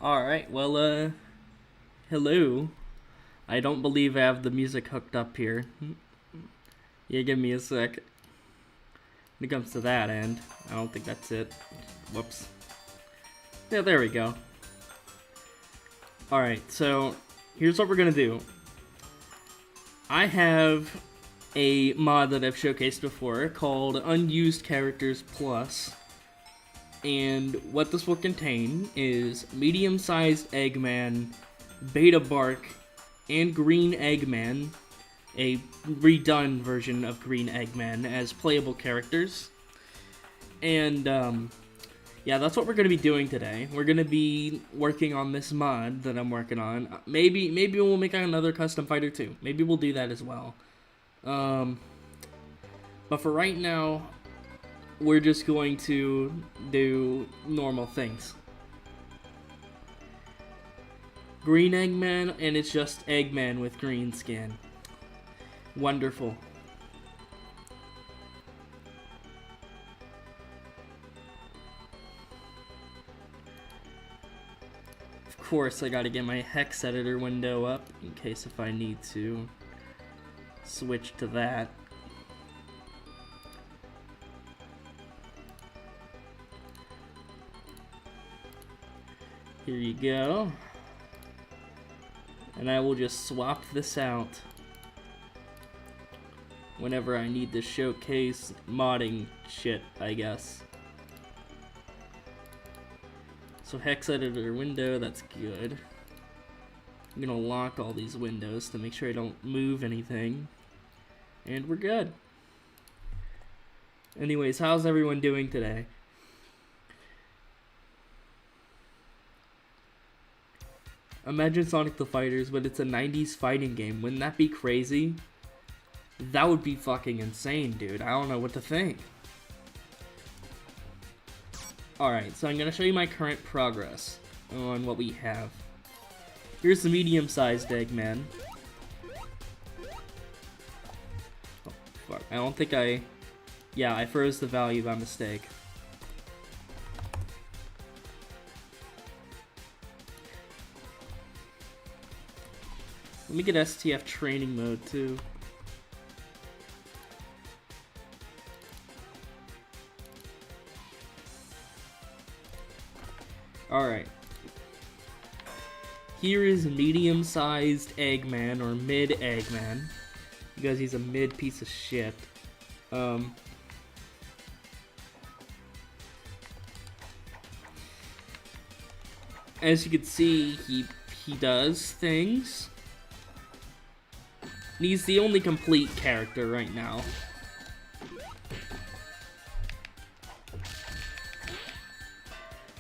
Alright, well, hello. I don't believe I have the music hooked up here. Yeah, give me a sec. When it comes to that end, I don't think that's it. Whoops. Yeah, there we go. Alright, so here's what we're gonna do. I have a mod that I've showcased before called Unused Characters Plus. And what this will contain is medium-sized Eggman, Beta Bark, and Green Eggman, a redone version of Green Eggman as playable characters. And yeah, that's what we're going to be doing today. We're going to be working on this mod that I'm working on. Maybe we'll make another custom fighter too. Maybe we'll do that as well. But for right now, we're just going to do normal things. Green Eggman, and it's just Eggman with green skin. Wonderful. Of course, I gotta get my hex editor window up in case if I need to switch to that. Here you go. And I will just swap this out whenever I need to showcase modding shit, I guess. So hex editor window, that's good. I'm gonna lock all these windows to make sure I don't move anything. And we're good. Anyways, how's everyone doing today? Imagine Sonic the Fighters, but it's a 90s fighting game. Wouldn't that be crazy? That would be fucking insane, dude. I don't know what to think. Alright, so I'm going to show you my current progress on what we have. Here's the medium-sized Eggman. Oh, fuck. I don't think I... Yeah, I froze the value by mistake. Let me get STF training mode too. Alright. Here is medium-sized Eggman, or mid-Eggman. Because he's a mid piece of shit. As you can see, he does things. And he's the only complete character right now.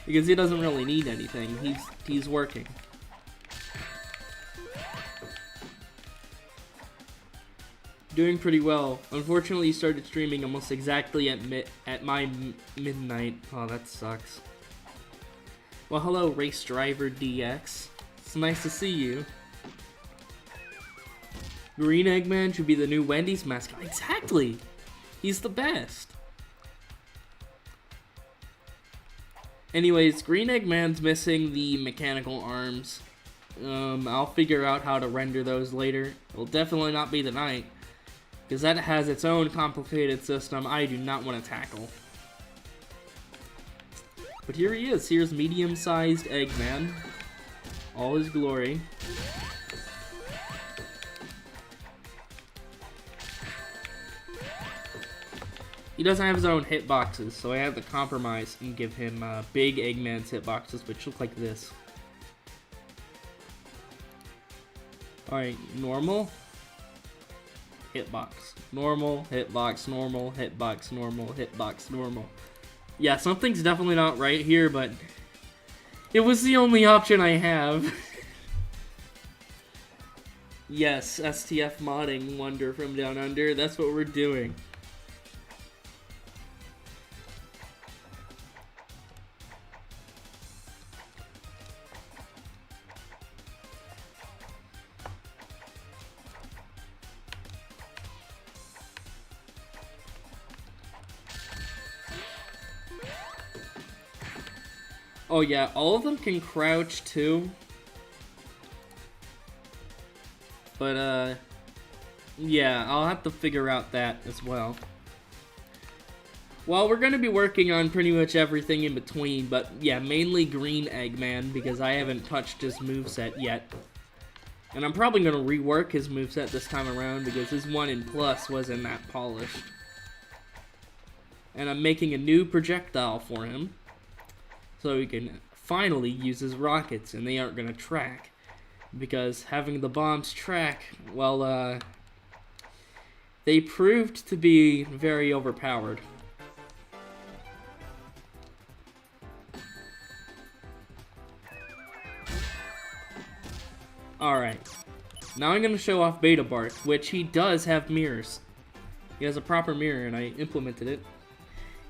Because he doesn't really need anything. He's working. Doing pretty well. Unfortunately, he started streaming almost exactly at my midnight. Oh, that sucks. Well, hello, Race Driver DX. It's nice to see you. Green Eggman should be the new Wendy's mascot. Exactly! He's the best. Anyways, Green Eggman's missing the mechanical arms. I'll figure out how to render those later. It'll definitely not be tonight, because that has its own complicated system I do not want to tackle. But here he is. Here's medium-sized Eggman. All his glory. He doesn't have his own hitboxes, so I have to compromise and give him big Eggman's hitboxes, which look like this. Alright, normal. Hitbox. Normal, hitbox, normal, hitbox, normal, hitbox, normal. Yeah, something's definitely not right here, but it was the only option I have. Yes, STF modding Wonder from Down Under, that's what we're doing. Oh yeah, all of them can crouch too. But yeah, I'll have to figure out that as well. Well, we're going to be working on pretty much everything in between, but yeah, mainly Green Eggman, because I haven't touched his moveset yet. And I'm probably going to rework his moveset this time around, because his 1 in Plus wasn't that polished. And I'm making a new projectile for him, so he can finally use his rockets, and they aren't going to track. Because having the bombs track, well, they proved to be very overpowered. Alright, now I'm going to show off Beta Bark, which he does have mirrors. He has a proper mirror, and I implemented it.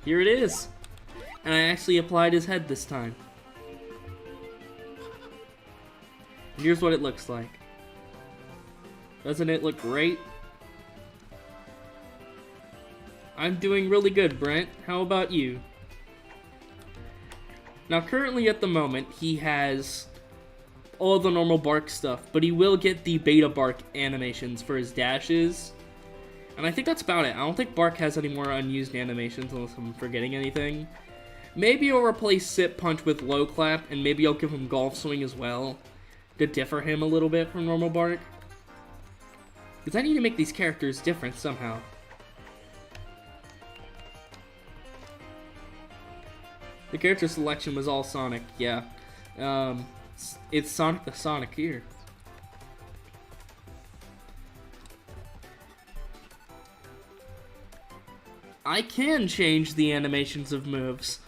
Here it is! And I actually applied his head this time. And here's what it looks like. Doesn't it look great? I'm doing really good, Brent. How about you? Now, currently at the moment, he has all the normal Bark stuff, but he will get the Beta Bark animations for his dashes. And I think that's about it. I don't think Bark has any more unused animations unless I'm forgetting anything. Maybe I'll replace Sit Punch with Low Clap, and maybe I'll give him Golf Swing as well, to differ him a little bit from normal Bark. Because I need to make these characters different somehow. The character selection was all Sonic, yeah. It's Sonic the Soniceer. I can change the animations of moves.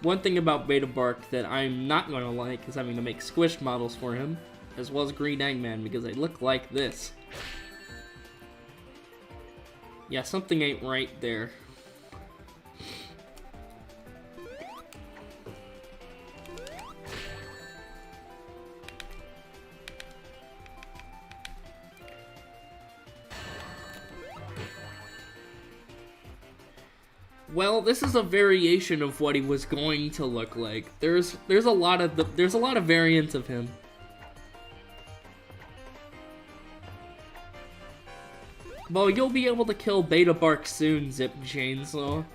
One thing about Beta Bark that I'm not going to like is having to make squished models for him, as well as Green Eggman, because they look like this. Yeah, something ain't right there. Well, this is a variation of what he was going to look like. There's a lot of variants of him. Well, you'll be able to kill Beta Bark soon, Zip Chainsaw.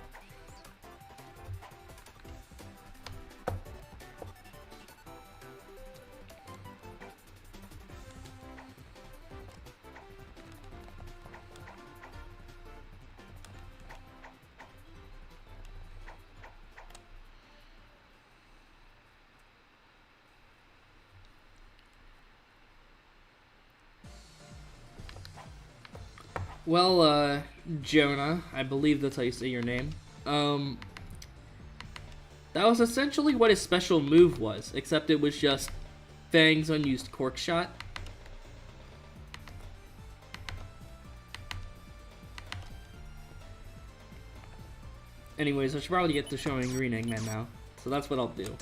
Well, Jonah, I believe that's how you say your name. That was essentially what his special move was, except it was just Fang's unused Cork Shot. Anyways, I should probably get to showing Green Eggman now, so that's what I'll do.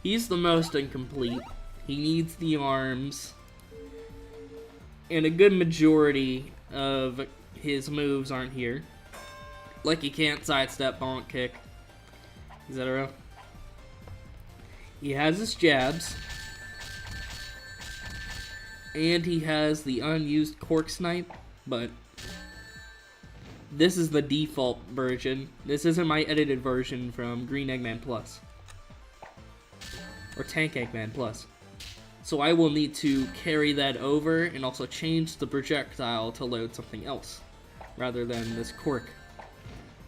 He's the most incomplete. He needs the arms, and a good majority of his moves aren't here. Like he can't sidestep, bonk kick, etc. He has his jabs. And he has the unused Cork Snipe, but this is the default version. This isn't my edited version from Green Eggman Plus. Or Tank Eggman Plus. So I will need to carry that over and also change the projectile to load something else, rather than this cork.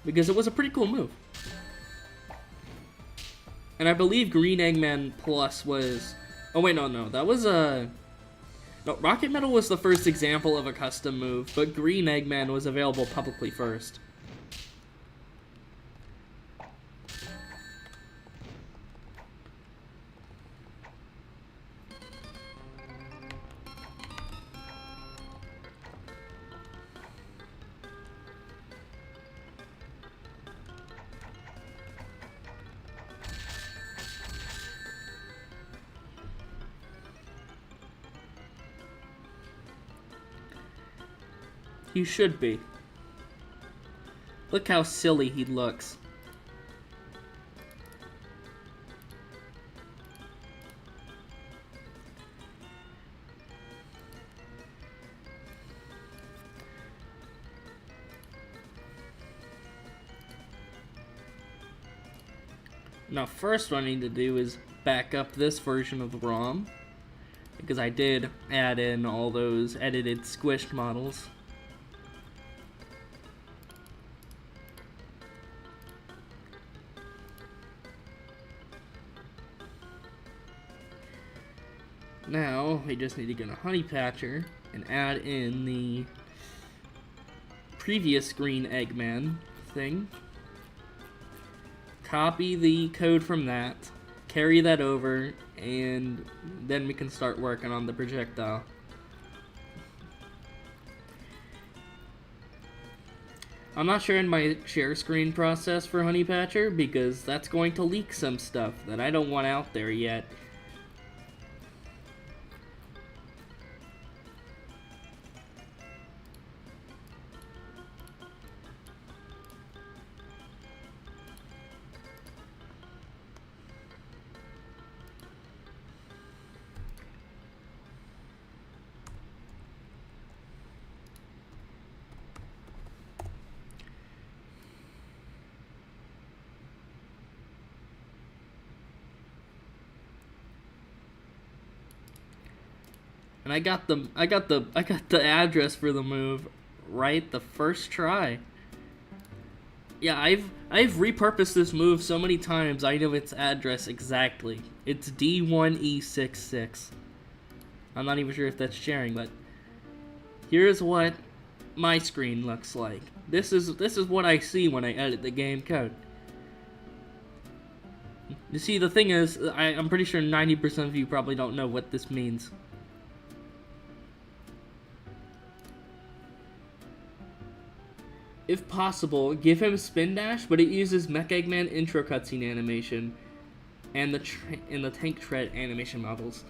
Because it was a pretty cool move. And I believe Green Eggman Plus was... Oh wait, no, that was a... No, Rocket Metal was the first example of a custom move, but Green Eggman was available publicly first. He should be. Look how silly he looks. Now, first what I need to do is back up this version of the ROM, because I did add in all those edited squished models. Now, we just need to go to Honeypatcher and add in the previous Green Eggman thing. Copy the code from that, carry that over, and then we can start working on the projectile. I'm not sharing my share screen process for Honeypatcher because that's going to leak some stuff that I don't want out there yet. And I got the address for the move right the first try. Yeah, I've repurposed this move so many times. I know its address exactly. It's D1E66. I'm not even sure if that's sharing, but here's what my screen looks like. This is what I see when I edit the game code. You see, the thing is, I'm pretty sure 90% of you probably don't know what this means. If possible, give him Spin Dash, but it uses Mech Eggman intro cutscene animation and the Tank Tread animation models.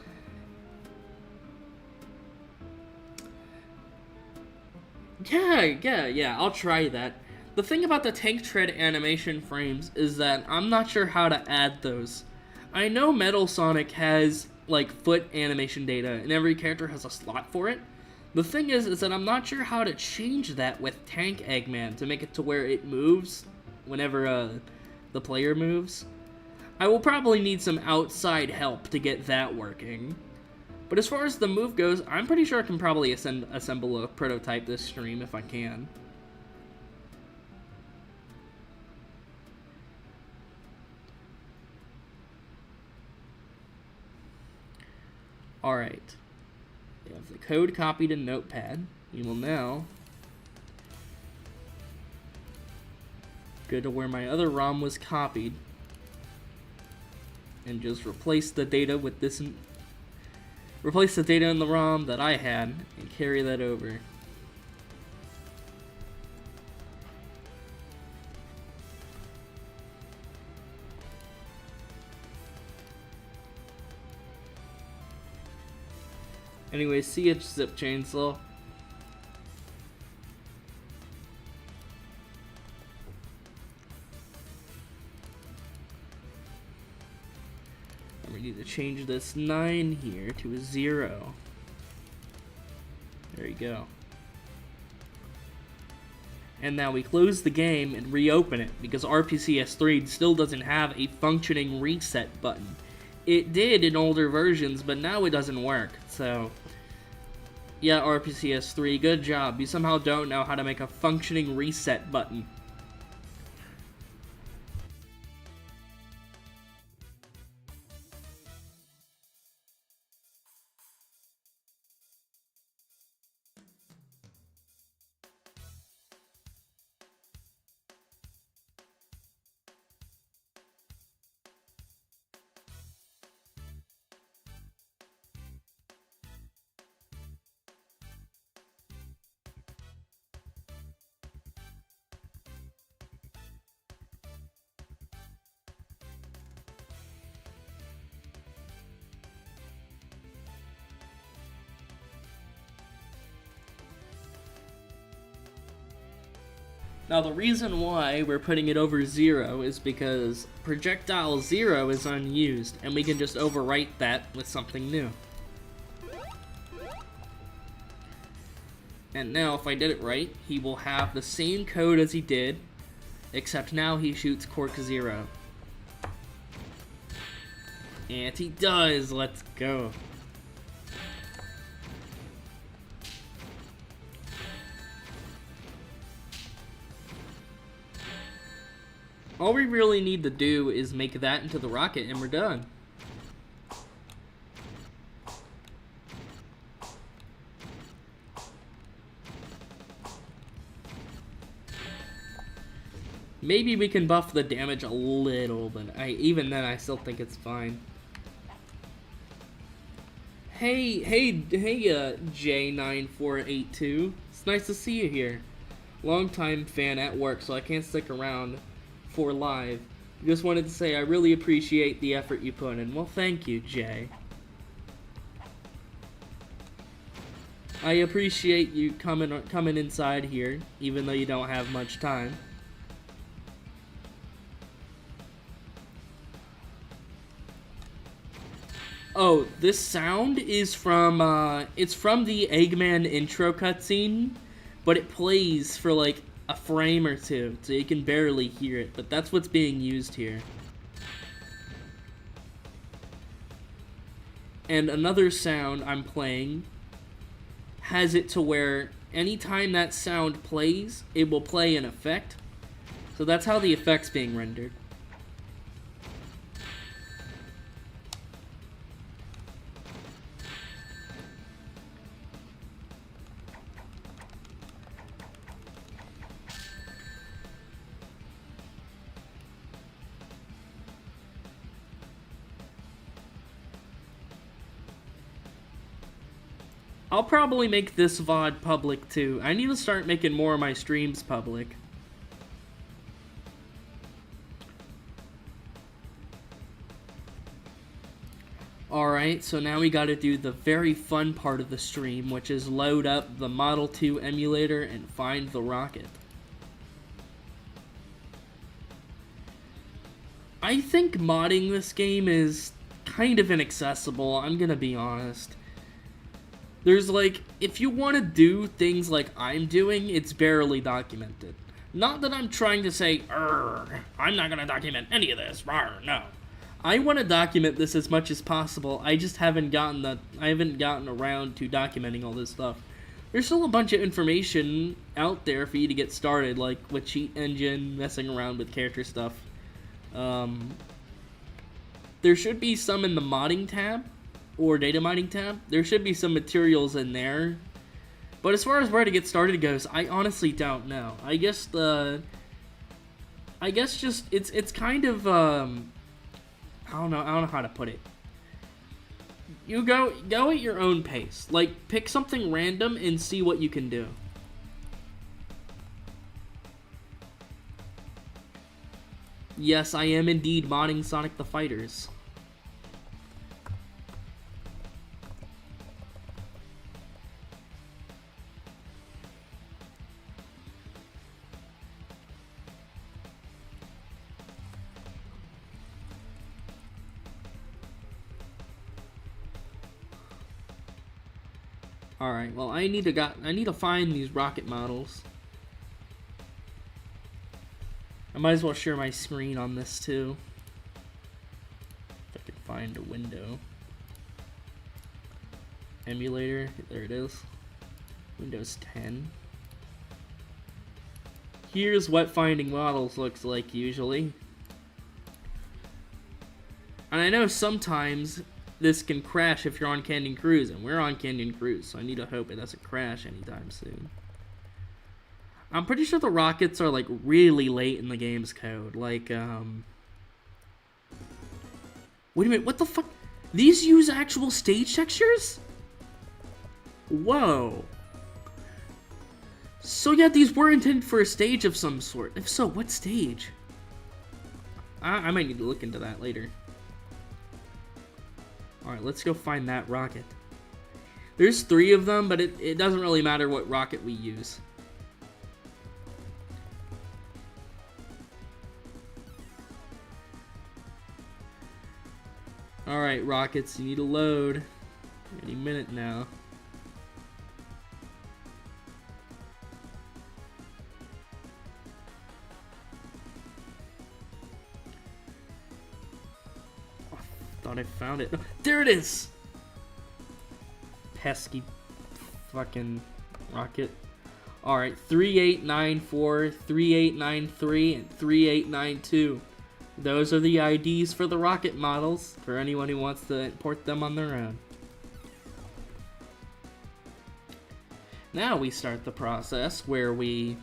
Yeah, I'll try that. The thing about the Tank Tread animation frames is that I'm not sure how to add those. I know Metal Sonic has, like, foot animation data, and every character has a slot for it. The thing is that I'm not sure how to change that with Tank Eggman to make it to where it moves whenever the player moves. I will probably need some outside help to get that working. But as far as the move goes, I'm pretty sure I can probably assemble a prototype this stream if I can. Alright. We have the code copied in Notepad. We will now go to where my other ROM was copied and just replace the data with this. Replace the data in the ROM that I had and carry that over. Anyway, CH Zip Chainsaw. And we need to change this 9 here to a 0. There you go. And now we close the game and reopen it because RPCS3 still doesn't have a functioning reset button. It did in older versions, but now it doesn't work, so yeah, RPCS3, good job. You somehow don't know how to make a functioning reset button. Now the reason why we're putting it over 0 is because projectile 0 is unused, and we can just overwrite that with something new. And now if I did it right, he will have the same code as he did, except now he shoots Cork 0. And he does, let's go. All we really need to do is make that into the rocket and we're done. Maybe we can buff the damage a little, but even then I still think it's fine. Hey, J9482. It's nice to see you here. Longtime fan at work, so I can't stick around for live. Just wanted to say I really appreciate the effort you put in. Well, thank you, Jay. I appreciate you coming inside here, even though you don't have much time. Oh, this sound is from, it's from the Eggman intro cutscene, but it plays for like a frame or two, so you can barely hear it, but that's what's being used here. And another sound I'm playing has it to where anytime that sound plays, it will play an effect. So that's how the effect's being rendered. I'll probably make this VOD public too. I need to start making more of my streams public. Alright, so now we gotta do the very fun part of the stream, which is load up the Model 2 emulator and find the rocket. I think modding this game is kind of inaccessible, I'm gonna be honest. There's like, if you want to do things like I'm doing, it's barely documented. Not that I'm trying to say, I'm not going to document any of this, no. I want to document this as much as possible, I just haven't gotten around to documenting all this stuff. There's still a bunch of information out there for you to get started, like with Cheat Engine, messing around with character stuff. There should be some in the modding tab, or data mining tab. There should be some materials in there. But as far as where to get started goes, I honestly don't know. I guess just it's kind of I don't know how to put it. You go at your own pace. Like, pick something random and see what you can do. Yes, I am indeed modding Sonic the Fighters. Alright, well I need to find these rocket models. I might as well share my screen on this too. If I can find a window. Emulator, there it is. Windows 10. Here's what finding models looks like usually. And I know sometimes this can crash if you're on Canyon Cruise, and we're on Canyon Cruise, so I need to hope it doesn't crash anytime soon. I'm pretty sure the rockets are, like, really late in the game's code. Like, Wait a minute, what the fuck? These use actual stage textures? Whoa. So yeah, these were intended for a stage of some sort. If so, what stage? I might need to look into that later. Alright, let's go find that rocket. There's 3 of them, but it doesn't really matter what rocket we use. Alright, rockets, you need to load. Any minute now. Oh, I thought I found it. There it is! Pesky fucking rocket. Alright, 3894, 3893, and 3892. Those are the IDs for the rocket models for anyone who wants to import them on their own. Now we start the process where we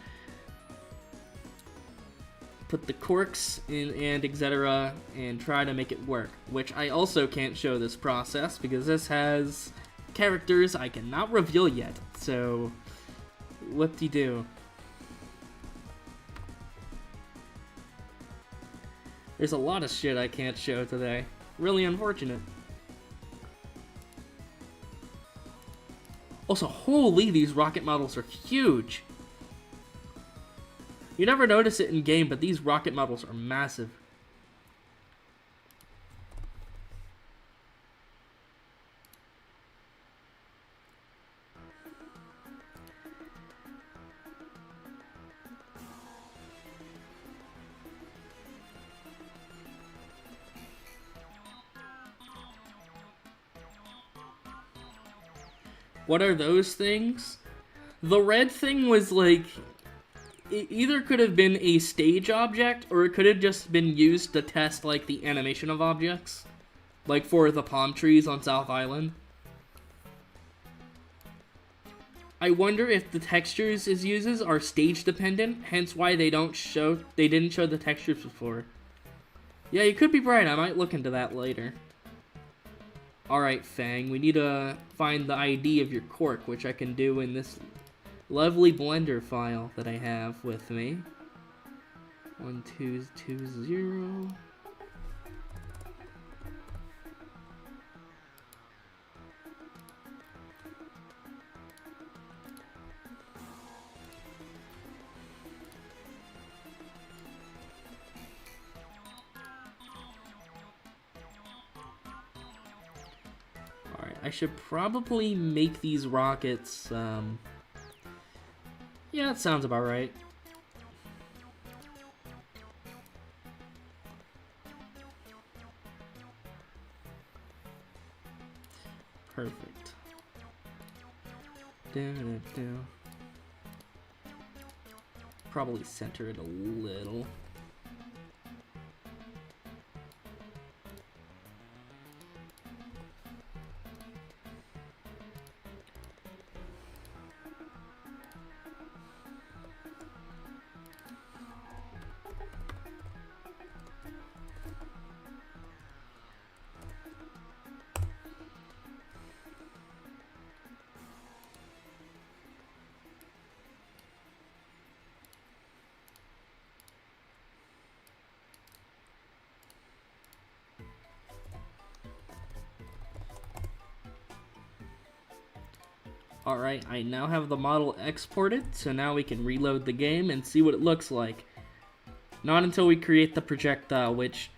put the corks in and etc. and try to make it work, which I also can't show this process because this has characters I cannot reveal yet, so whoop-de-doo. There's a lot of shit I can't show today. Really unfortunate. Also, holy, these rocket models are huge! You never notice it in game, but these rocket models are massive. What are those things? The red thing was like, it either could have been a stage object or it could have just been used to test like the animation of objects. Like for the palm trees on South Island. I wonder if the textures it uses are stage dependent, hence why they didn't show the textures before. Yeah, you could be right, I might look into that later. Alright, Fang, we need to find the ID of your cork, which I can do in this lovely Blender file that I have with me. 1220. I should probably make these rockets, yeah, that sounds about right. Perfect. Probably center it a little. Alright, I now have the model exported, so now we can reload the game and see what it looks like. Not until we create the projectile, which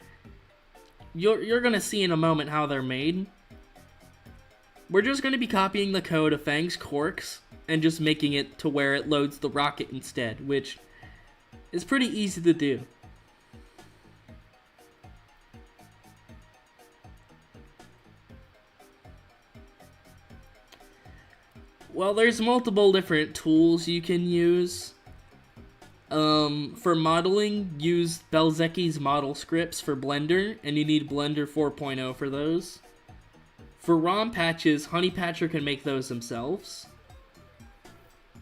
you're gonna see in a moment how they're made. We're just gonna be copying the code of Fang's corks and just making it to where it loads the rocket instead, which is pretty easy to do. Well, there's multiple different tools you can use. For modeling, use Belzecchi's model scripts for Blender, and you need Blender 4.0 for those. For ROM patches, Honeypatcher can make those themselves.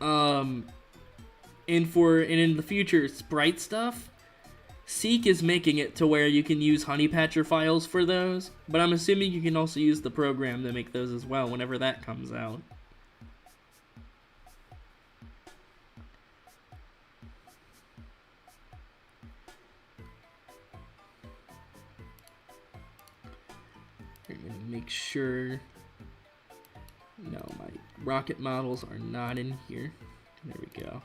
And in the future, sprite stuff, Seek is making it to where you can use Honeypatcher files for those, but I'm assuming you can also use the program to make those as well whenever that comes out. I'm gonna make sure, no, my rocket models are not in here. There we go.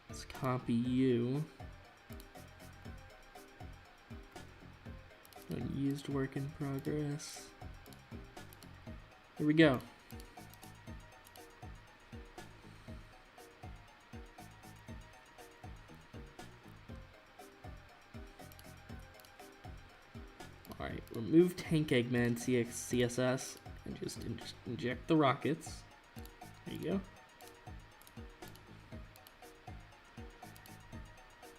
Let's copy you. Unused work in progress. Here we go. Alright, remove Tank Eggman CSS and just inject the rockets. There you go.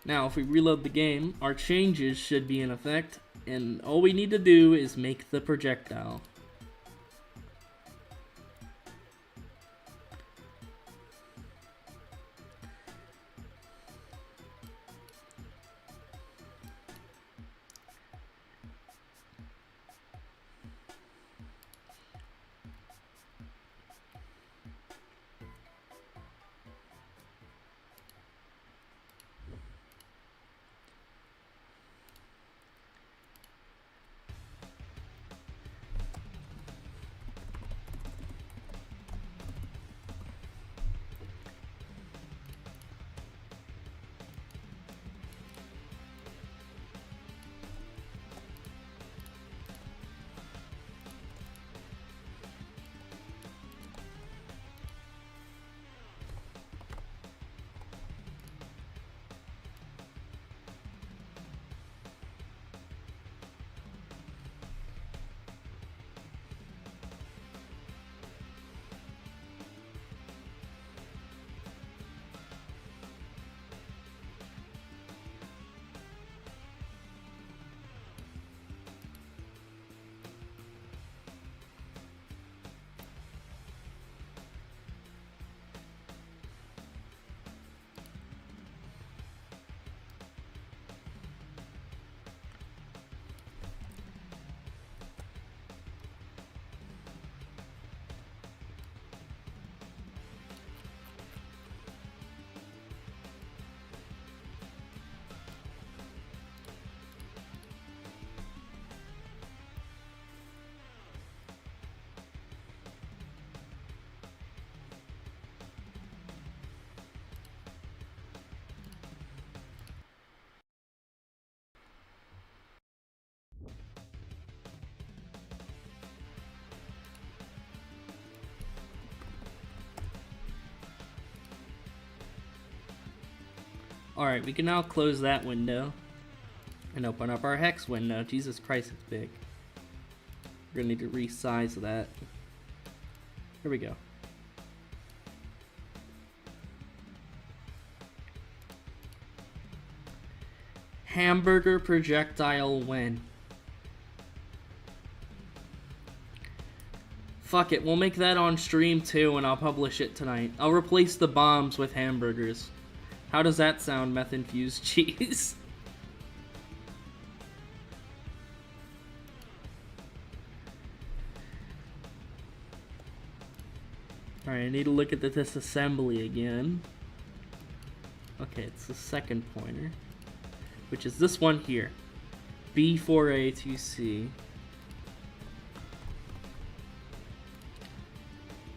Now, if we reload the game, our changes should be in effect, and all we need to do is make the projectile. Alright, we can now close that window and open up our hex window. Jesus Christ, it's big. We're gonna need to resize that. Here we go. Hamburger projectile when? Fuck it, we'll make that on stream too and I'll publish it tonight. I'll replace the bombs with hamburgers. How does that sound, meth-infused cheese? Alright, I need to look at the disassembly again. Okay, it's the second pointer, which is this one here. B4A2C.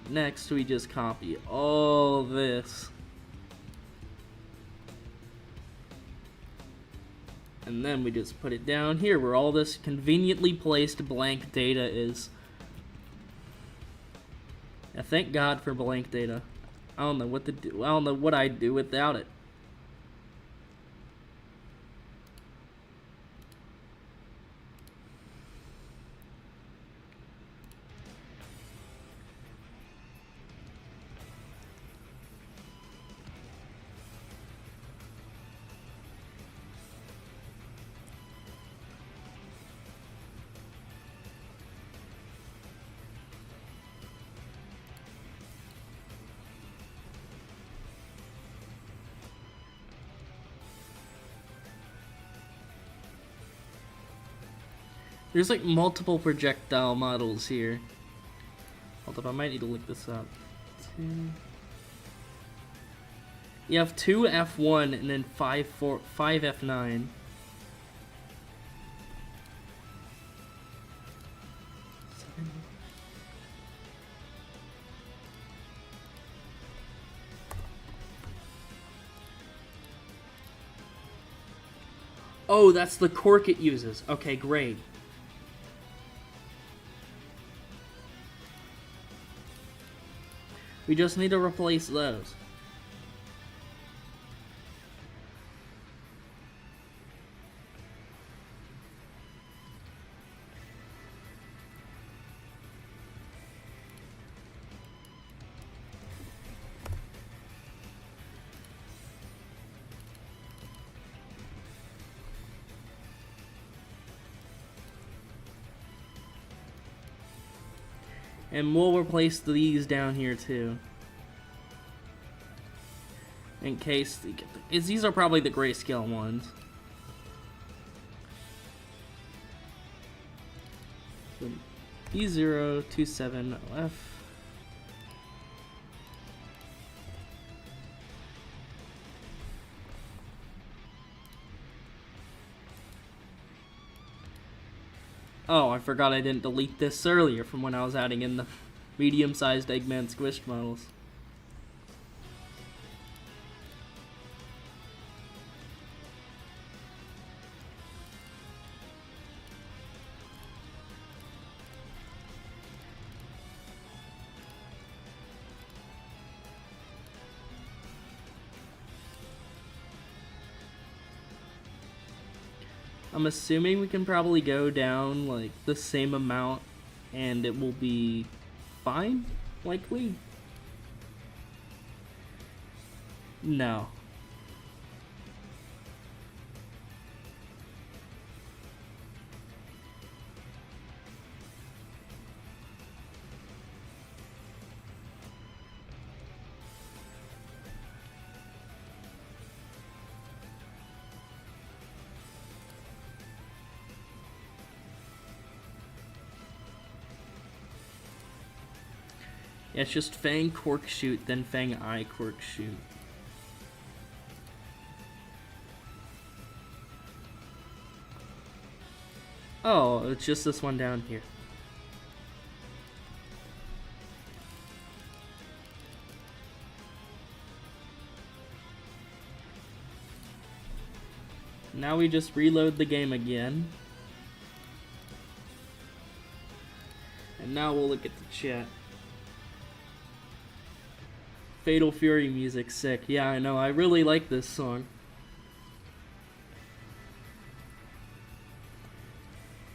Next, we just copy all this. And then we just put it down here where all this conveniently placed blank data is. Yeah, thank God for blank data. I don't know what to do. I don't know what I'd do without it. There's like multiple projectile models here. Hold up, I might need to look this up. You have 2 F1 and then 5 F9. Oh, that's the cork it uses. Okay, great. We just need to replace those. And we'll replace these down here too. In case these are probably the grayscale ones. So E027F. Oh, I forgot I didn't delete this earlier from when I was adding in the medium-sized Eggman squished models. I'm assuming we can probably go down like the same amount and it will be fine, likely. No. Yeah, it's just Fang Cork Shoot, then Fang Eye Cork Shoot. Oh, it's just this one down here. Now we just reload the game again. And now we'll look at the chat. Fatal Fury music, sick. Yeah, I know. I really like this song.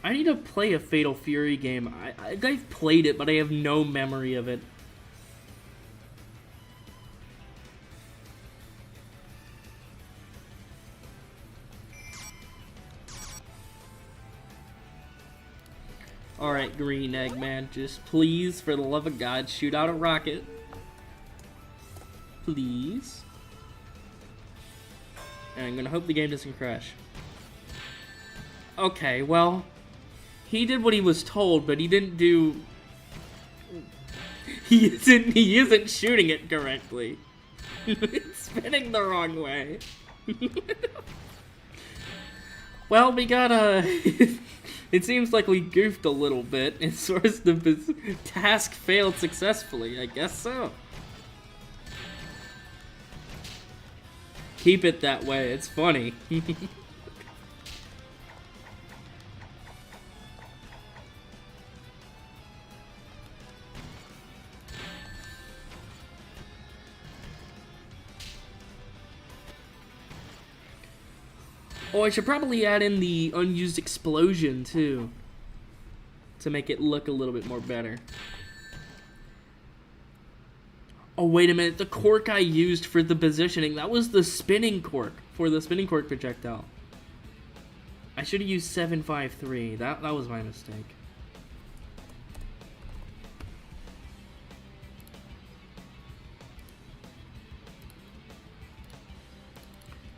I need to play a Fatal Fury game. I've played it, but I have no memory of it. Alright, Green Eggman, just please, for the love of God, shoot out a rocket. Please. And I'm gonna hope the game doesn't crash. Okay, well, he did what he was told, but he didn't do... He isn't shooting it correctly. It's spinning the wrong way. Well, we got it seems like we goofed a little bit, and sort of the task failed successfully. I guess so. Keep it that way, it's funny. Oh, I should probably add in the unused explosion, too. To make it look a little bit more better. Oh, wait a minute. The cork I used for the positioning, that was the spinning cork for the spinning cork projectile. I should have used 753. That was my mistake.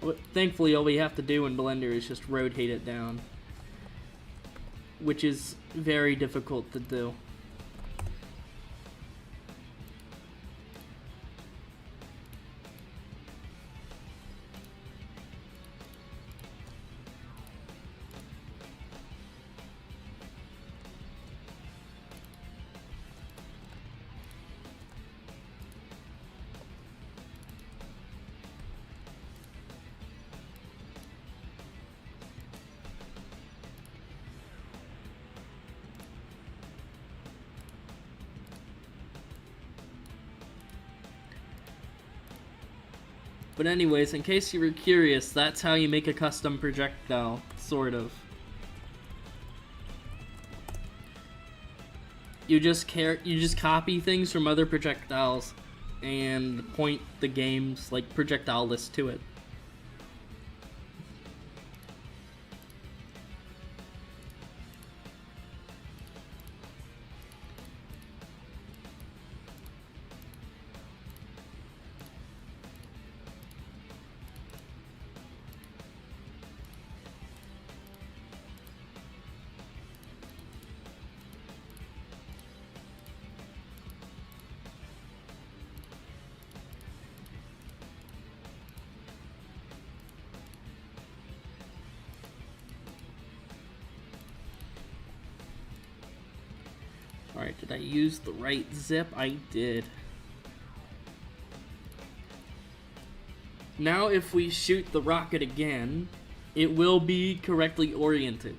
But thankfully, all we have to do in Blender is just rotate it down, which is very difficult to do. But anyways, in case you were curious, that's how you make a custom projectile, sort of. You just copy things from other projectiles and point the game's like projectile list to it. Alright, did I use the right zip? I did. Now if we shoot the rocket again, it will be correctly oriented.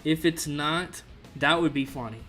If it's not, that would be funny.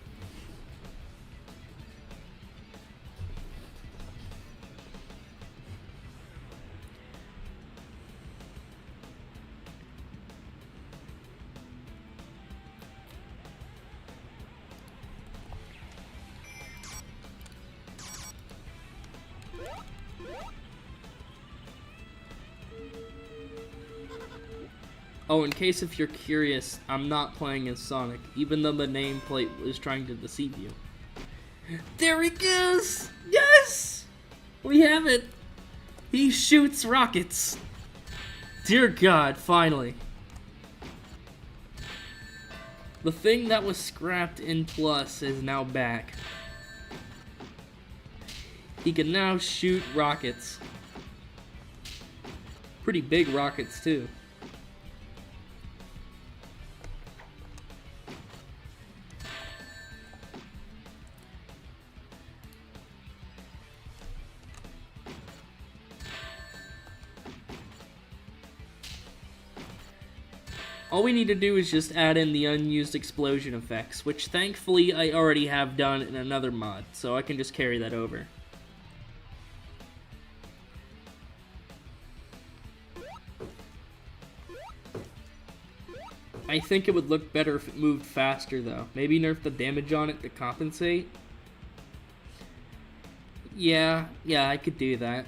Oh, in case if you're curious, I'm not playing as Sonic, even though the nameplate is trying to deceive you. There he goes! Yes! We have it! He shoots rockets! Dear God, finally. The thing that was scrapped in Plus is now back. He can now shoot rockets. Pretty big rockets, too. All we need to do is just add in the unused explosion effects, which thankfully I already have done in another mod, so I can just carry that over. I think it would look better if it moved faster though. Maybe nerf the damage on it to compensate? Yeah, I could do that.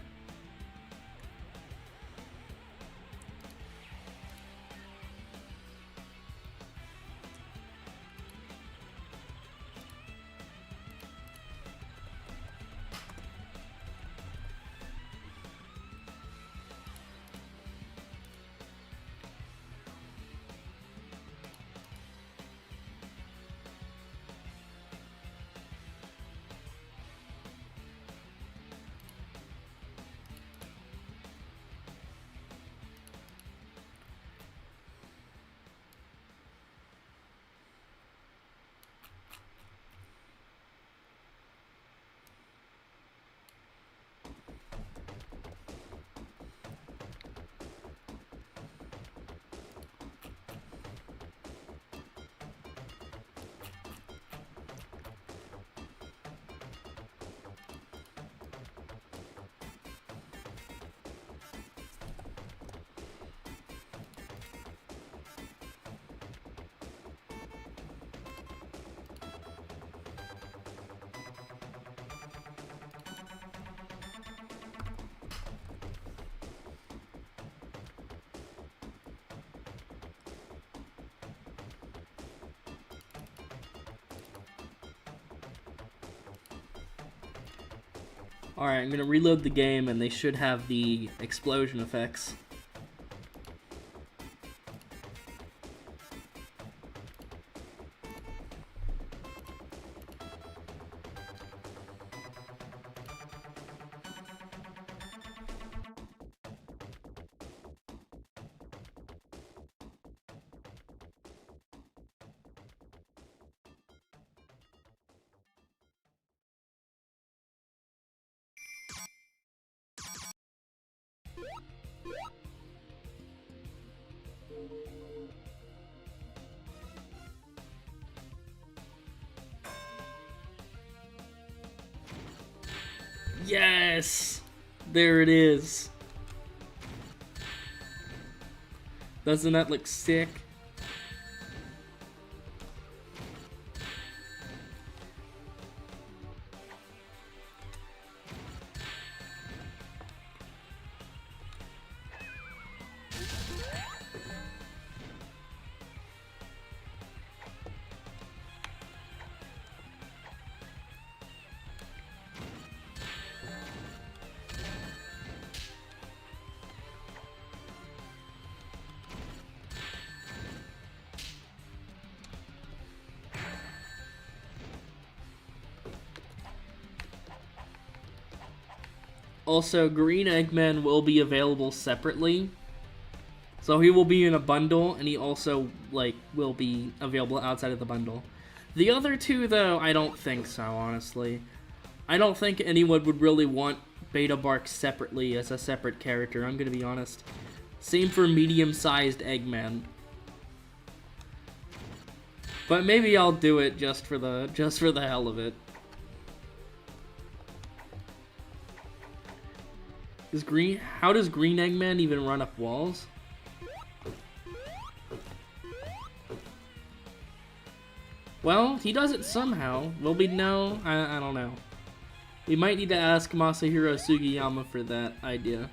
Alright, I'm gonna reload the game and they should have the explosion effects. Yes! There it is. Doesn't that look sick? Also, Green Eggman will be available separately. So he will be in a bundle, and he also, like, will be available outside of the bundle. The other two, though, I don't think so, honestly. I don't think anyone would really want Beta Bark separately as a separate character, I'm gonna be honest. Same for medium-sized Eggman. But maybe I'll do it just for the hell of it. How does Green Eggman even run up walls? Well, he does it somehow. Will we know? I don't know. We might need to ask Masahiro Sugiyama for that idea.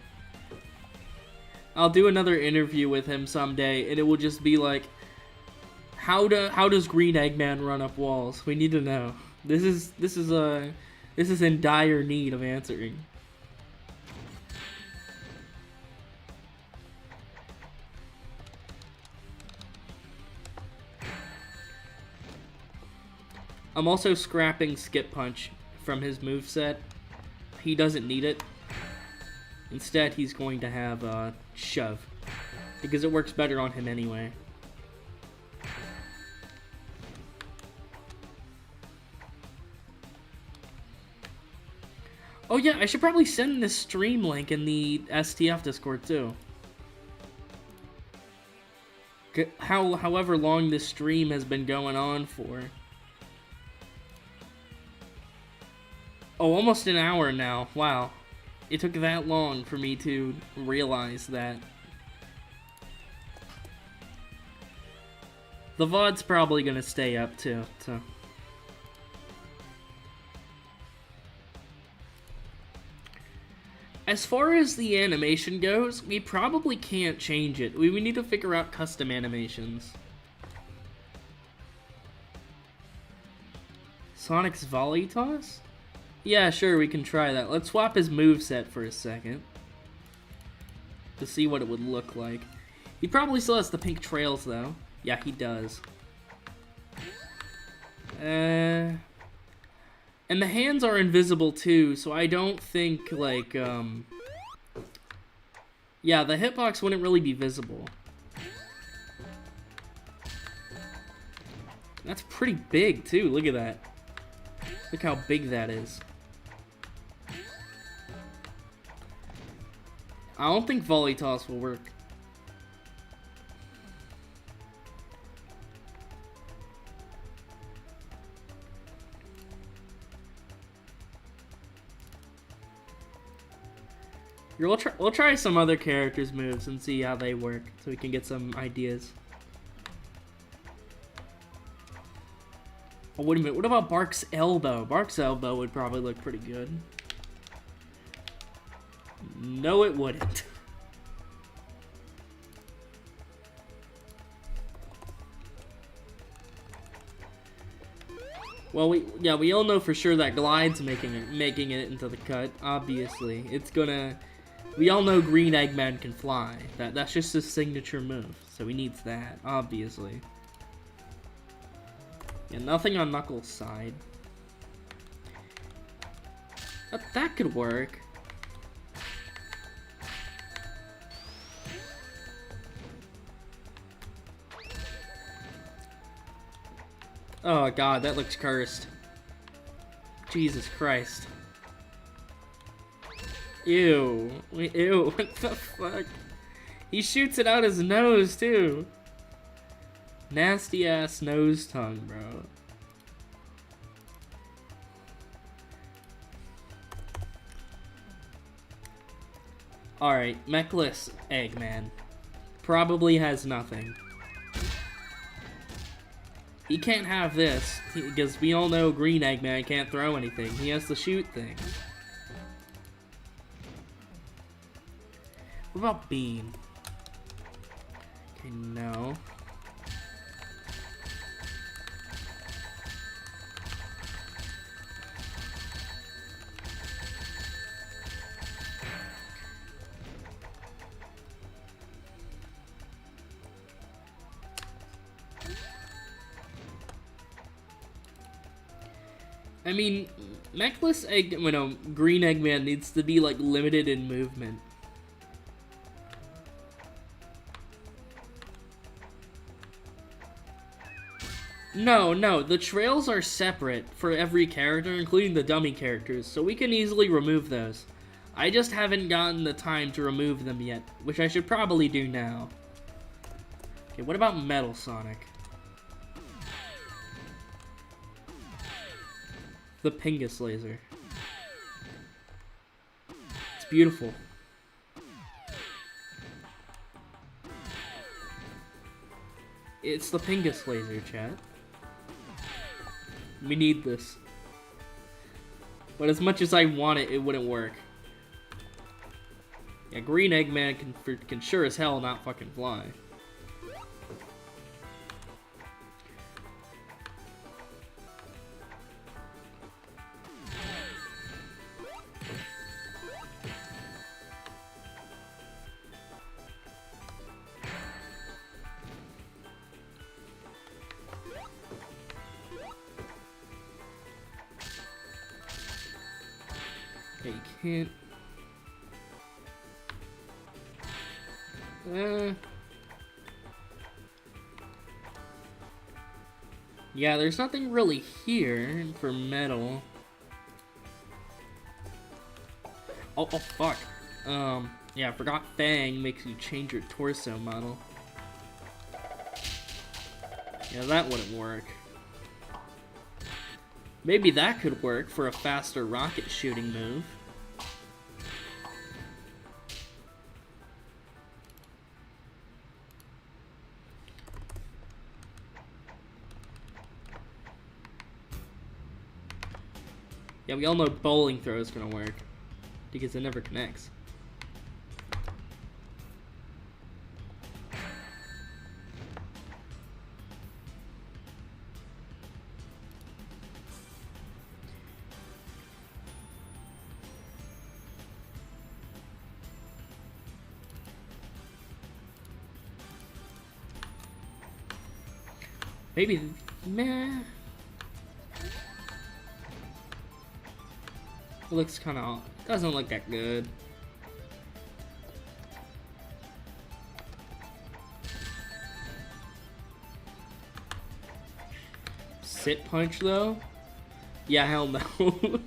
I'll do another interview with him someday, and it will just be like, how does Green Eggman run up walls? We need to know. This is in dire need of answering. I'm also scrapping Skip Punch from his moveset. He doesn't need it. Instead, he's going to have Shove, because it works better on him anyway. Oh yeah, I should probably send this stream link in the STF Discord too. However long this stream has been going on for. Oh, almost an hour now. Wow. It took that long for me to realize that. The VOD's probably gonna stay up too, so. As far as the animation goes, we probably can't change it. We need to figure out custom animations. Sonic's Volley Toss? Yeah, sure, we can try that. Let's swap his moveset for a second. To see what it would look like. He probably still has the pink trails, though. Yeah, he does. And the hands are invisible, too, so I don't think, like, yeah, the hitbox wouldn't really be visible. That's pretty big, too. Look at that. Look how big that is. I don't think Volley Toss will work. Here, we'll try some other characters' moves and see how they work, so we can get some ideas. Oh, wait a minute. What about Bark's elbow? Bark's elbow would probably look pretty good. No, it wouldn't. Well, we all know for sure that Glide's making it into the cut. Obviously, it's gonna. We all know Green Eggman can fly. That's just his signature move, so he needs that. Obviously. Yeah, nothing on Knuckles' side. That could work. Oh god, that looks cursed. Jesus Christ. Ew. Ew, what the fuck? He shoots it out his nose, too. Nasty ass nose tongue, bro. Alright, Mechless Eggman. probably has nothing. He can't have this, because we all know Green Eggman can't throw anything. He has to shoot things. What about Bean? Okay, no. I mean, Green Eggman needs to be, like, limited in movement. No, the trails are separate for every character, including the dummy characters, so we can easily remove those. I just haven't gotten the time to remove them yet, which I should probably do now. Okay, what about Metal Sonic? The Pingus laser. It's beautiful. It's the Pingus laser, chat. We need this. But as much as I want it, it wouldn't work. Yeah, Green Eggman can sure as hell not fucking fly. Okay, you can't... Yeah, there's nothing really here for metal. Oh, fuck. Yeah, I forgot Fang makes you change your torso model. Yeah, that wouldn't work. Maybe that could work for a faster rocket shooting move. Yeah, we all know bowling throw is gonna work, because it never connects. Maybe, meh. It looks kind of, doesn't look that good. Sit punch though? Yeah, hell no.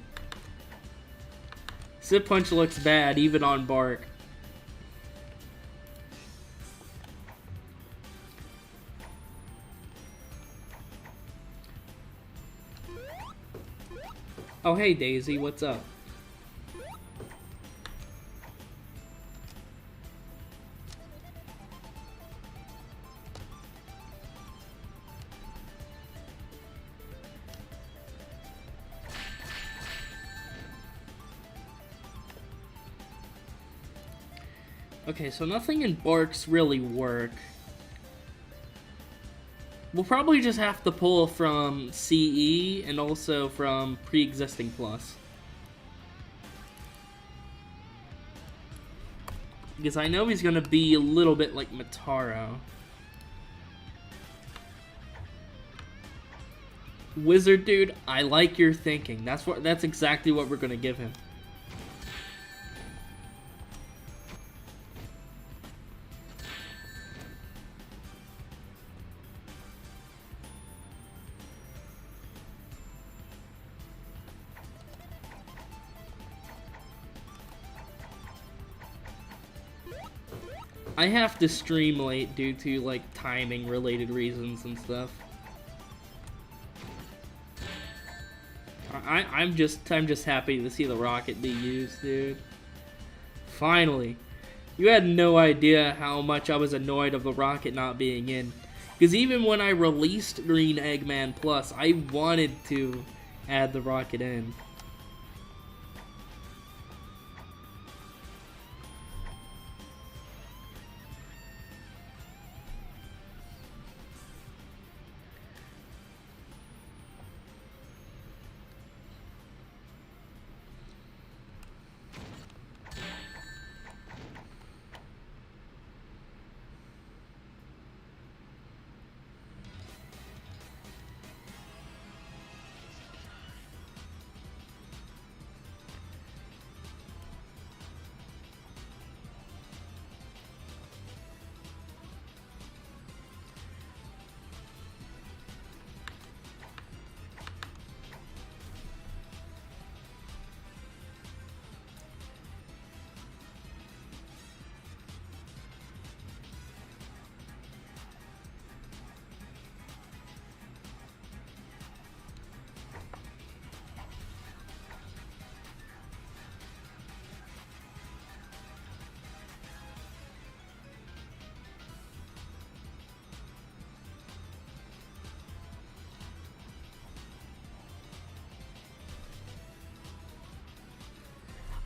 Sit punch looks bad even on Bark. Oh, hey Daisy, what's up? Okay, so nothing in Barks really work. We'll probably just have to pull from CE and also from Pre-Existing Plus. Because I know he's gonna be a little bit like Mataro. Wizard dude, I like your thinking. That's exactly what we're gonna give him. I have to stream late due to like timing related reasons and stuff. I'm just happy to see the rocket be used, dude. Finally. You had no idea how much I was annoyed of the rocket not being in. Because even when I released Green Eggman Plus, I wanted to add the rocket in.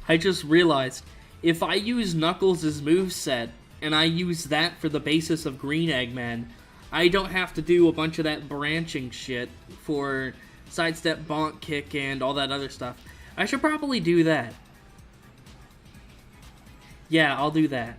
I just realized, if I use Knuckles' moveset, and I use that for the basis of Green Eggman, I don't have to do a bunch of that branching shit for sidestep, bonk kick, and all that other stuff. I should probably do that. Yeah, I'll do that.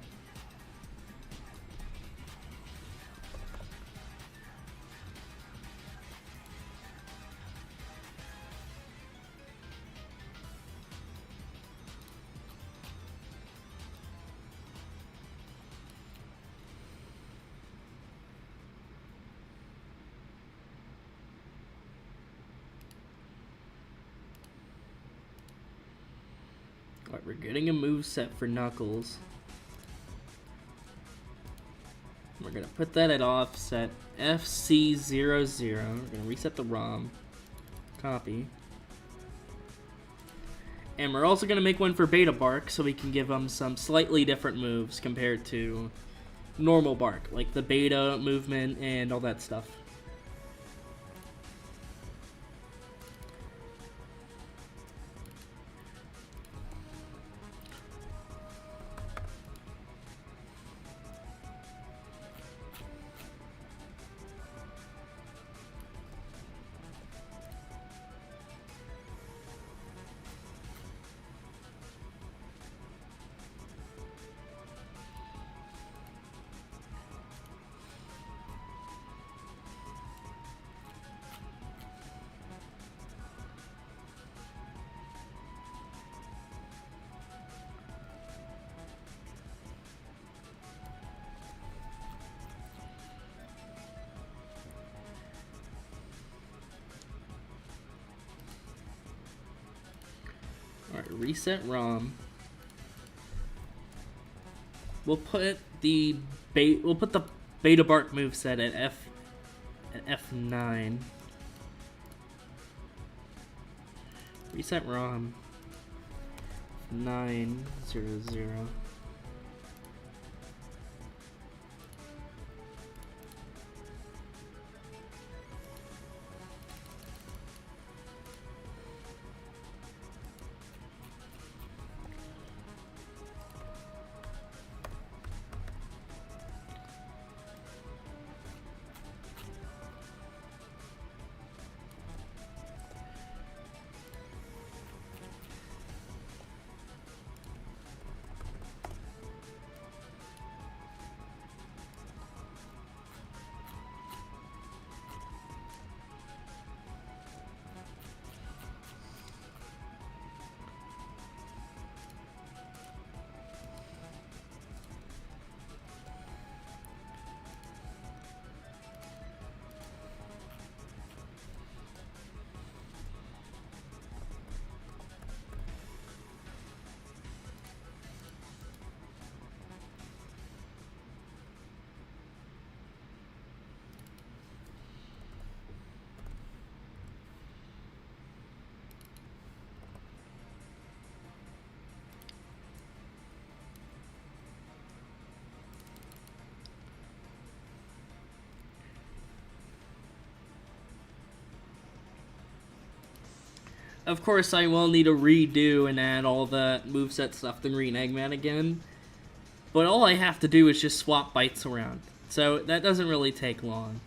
Alright, we're getting a moveset for Knuckles. We're gonna put that at offset FC00. We're gonna reset the ROM. Copy. And we're also gonna make one for Beta Bark so we can give him some slightly different moves compared to normal Bark, like the beta movement and all that stuff. Alright, reset ROM. We'll put the Beta Bark moveset at F9. Reset ROM. 900. Of course, I will need to redo and add all the moveset stuff to Green Eggman again. But all I have to do is just swap bites around. So that doesn't really take long.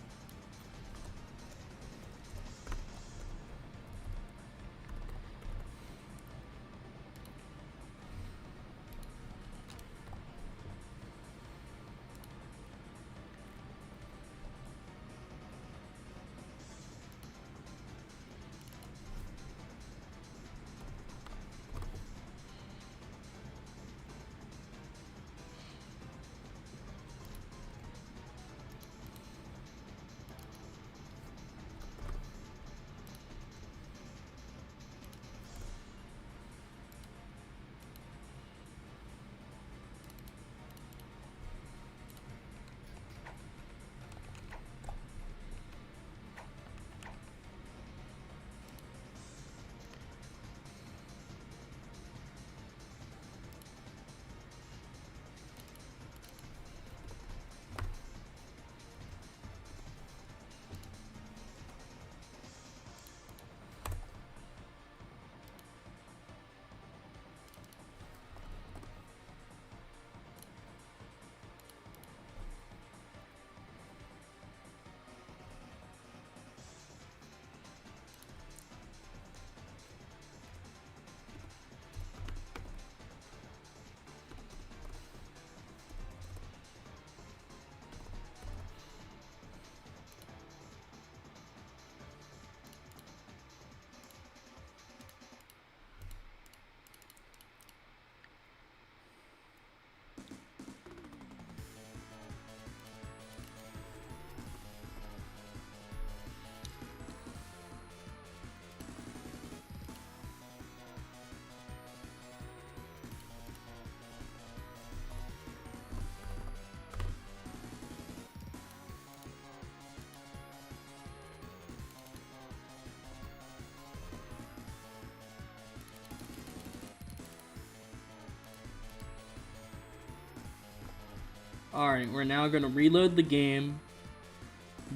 Alright, we're now going to reload the game.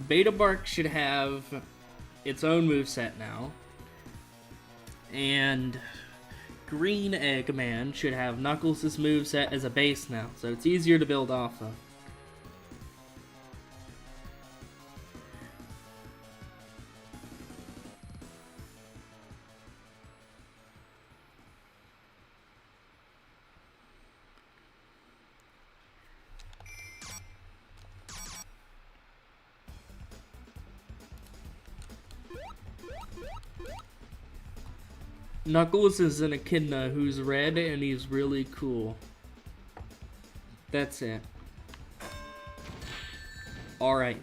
Beta Bark should have its own moveset now. And Green Eggman should have Knuckles' moveset as a base now, so it's easier to build off of. Knuckles is an echidna who's red and he's really cool. That's it. Alright.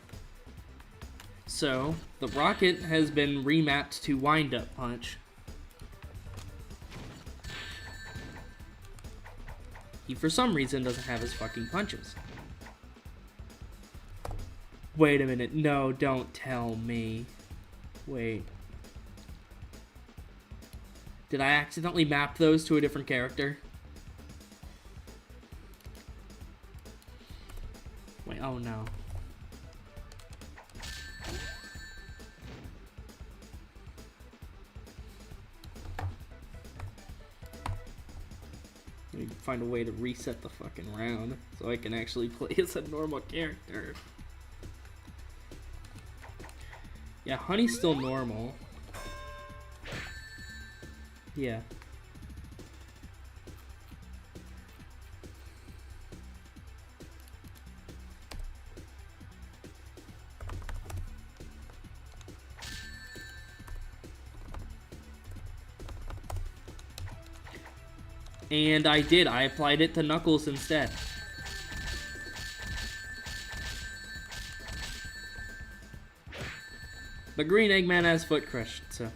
So, the rocket has been remapped to Wind Up Punch. He, for some reason, doesn't have his fucking punches. Wait a minute. No, don't tell me. Wait. Did I accidentally map those to a different character? Wait, oh no. Let me find a way to reset the fucking round so I can actually play as a normal character. Yeah, Honey's still normal. Yeah. And I did. I applied it to Knuckles instead. But Green Eggman has Foot Crush, so...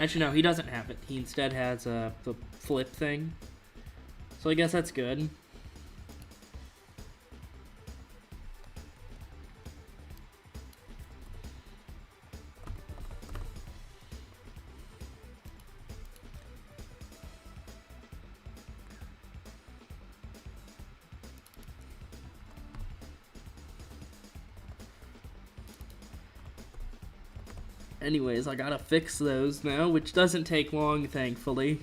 Actually, no, he doesn't have it. He instead has the flip thing. So I guess that's good. Anyways, I gotta fix those now, which doesn't take long, thankfully.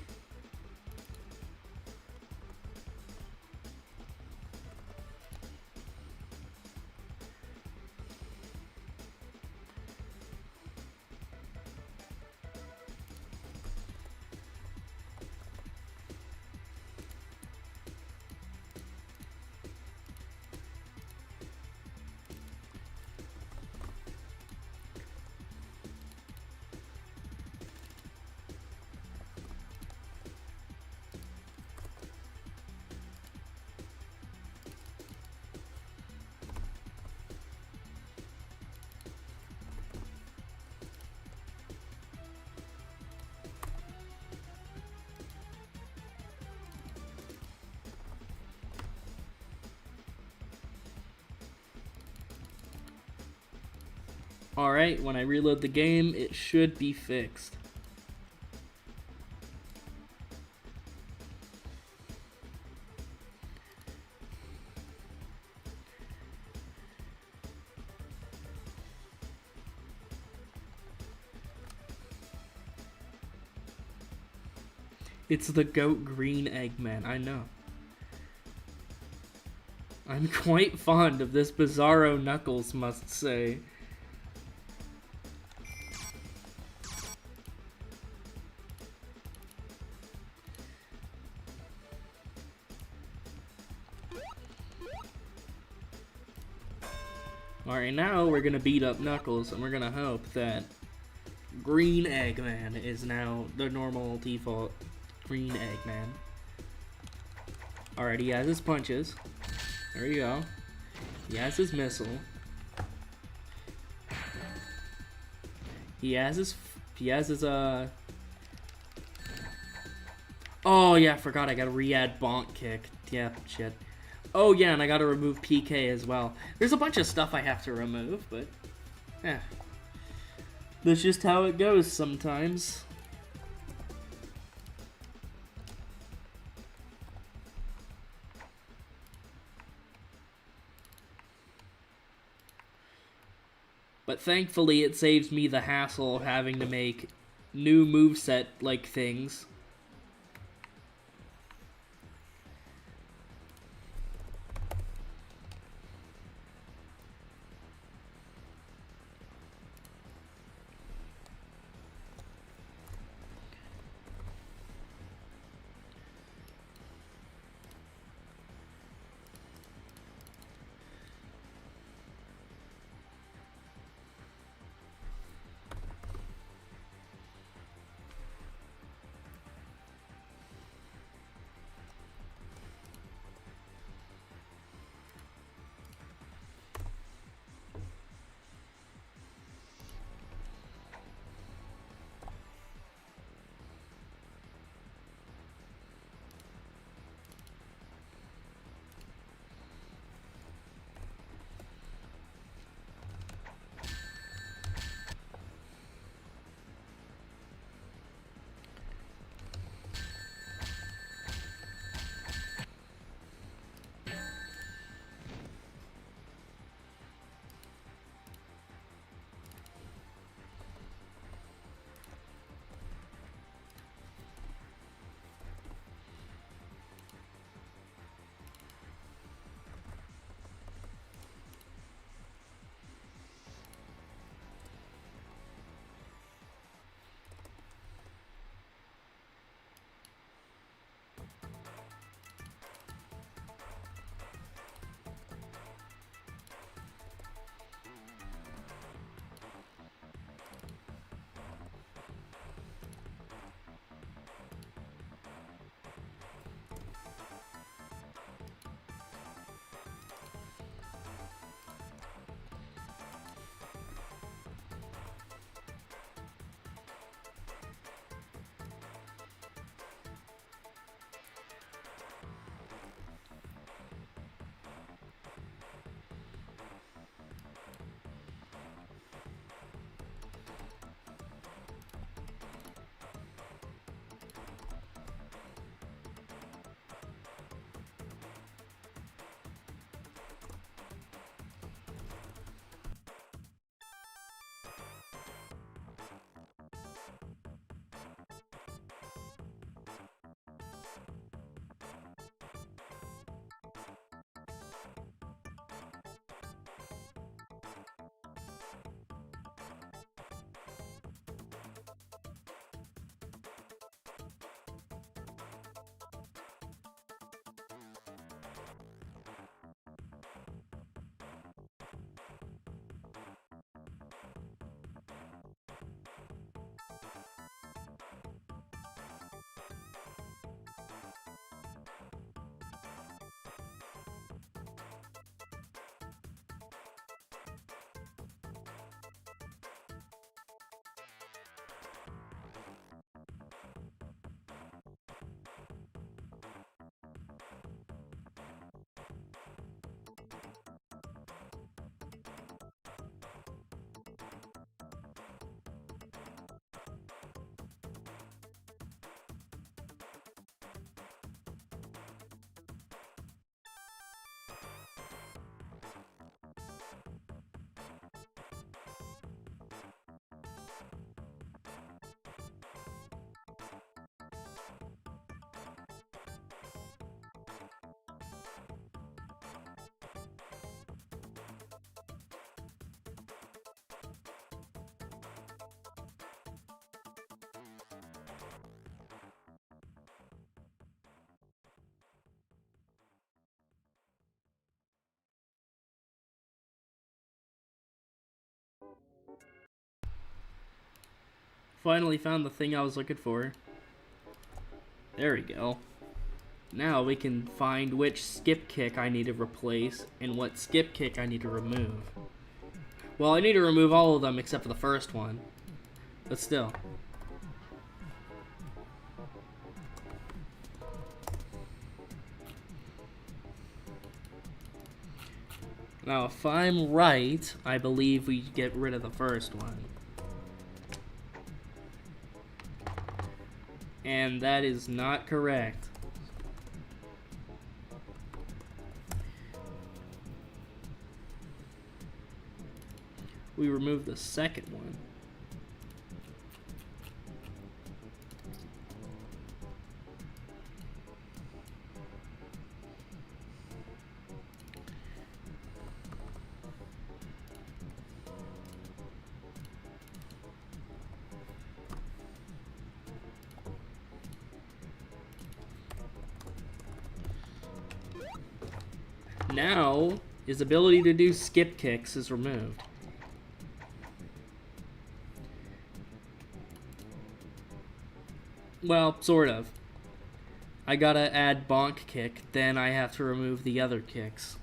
Alright, when I reload the game, it should be fixed. It's the goat green Eggman, I know. I'm quite fond of this Bizarro Knuckles, must say. Alright, now we're gonna beat up Knuckles, and we're gonna hope that Green Eggman is now the normal default Green Eggman. Alright, he has his punches. There we go. He has his missile. He has his, oh yeah, I forgot I gotta re-add Bonk Kick. Yeah, shit. Oh yeah, and I gotta remove PK as well. There's a bunch of stuff I have to remove, but yeah. That's just how it goes sometimes. But thankfully it saves me the hassle of having to make new moveset-like things. Finally found the thing I was looking for. There we go. Now we can find which skip kick I need to replace and what skip kick I need to remove. Well, I need to remove all of them except for the first one. But still. Now, if I'm right, I believe we get rid of the first one. And that is not correct. We remove the second one. Now, his ability to do skip kicks is removed. Well, sort of. I gotta add bonk kick, then I have to remove the other kicks.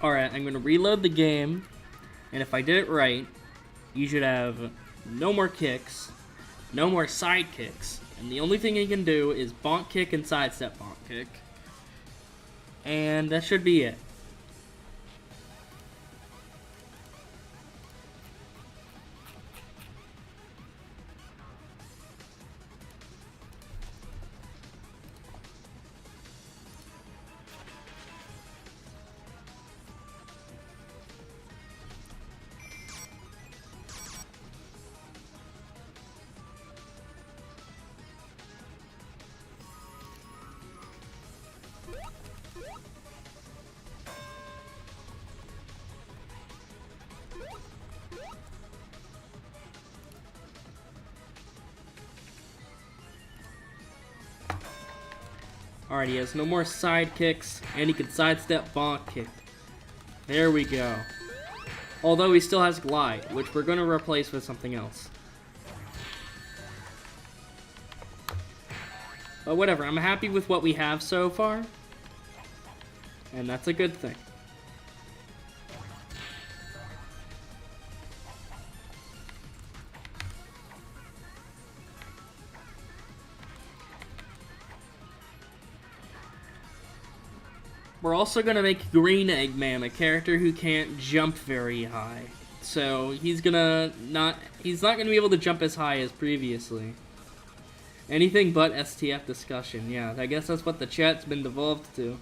Alright, I'm going to reload the game, and if I did it right, you should have no more kicks, no more side kicks, and the only thing you can do is bonk kick and sidestep bonk kick, and that should be it. Alright, he has no more side kicks, and he can sidestep bonk kick. There we go. Although he still has glide, which we're going to replace with something else. But whatever, I'm happy with what we have so far. And that's a good thing. We're also going to make Green Eggman a character who can't jump very high. So he's not going to be able to jump as high as previously. Anything but STF discussion, yeah. I guess that's what the chat's been devolved to.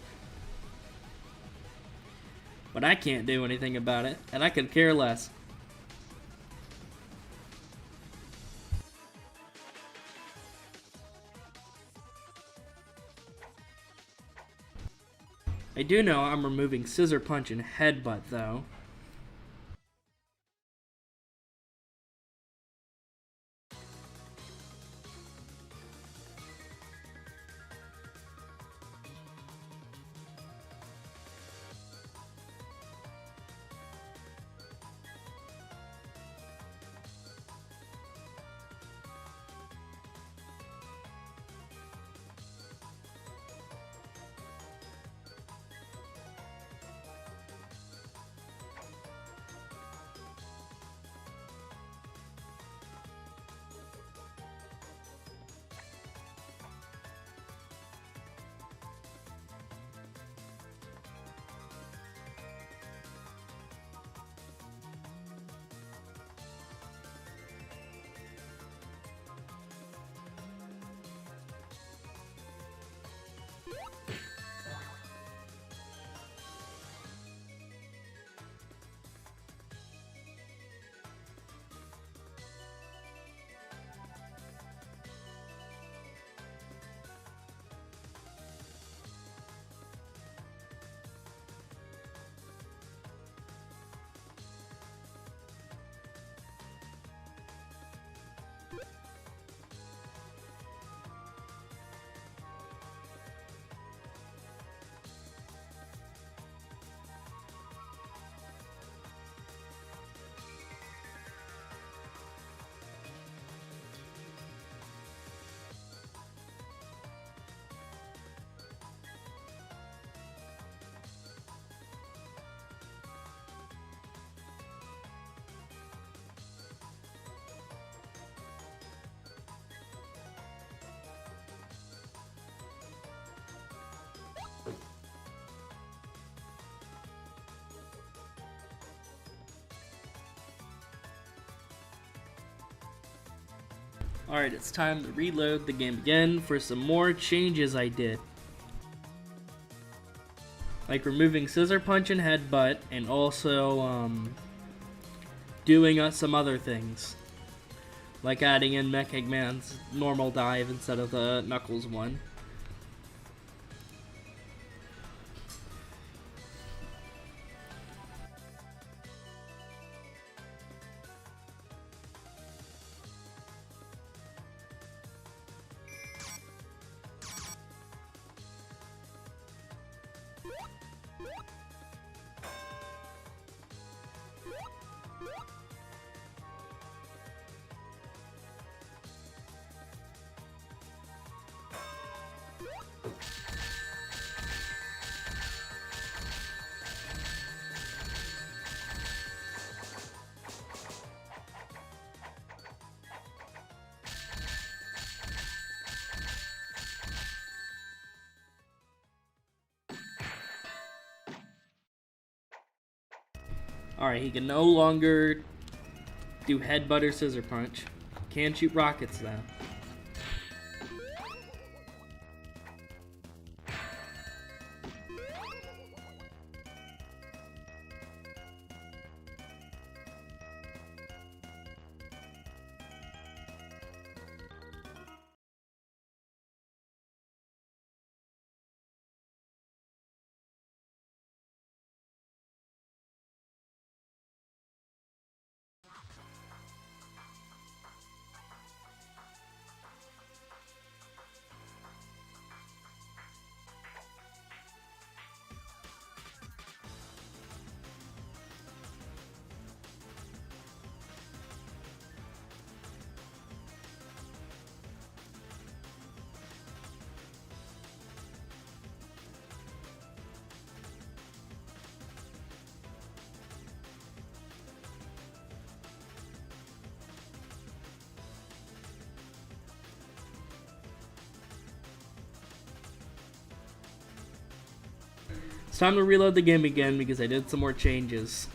But I can't do anything about it, and I could care less. I do know I'm removing Scissor Punch and Headbutt, though. Alright, it's time to reload the game again for some more changes I did. Like removing Scissor Punch and Headbutt, and also doing some other things. Like adding in Mech Eggman's normal dive instead of the Knuckles one. Alright, he can no longer do Headbutt or Scissor Punch. Can shoot rockets though. It's time to reload the game again because I did some more changes.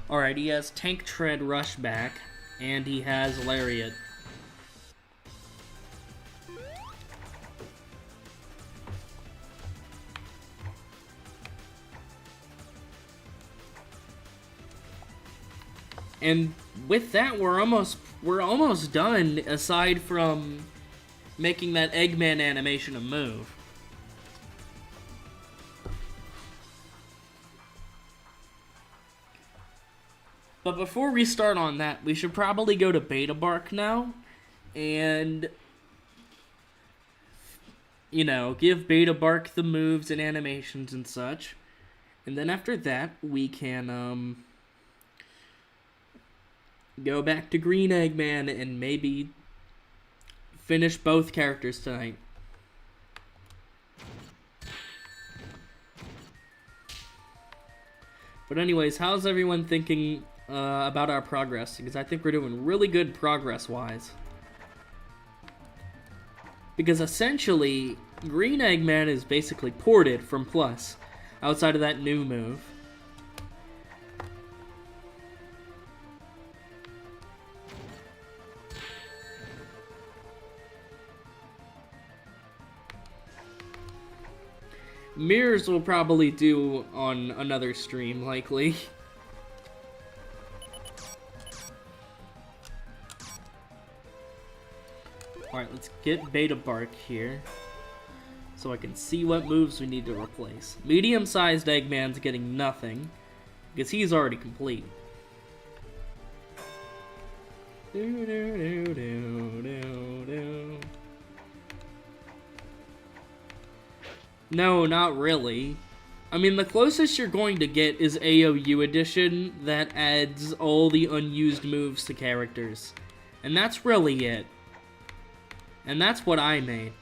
Alright, he has Tank Tread Rush back, and he has Lariat. And with that, we're almost done, aside from making that Eggman animation a move. But before we start on that, we should probably go to Beta Bark now, and, you know, give Beta Bark the moves and animations and such. And then after that, we can, go back to Green Eggman and maybe finish both characters tonight. But anyways, how's everyone thinking about our progress? Because I think we're doing really good progress-wise. Because essentially, Green Eggman is basically ported from Plus, outside of that new move. Mirrors will probably do on another stream, likely. Alright, let's get Beta Bark here, so I can see what moves we need to replace. Medium-sized Eggman's getting nothing, because he's already complete. No, not really. I mean, the closest you're going to get is AOU Edition that adds all the unused moves to characters. And that's really it. And that's what I made.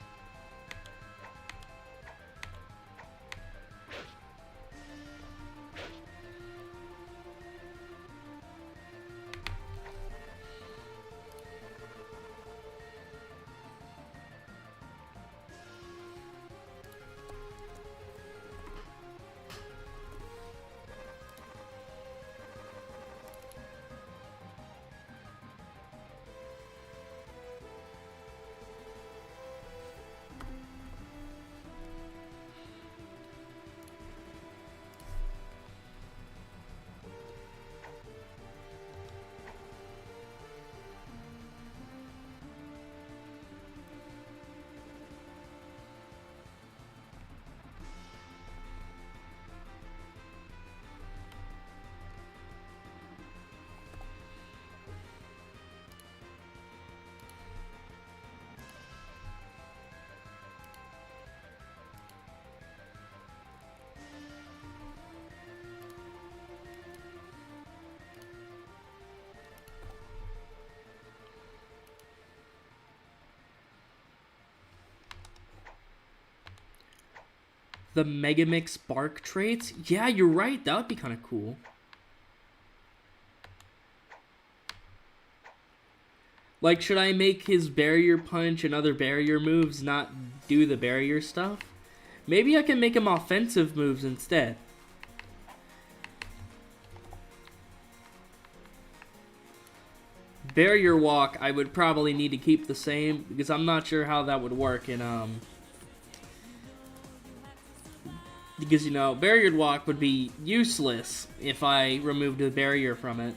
The Megamix Bark traits? Yeah, you're right. That would be kind of cool. Like, should I make his Barrier Punch and other barrier moves not do the barrier stuff? Maybe I can make him offensive moves instead. Barrier Walk, I would probably need to keep the same, because I'm not sure how that would work in, because, you know, Barrier Walk would be useless if I removed the barrier from it.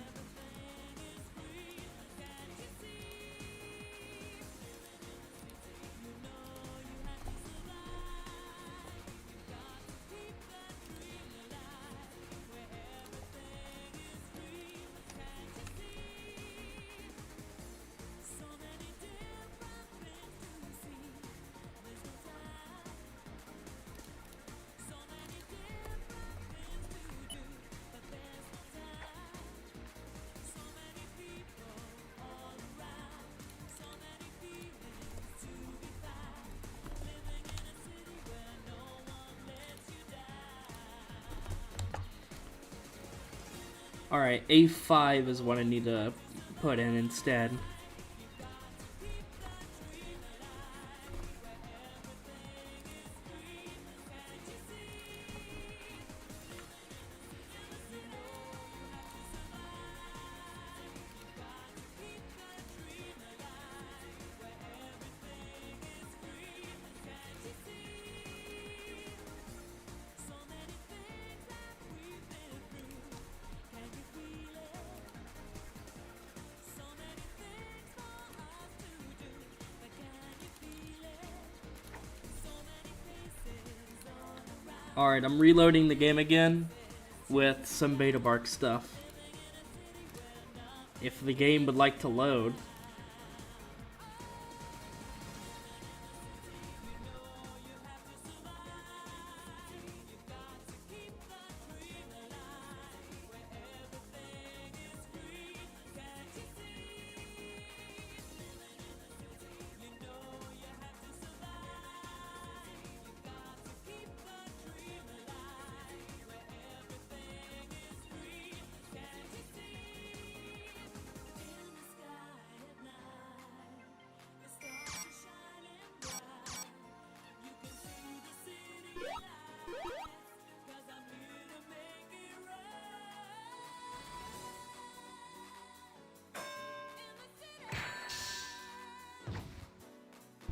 Alright, A5 is what I need to put in instead. Alright, I'm reloading the game again with some Beta Bark stuff. If the game would like to load.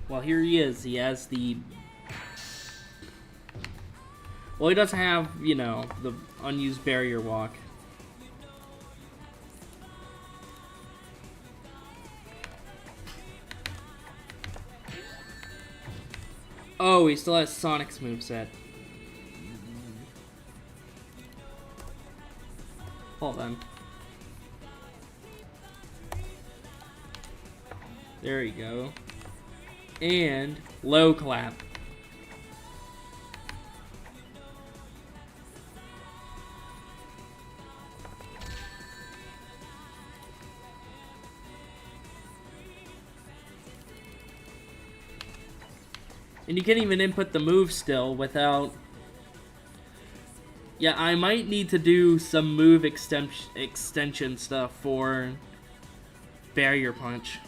Well, here he is. He has the Well, he doesn't have, you know, the unused barrier walk. Oh, he still has Sonic's moveset. Hold on. There you go. And low clap. And you can't even input the move still without... Yeah, I might need to do some move extension stuff for Barrier Punch.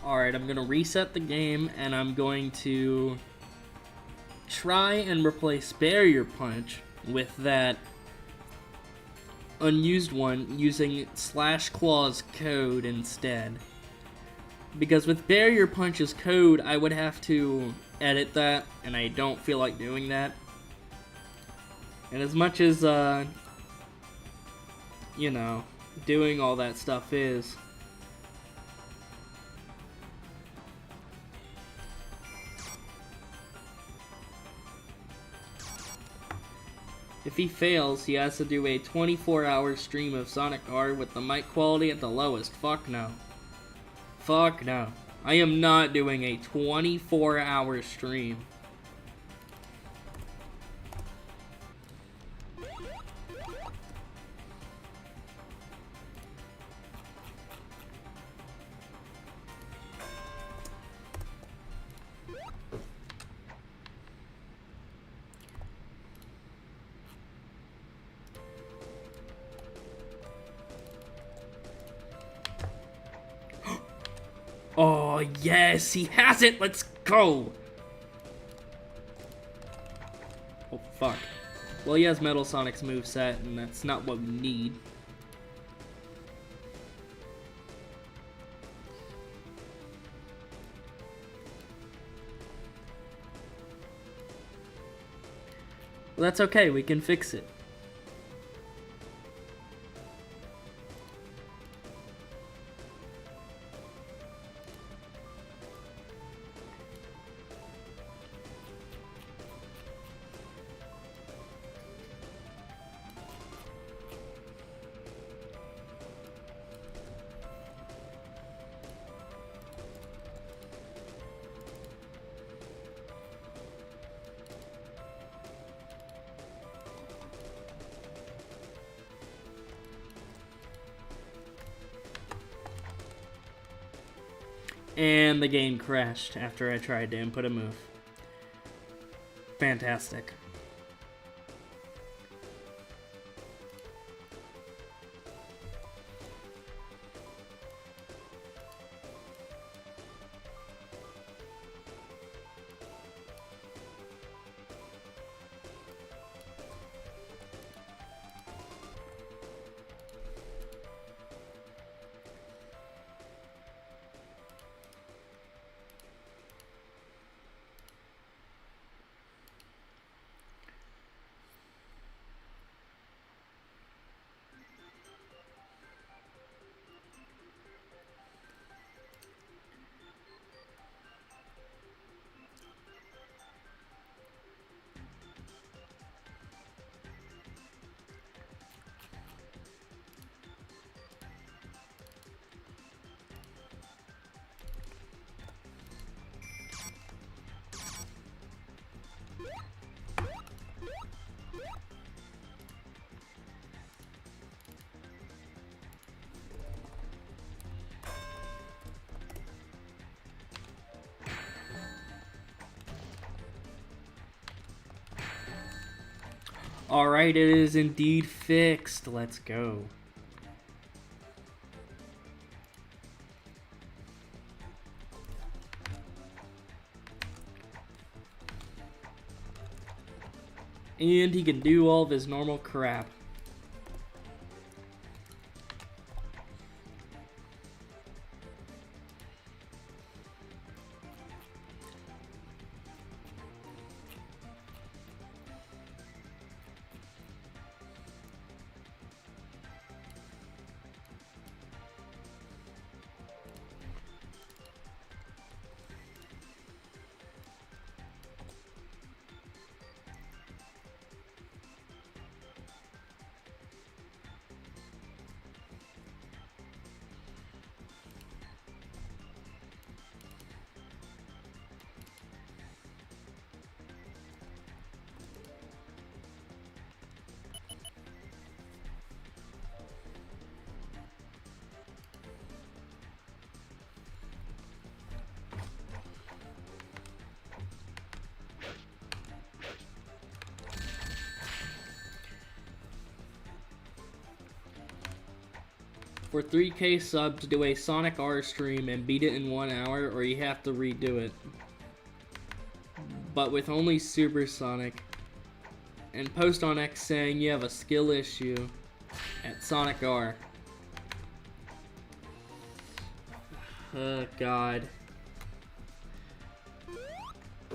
Alright, I'm gonna reset the game, and I'm going to try and replace Barrier Punch with that unused one using Slash Claw's code instead. Because with Barrier Punch's code, I would have to edit that, and I don't feel like doing that. And as much as, you know, doing all that stuff is, if he fails, he has to do a 24-hour stream of Sonic R with the mic quality at the lowest. Fuck no. Fuck no. I am not doing a 24-hour stream. Oh, yes, he has it! Let's go! Oh, fuck. Well, he has Metal Sonic's moveset, and that's not what we need. Well, that's okay, we can fix it. And the game crashed after I tried to input a move. Fantastic. Alright, it is indeed fixed. Let's go. And he can do all of his normal crap. for 3K subs, do a Sonic R stream and beat it in 1 hour, or you have to redo it. But with only Super Sonic. And post on X saying you have a skill issue at Sonic R. Oh, God.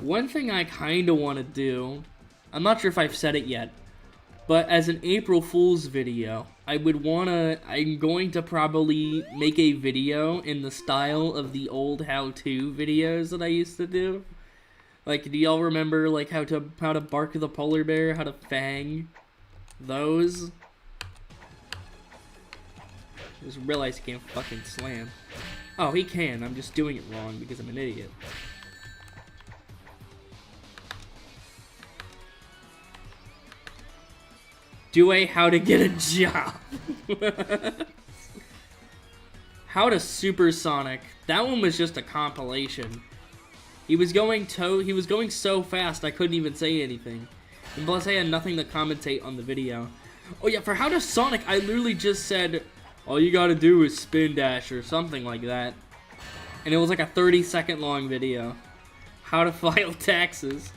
One thing I kinda wanna do, I'm not sure if I've said it yet, but as an April Fool's video, I'm going to probably make a video in the style of the old how-to videos that I used to do. Like, do y'all remember, like, how to bark the polar bear, how to fang those? I just realized he can't fucking slam. Oh, he can, I'm just doing it wrong because I'm an idiot. Do a how to get a job. How to Supersonic. That one was just a compilation. He was going so fast I couldn't even say anything. And plus I had nothing to commentate on the video. Oh yeah, for how to Sonic, I literally just said, all you gotta do is spin dash or something like that. And it was like a 30-second long video. How to file taxes.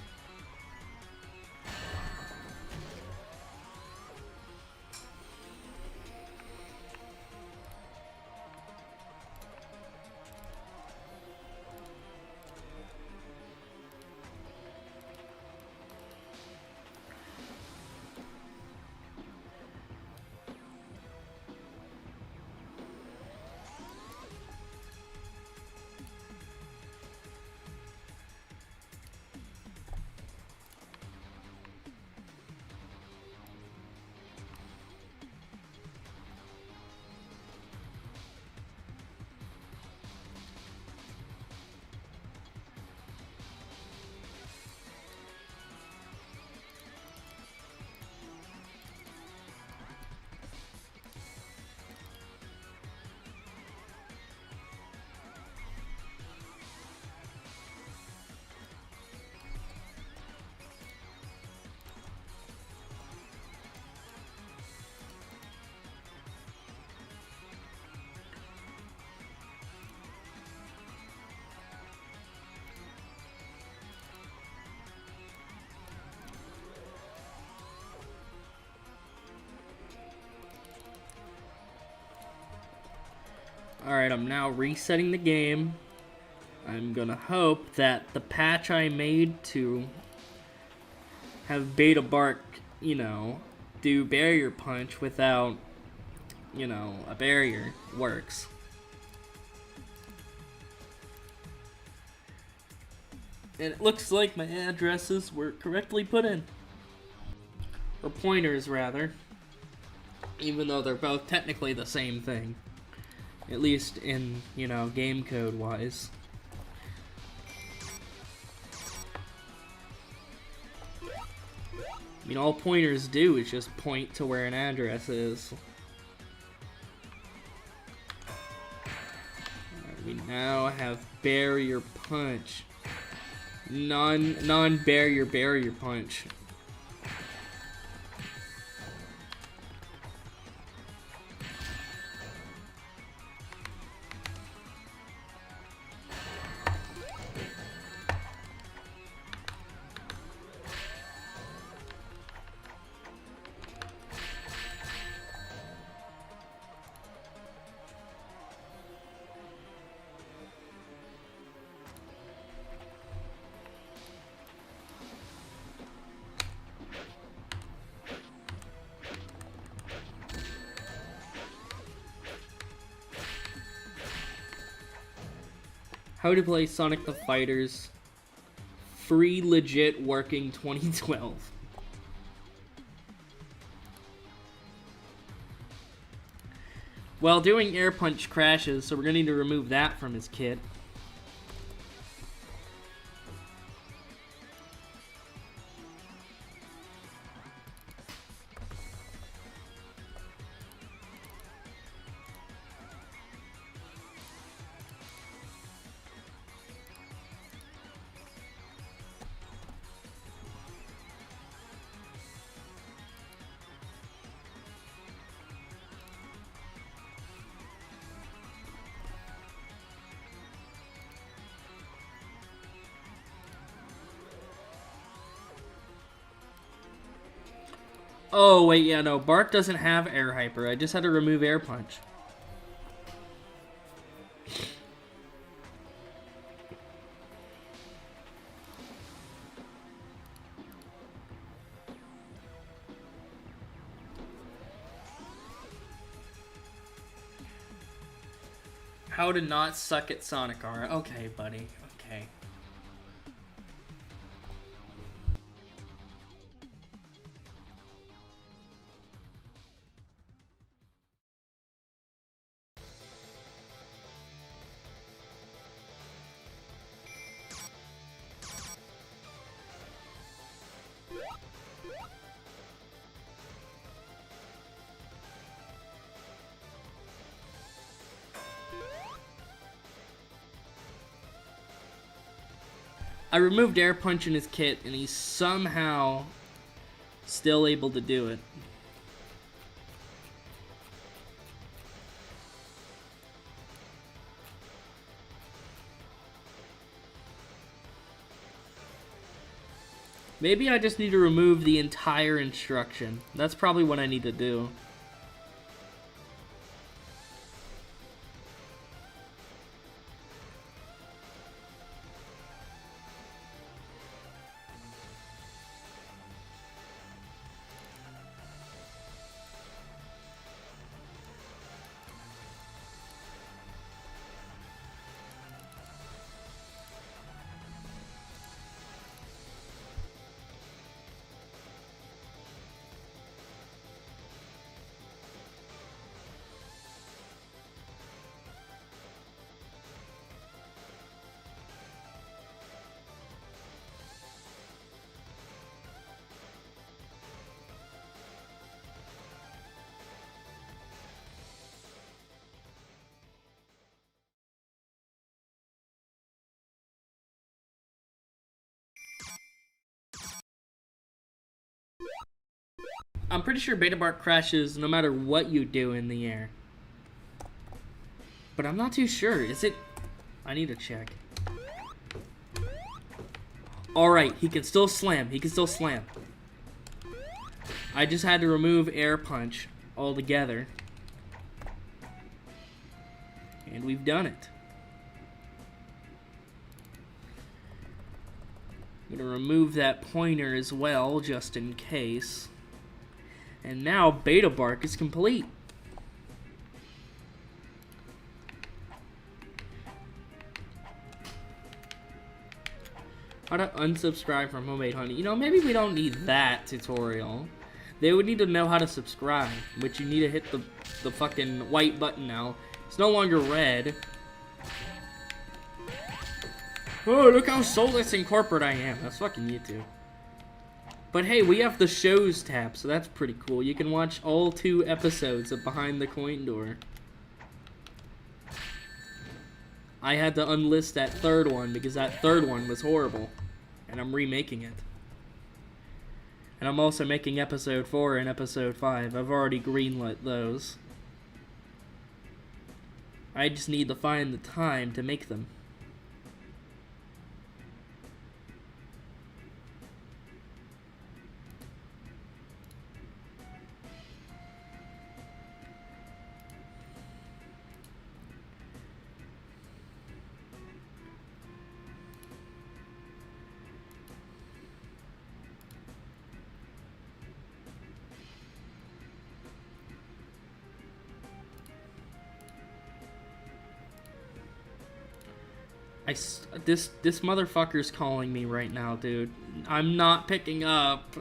Alright, I'm now resetting the game. I'm gonna hope that the patch I made to have Beta Bark, you know, do barrier punch without, you know, a barrier works. And it looks like my addresses were correctly put in. Or pointers, rather. Even though they're both technically the same thing. At least in, you know, game code wise. I mean, all pointers do is just point to where an address is. Right, we now have barrier punch. Non-barrier barrier punch. How to play Sonic the Fighters. Free, legit, working 2012. Well, doing air punch crashes, so we're gonna need to remove that from his kit. Oh, wait, yeah, no. Bark doesn't have Air Hyper. I just had to remove Air Punch. How to not suck at Sonic R. Okay, buddy. Okay. I removed Air Punch in his kit, and he's somehow still able to do it. Maybe I just need to remove the entire instruction. That's probably what I need to do. I'm pretty sure Beta Bark crashes no matter what you do in the air. But I'm not too sure. Is it... I need to check. Alright, he can still slam. He can still slam. I just had to remove Air Punch altogether. And we've done it. I'm gonna remove that pointer as well, just in case. And now Beta Bark is complete. How to unsubscribe from Homemade Honey. You know, maybe we don't need that tutorial. They would need to know how to subscribe, but you need to hit the fucking white button now. It's no longer red. Oh, look how soulless and corporate I am. That's fucking YouTube. But hey, we have the shows tab, so that's pretty cool. You can watch all 2 episodes of Behind the Coin Door. I had to unlist that 3rd one because that 3rd one was horrible. And I'm remaking it. And I'm also making episode 4 and episode 5. I've already greenlit those. I just need to find the time to make them. This motherfucker's calling me right now, dude. I'm not picking up.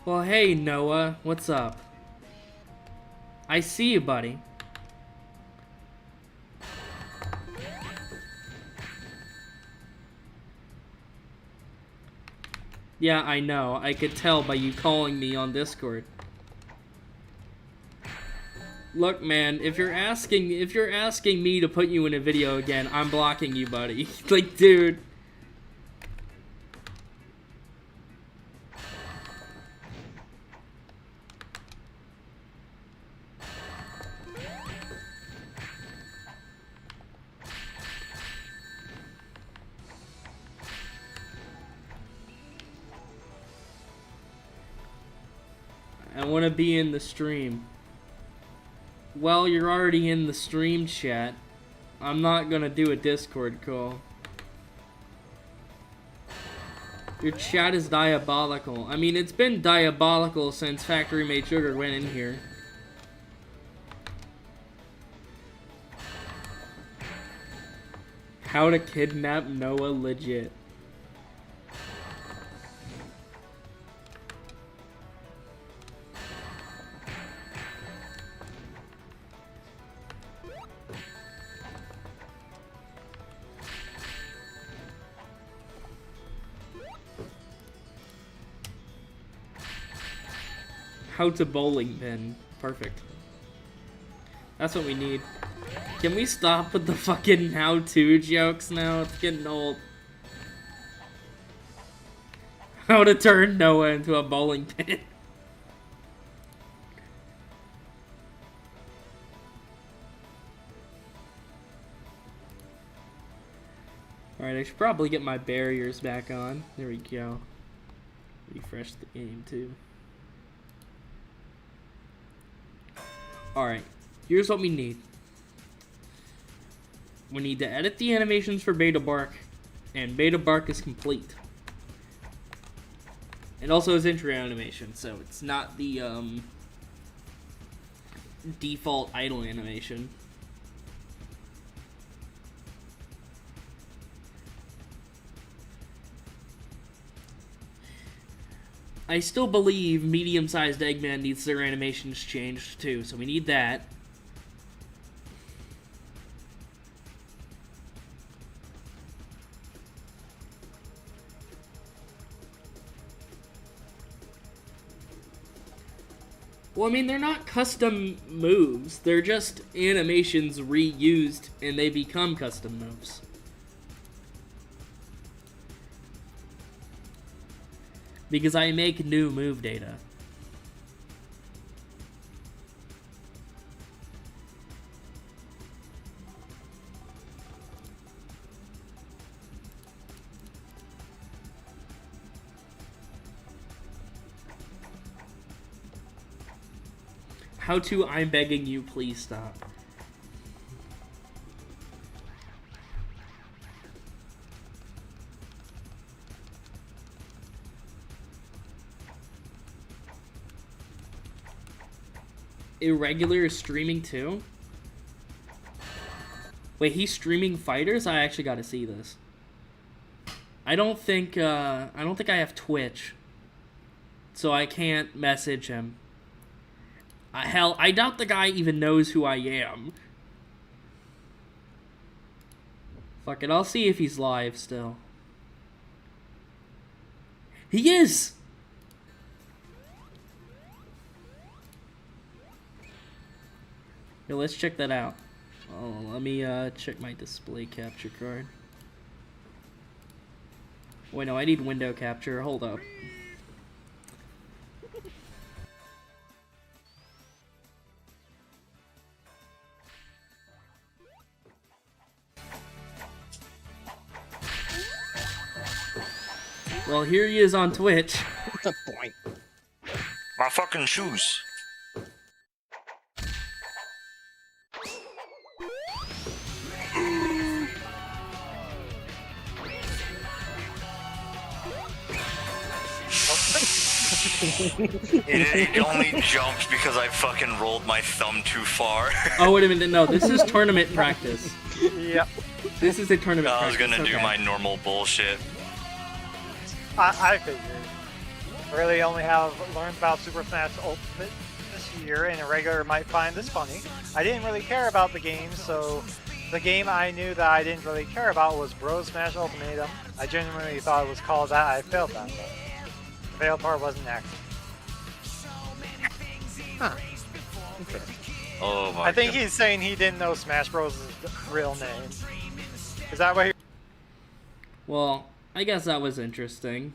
Well, hey, Noah. What's up? I see you, buddy. Yeah, I know. I could tell by you calling me on Discord. Look, man, if you're asking me to put you in a video again, I'm blocking you, buddy. Like, dude. I want to be in the stream. Well, you're already in the stream chat. I'm not gonna do a Discord call. Your chat is diabolical. I mean, it's been diabolical since Factory Made Sugar went in here. How to kidnap Noah legit. How to bowling pin. Perfect. That's what we need. Can we stop with the fucking how-to jokes now? It's getting old. How to turn Noah into a bowling pin. Alright, I should probably get my barriers back on. There we go. Refresh the game too. Alright, here's what we need. We need to edit the animations for Beta Bark, and Beta Bark is complete. And also his intro animation, so it's not the default idle animation. I still believe medium-sized Eggman needs their animations changed too, so we need that. Well, I mean, they're not custom moves. They're just animations reused, and they become custom moves. Because I make new move data. How to, I'm begging you, please stop. Irregular is streaming too? Wait, he's streaming fighters? I actually gotta see this. I don't think I have Twitch. So I can't message him. Hell, I doubt the guy even knows who I am. Fuck it, I'll see if he's live still. He is! Yo, let's check that out. Oh, let me check my display capture card. Wait, no, I need window capture. Hold up. Well, here he is on Twitch. What's the point? My fucking shoes. It only jumped because I fucking rolled my thumb too far. Oh, wait a minute. No, this is tournament practice. Yep. This is a tournament I practice. was gonna do okay. my normal bullshit. I figured. I really only have learned about Super Smash Ultimate this year, and a regular might find this funny. I didn't really care about the game, so the game I knew that I didn't really care about was Bros Smash Ultimatum. I genuinely thought it was called that. I failed that. The failed part wasn't acting. Huh. Interesting. Oh my I think God. he's saying he didn't know Smash Bros' real name. Is that what he... Well, I guess that was interesting.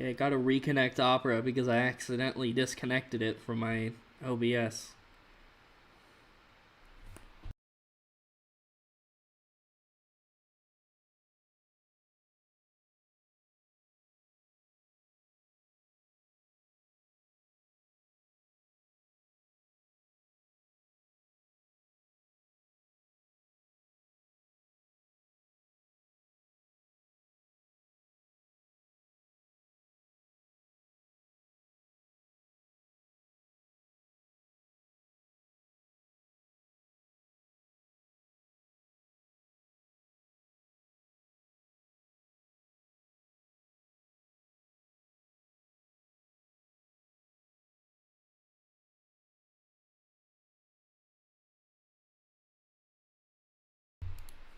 Okay, I gotta reconnect Opera because I accidentally disconnected it from my OBS.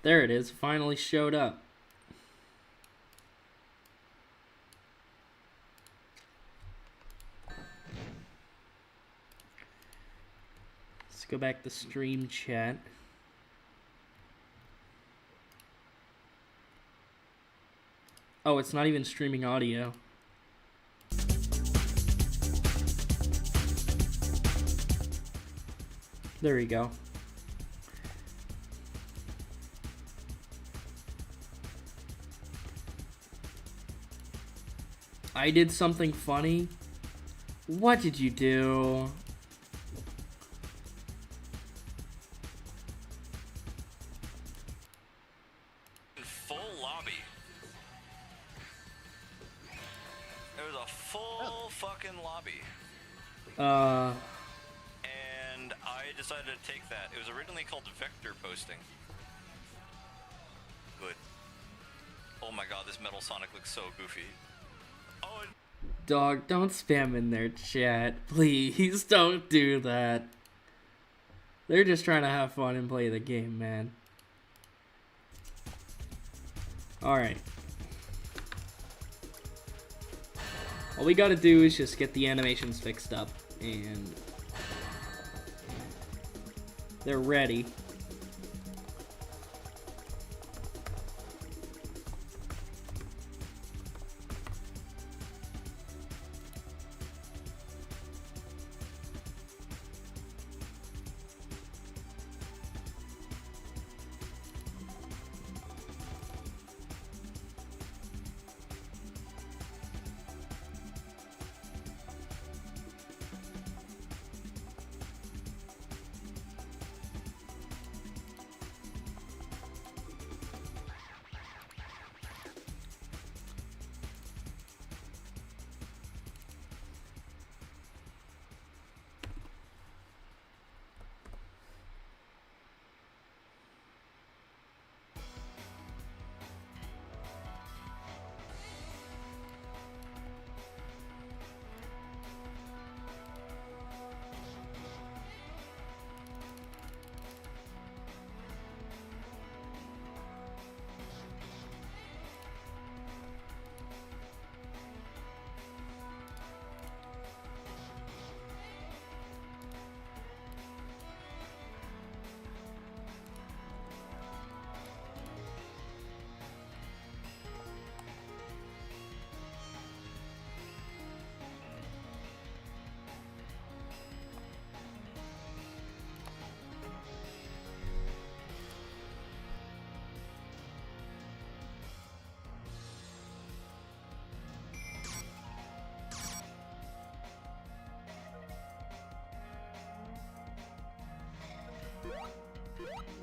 There it is, finally showed up. Let's go back to stream chat. Oh, it's not even streaming audio. There we go. I did something funny. What did you do? Full lobby. There was a full fucking lobby. And I decided to take that. It was originally called vector posting. Good. Oh my god, this Metal Sonic looks so goofy. Oh, Dog, don't spam in their chat. Please don't do that. They're just trying to have fun and play the game, man. Alright. All we gotta do is just get the animations fixed up, and they're ready.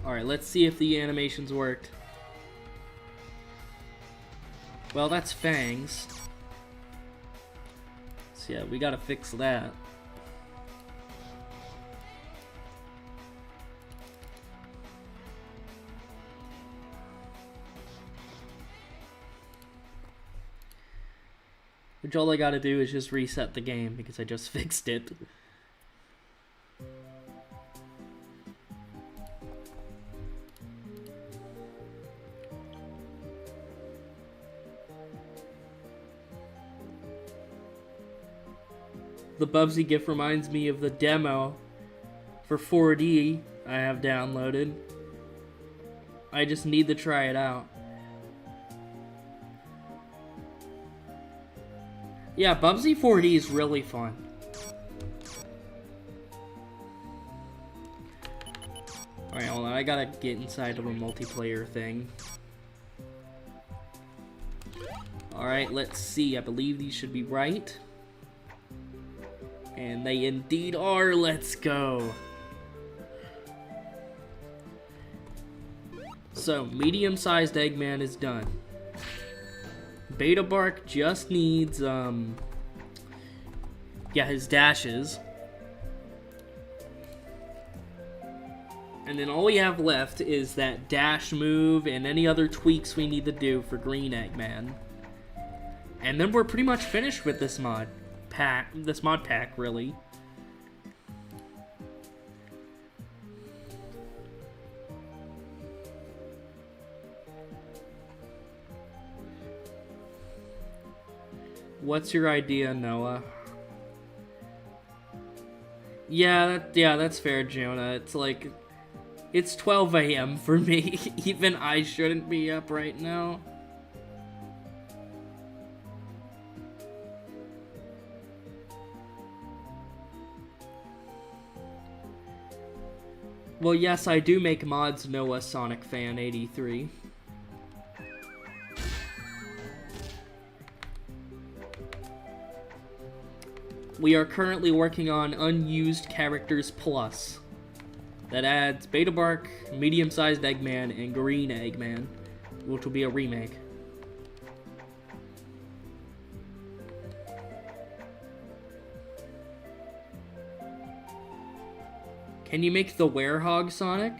Alright, let's see if the animations worked. Well, that's Fangs. So yeah, we gotta fix that. Which all I gotta do is just reset the game because I just fixed it. The Bubsy GIF reminds me of the demo for 4D I have downloaded. I just need to try it out. Yeah, Bubsy 4D is really fun. Alright, hold on, I gotta get inside of a multiplayer thing. Alright, let's see. I believe these should be right. And they indeed are. Let's go. So, medium-sized Eggman is done. Beta Bark just needs, his dashes. And then all we have left is that dash move and any other tweaks we need to do for Green Eggman. And then we're pretty much finished with this mod pack, really. What's your idea, Noah? Yeah, that's fair, Jonah. It's like, it's 12 a.m. for me. Even I shouldn't be up right now. Well, yes, I do make mods, Noah Sonic Fan 83. We are currently working on Unused Characters Plus. That adds Beta Bark, Medium-Sized Eggman, and Green Eggman, which will be a remake. Can you make the Werehog Sonic?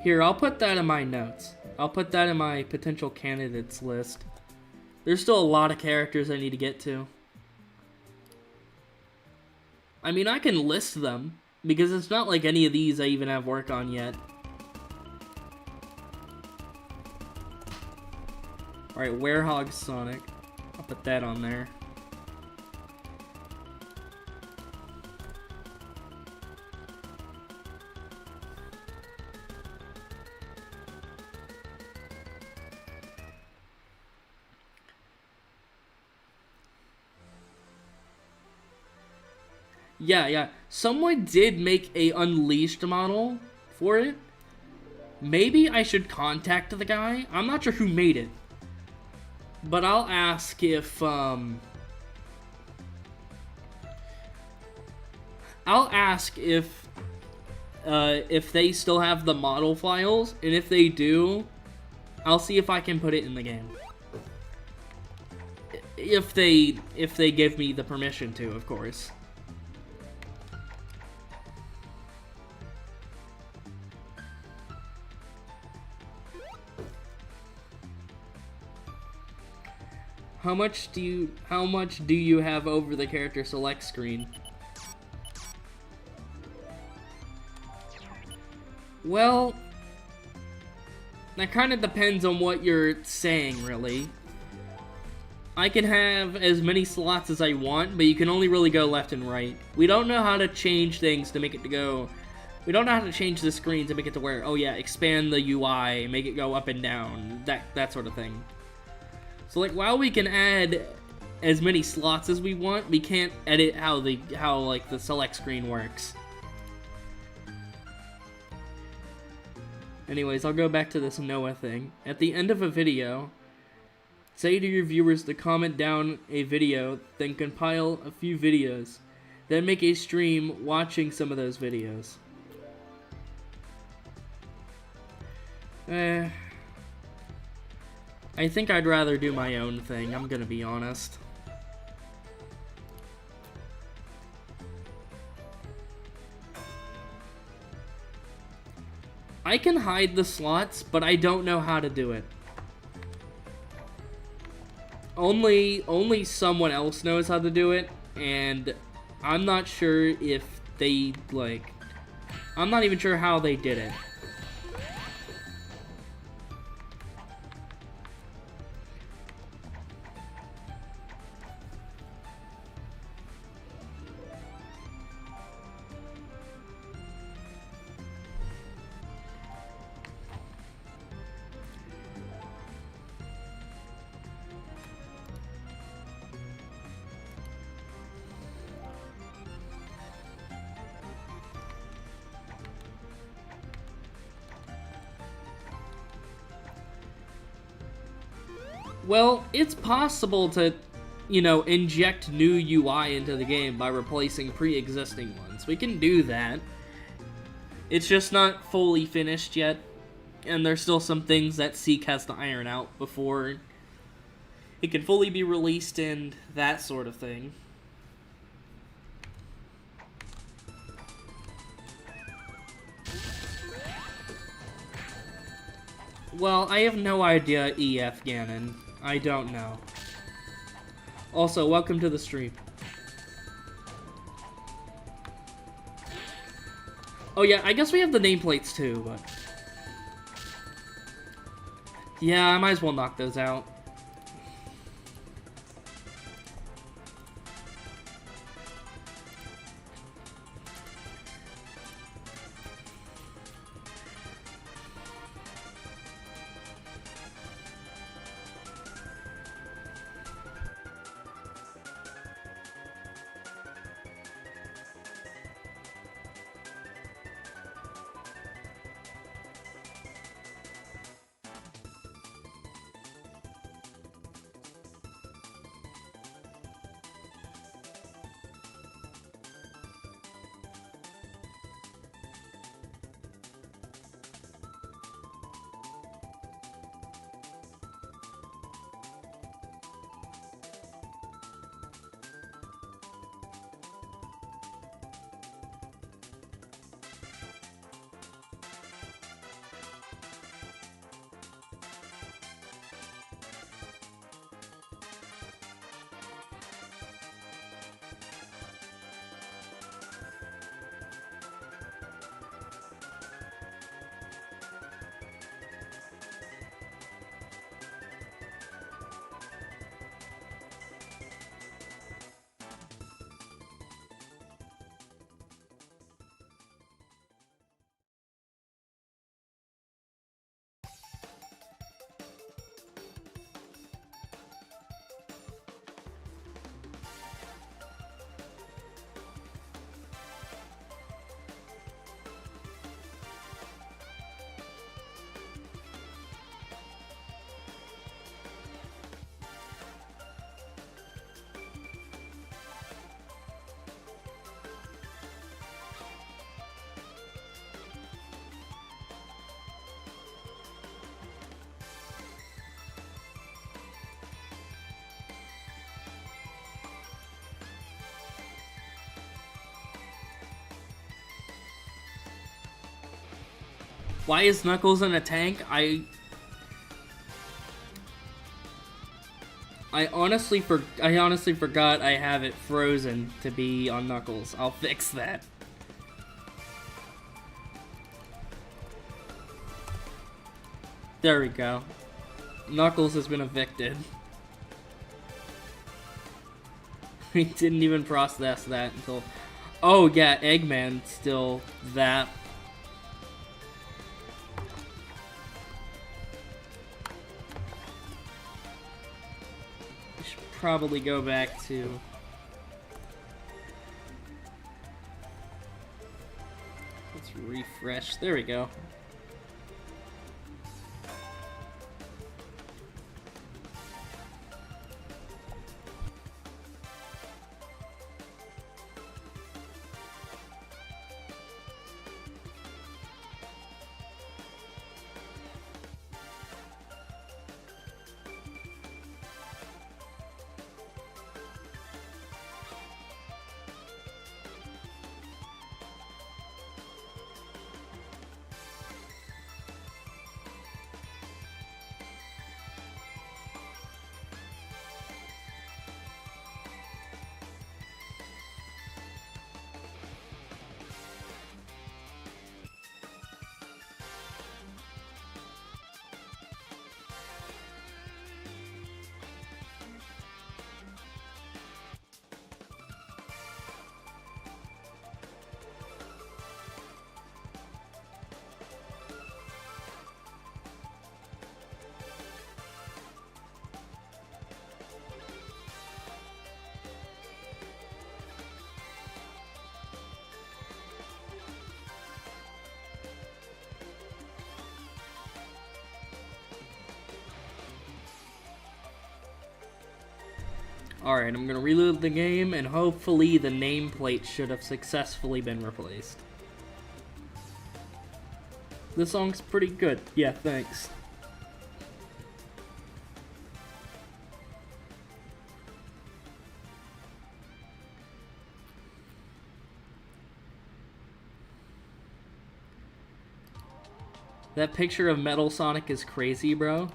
Here, I'll put that in my notes. I'll put that in my potential candidates list. There's still a lot of characters I need to get to. I mean, I can list them, because it's not like any of these I even have work on yet. Alright, Werehog Sonic. I'll put that on there. Yeah. Someone did make a Unleashed model for it. Maybe I should contact the guy. I'm not sure who made it. But I'll ask if, if they still have the model files, and if they do, I'll see if I can put it in the game. If they give me the permission to, of course. How much do you have over the character select screen? Well, that kind of depends on what you're saying, really. I can have as many slots as I want, but you can only really go left and right. We don't know how to change things to make it to go... We don't know how to change the screen to make it to where, oh yeah, expand the UI, make it go up and down, that sort of thing. So, like, while we can add as many slots as we want, we can't edit how the select screen works. Anyways, I'll go back to this Noah thing. At the end of a video, say to your viewers to comment down a video, then compile a few videos, then make a stream watching some of those videos. I think I'd rather do my own thing, I'm gonna be honest. I can hide the slots, but I don't know how to do it. Only someone else knows how to do it, and I'm not sure if they, like... I'm not even sure how they did it. Well, it's possible to, you know, inject new UI into the game by replacing pre-existing ones. We can do that. It's just not fully finished yet, and there's still some things that Seek has to iron out before it can fully be released and that sort of thing. Well, I have no idea, EF Ganon. I don't know. Also, welcome to the stream. Oh yeah, I guess we have the nameplates too, but... yeah, I might as well knock those out. Why is Knuckles in a tank? I honestly forgot I have it frozen to be on Knuckles. I'll fix that. There we go. Knuckles has been evicted. We didn't even process that until... oh yeah, Eggman's still that. Probably go back to let's refresh. There we go. Alright, I'm gonna reload the game, and hopefully the nameplate should have successfully been replaced. This song's pretty good. Yeah, thanks. That picture of Metal Sonic is crazy, bro.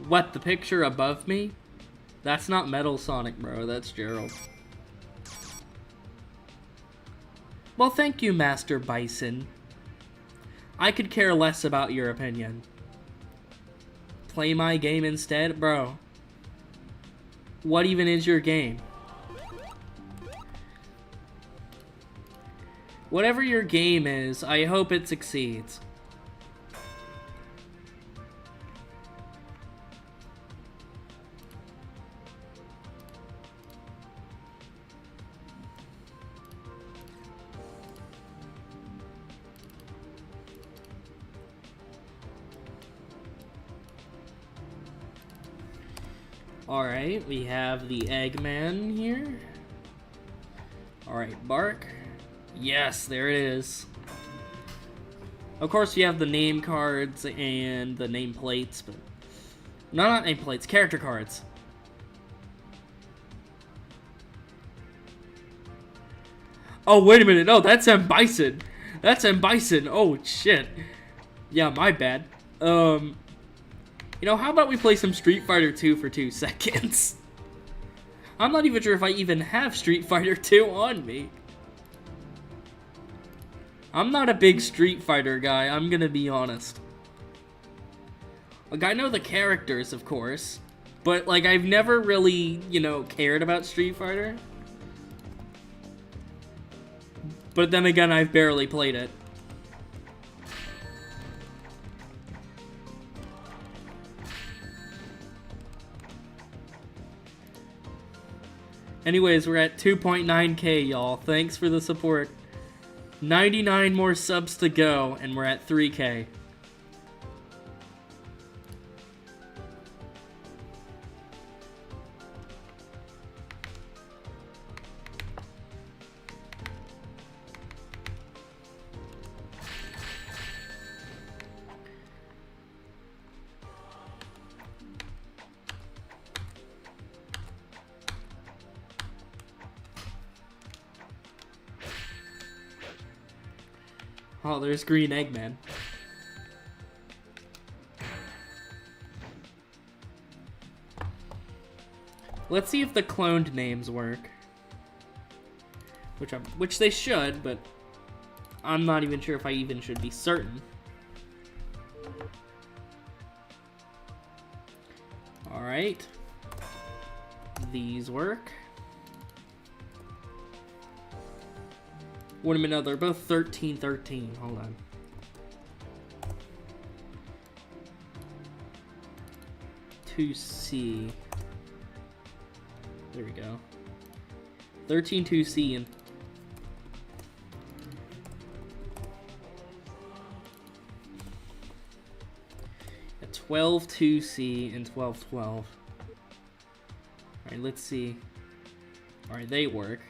What, the picture above me? That's not Metal Sonic, bro. That's Gerald. Well, thank you, Master Bison. I could care less about your opinion. Play my game instead? Bro. What even is your game? Whatever your game is, I hope it succeeds. Alright, we have the Eggman here. Alright, Bark. Yes, there it is. Of course, you have the name cards and the nameplates, but... No, not nameplates, character cards. Oh, wait a minute. No, that's M. Bison. That's M. Bison. Oh, shit. Yeah, my bad. You know, how about we play some Street Fighter 2 for 2 seconds? I'm not even sure if I even have Street Fighter 2 on me. I'm not a big Street Fighter guy, I'm gonna be honest. Like, I know the characters, of course, but, like, I've never really, you know, cared about Street Fighter. But then again, I've barely played it. Anyways, we're at 2.9k, y'all. Thanks for the support. 99 more subs to go, and we're at 3k. Oh, there's Green Eggman. Let's see if the cloned names work. Which they should, but I'm not even sure if I even should be certain. Alright. These work. Wait a minute, no, they're both 1313. Hold on. (2C). There we go. 13-2C and... a 12-2C and 12-12. Alright, let's see. Alright, they work.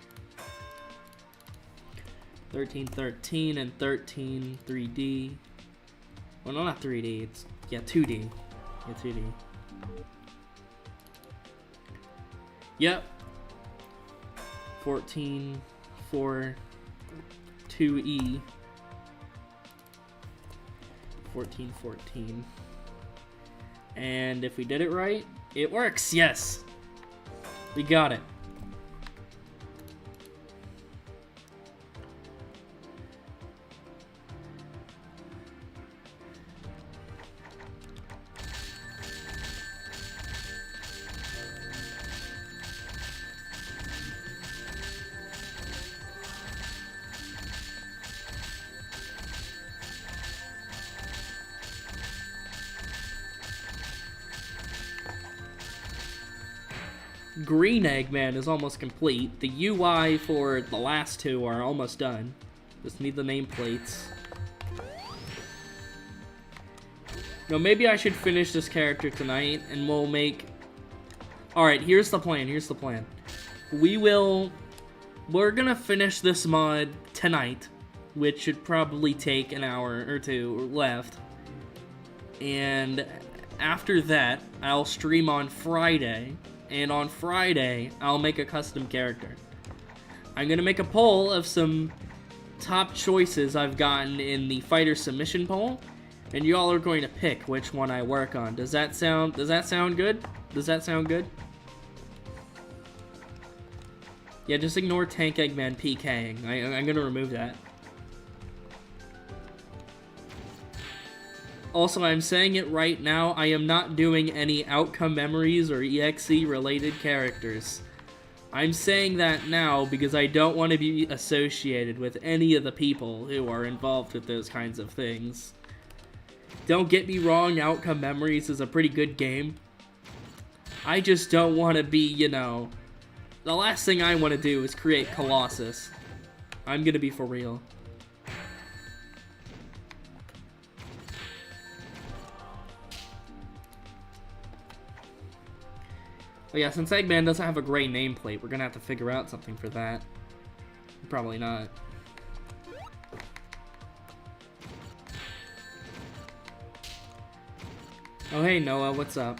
13-13 and 13-3D. Well, no, not 3D. It's, yeah, 2D. Yeah, 2D. Yep. 14-4 2E. 14-14. And if we did it right, it works. Yes. We got it. Green Eggman is almost complete. The UI for the last two are almost done. Just need the nameplates. No, maybe I should finish this character tonight, and we'll make Alright, here's the plan, here's the plan. We're gonna finish this mod tonight, which should probably take an hour or two left. And after that, I'll stream on Friday, and on Friday, I'll make a custom character. I'm gonna make a poll of some top choices I've gotten in the fighter submission poll, and you all are going to pick which one I work on. Does that sound good? Does that sound good? Yeah, just ignore Tank Eggman PKing. I'm gonna remove that. Also, I'm saying it right now, I am not doing any Outcome Memories or EXE related characters. I'm saying that now because I don't want to be associated with any of the people who are involved with those kinds of things. Don't get me wrong, Outcome Memories is a pretty good game. I just don't want to be, you know... The last thing I want to do is create Colossus. I'm gonna be for real. But yeah, since Eggman doesn't have a gray nameplate, we're gonna have to figure out something for that. Probably not. Oh hey Noah, what's up?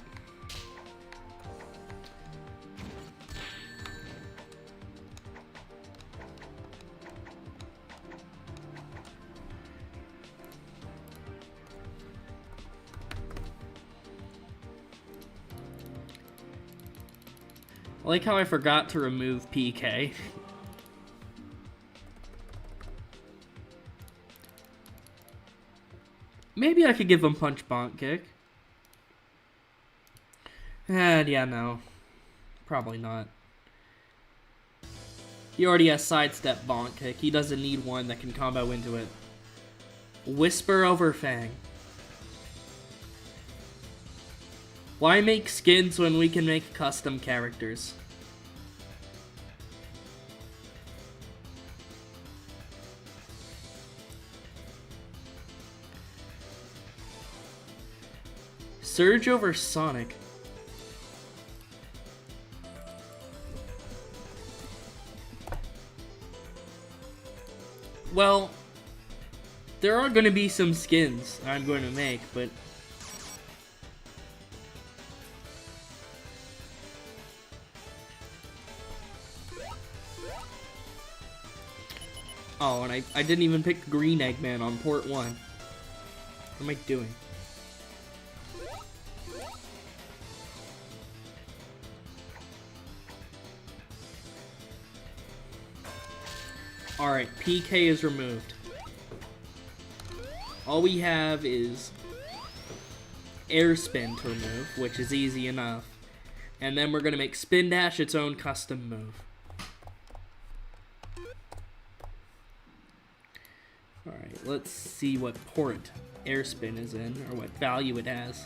I like how I forgot to remove PK. Maybe I could give him Punch Bonk Kick. And yeah, no. Probably not. He already has Sidestep Bonk Kick. He doesn't need one that can combo into it. Whisper over Fang. Why make skins when we can make custom characters? Surge over Sonic. Well, there are going to be some skins I'm going to make, but... Oh, and I didn't even pick Green Eggman on port 1. What am I doing? Alright, PK is removed. All we have is Air Spin to remove, which is easy enough. And then we're going to make Spin Dash its own custom move. Alright, let's see what port Air Spin is in, or what value it has.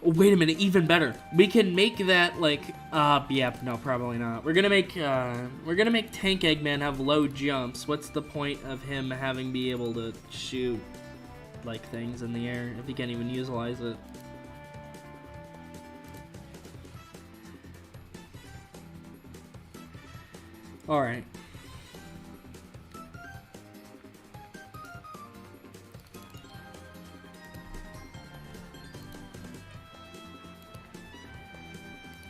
Oh, wait a minute, even better. We can make that like, yeah, no, probably not. We're gonna make Tank Eggman have low jumps. What's the point of him having be able to shoot like things in the air if he can't even utilize it? All right.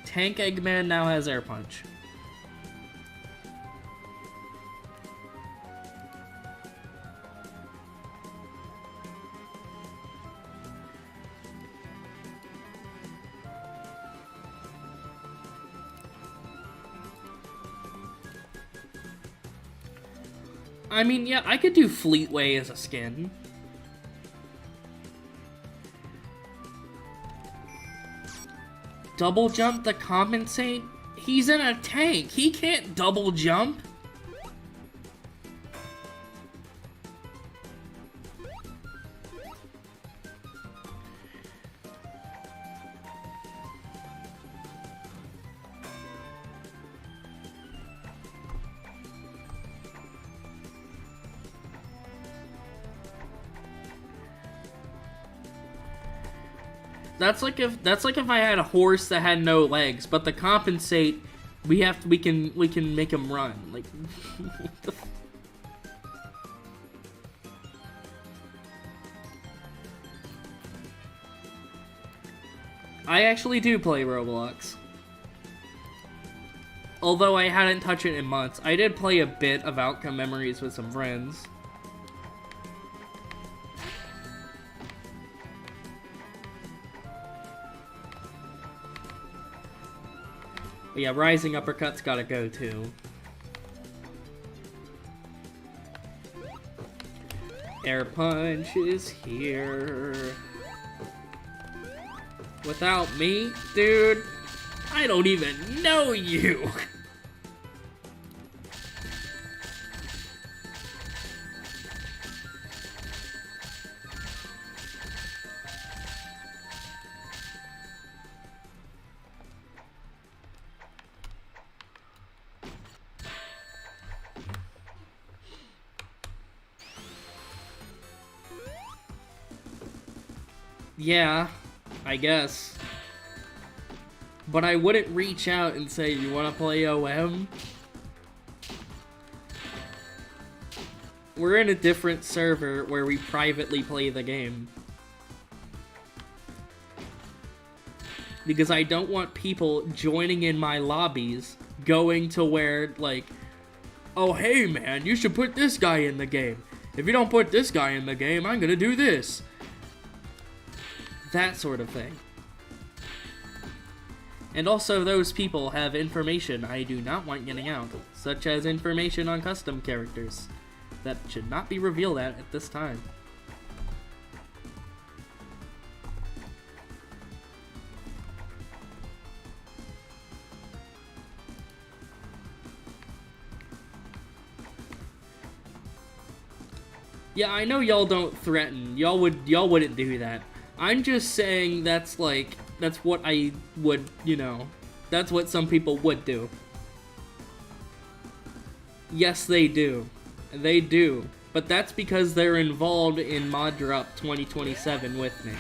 Tank Eggman now has Air Punch. I mean, yeah, I could do Fleetway as a skin. Double jump to compensate? He's in a tank. He can't double jump. That's like if I had a horse that had no legs, but to compensate, we can make him run. Like, I actually do play Roblox. Although I hadn't touched it in months, I did play a bit of Outcome Memories with some friends. But yeah, Rising Uppercut's gotta go too. Air Punch is here. Without me, dude, I don't even know you. Yeah, I guess. But I wouldn't reach out and say, you wanna play OM? We're in a different server where we privately play the game. Because I don't want people joining in my lobbies going to where, like, oh hey man, you should put this guy in the game. If you don't put this guy in the game, I'm gonna do this. That sort of thing. And also, those people have information I do not want getting out, such as information on custom characters that should not be revealed at this time. Yeah, I know y'all don't threaten. Y'all wouldn't do that. I'm just saying that's what I would, you know, that's what some people would do. Yes, they do. They do. But that's because they're involved in Mod Drop 2027 with me.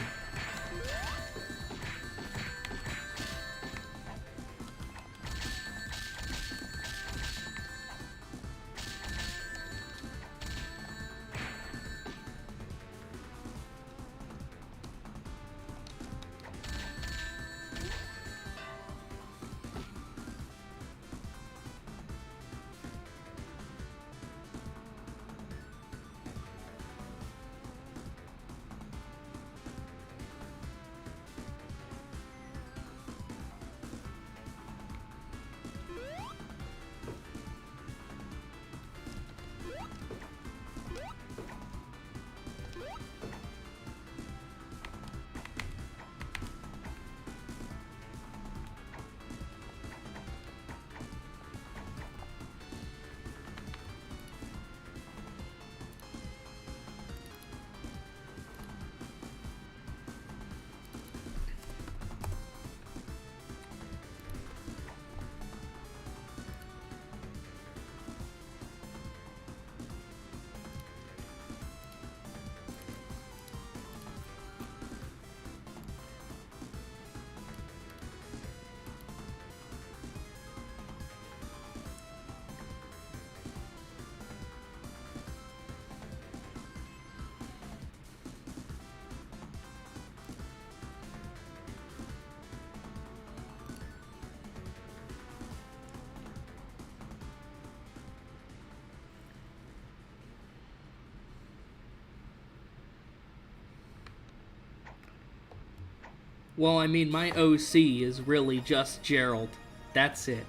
Well, I mean, my OC is really just Gerald. That's it.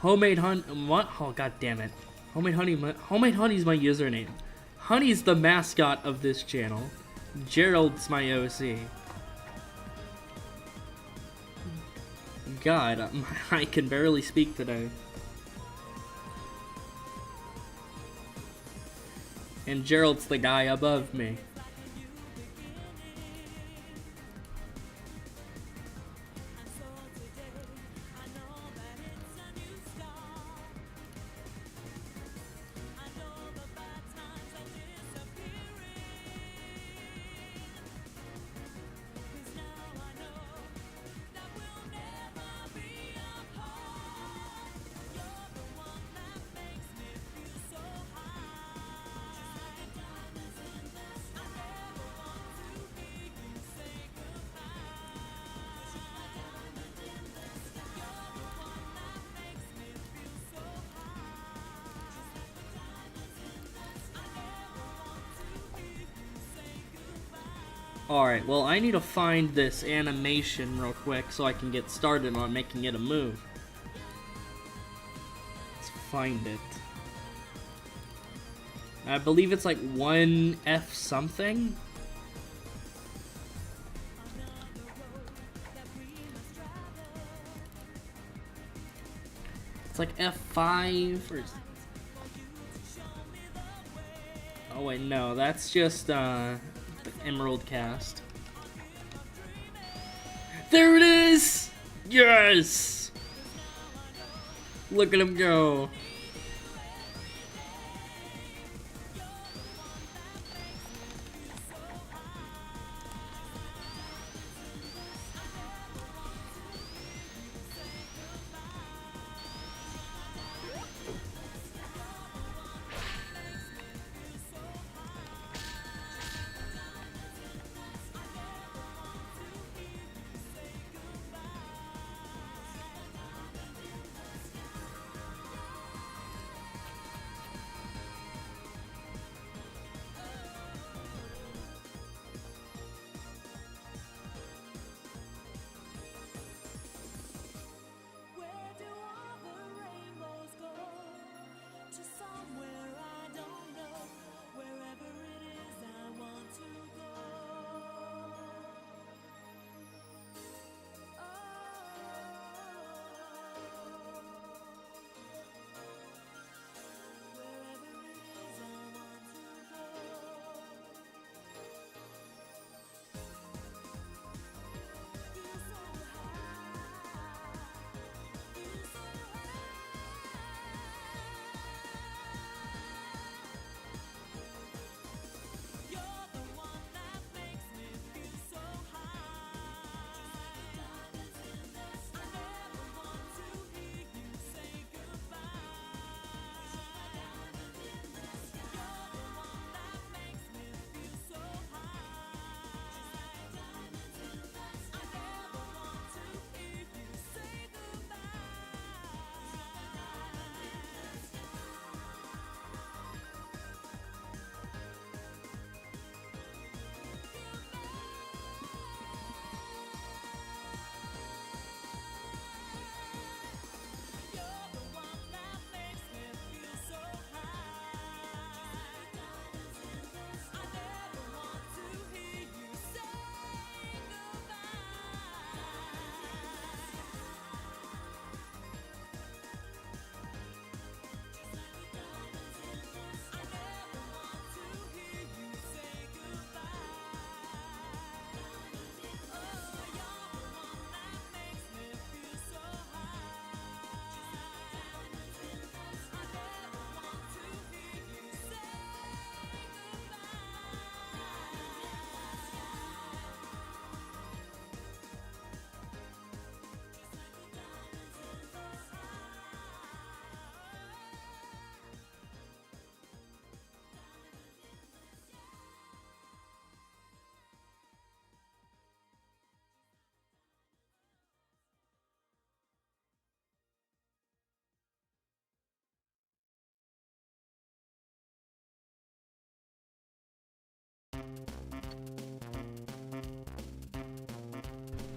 Homemade Honey... What? Oh, god damn it. Homemade Honey's my username. Honey's the mascot of this channel. Gerald's my OC. God, I can barely speak today. And Gerald's the guy above me. Alright, well, I need to find this animation real quick so I can get started on making it a move. Let's find it. I believe it's like 1F something. It's like F5 or... Oh wait, no, that's just the Emerald cast. There it is! Yes! Look at him go.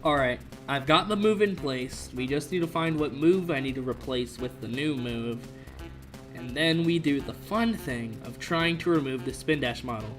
Alright, I've got the move in place. We just need to find what move I need to replace with the new move. And then we do the fun thing of trying to remove the spin dash model.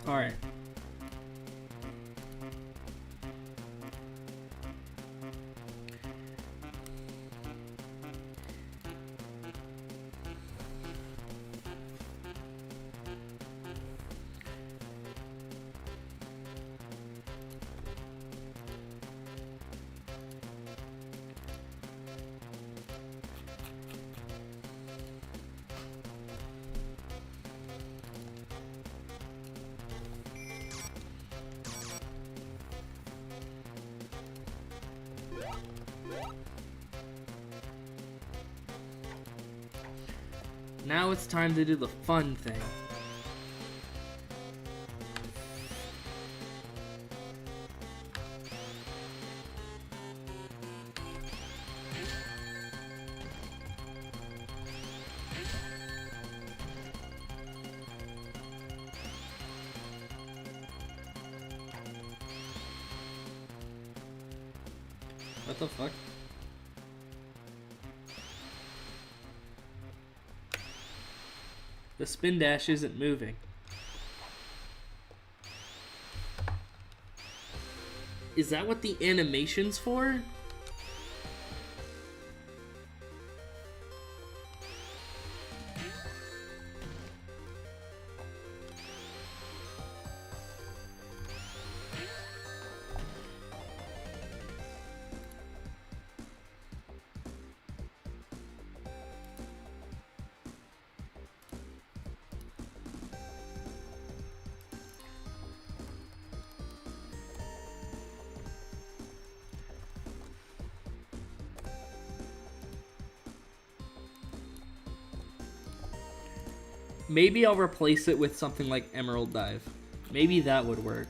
Alright. Now it's time to do the fun thing. What the fuck? The spin dash isn't moving. Is that what the animation's for? Maybe I'll replace it with something like Emerald Dive. Maybe that would work.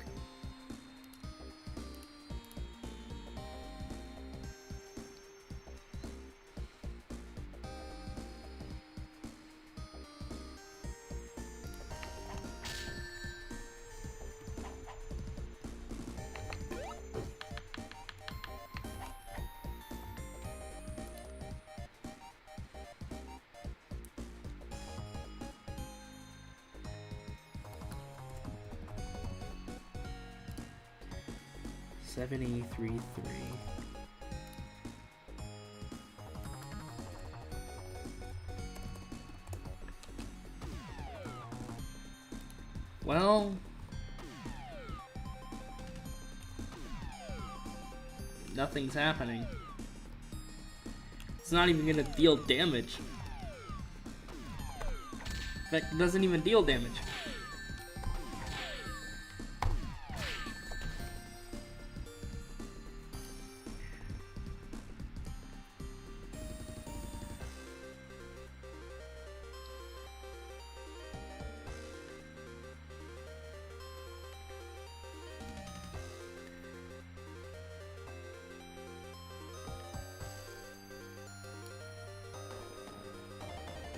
$73.3. Well, nothing's happening. It's not even gonna deal damage. In fact, it doesn't even deal damage.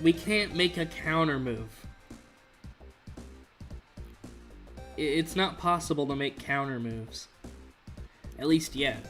We can't make a counter move. It's not possible to make counter moves. At least yet.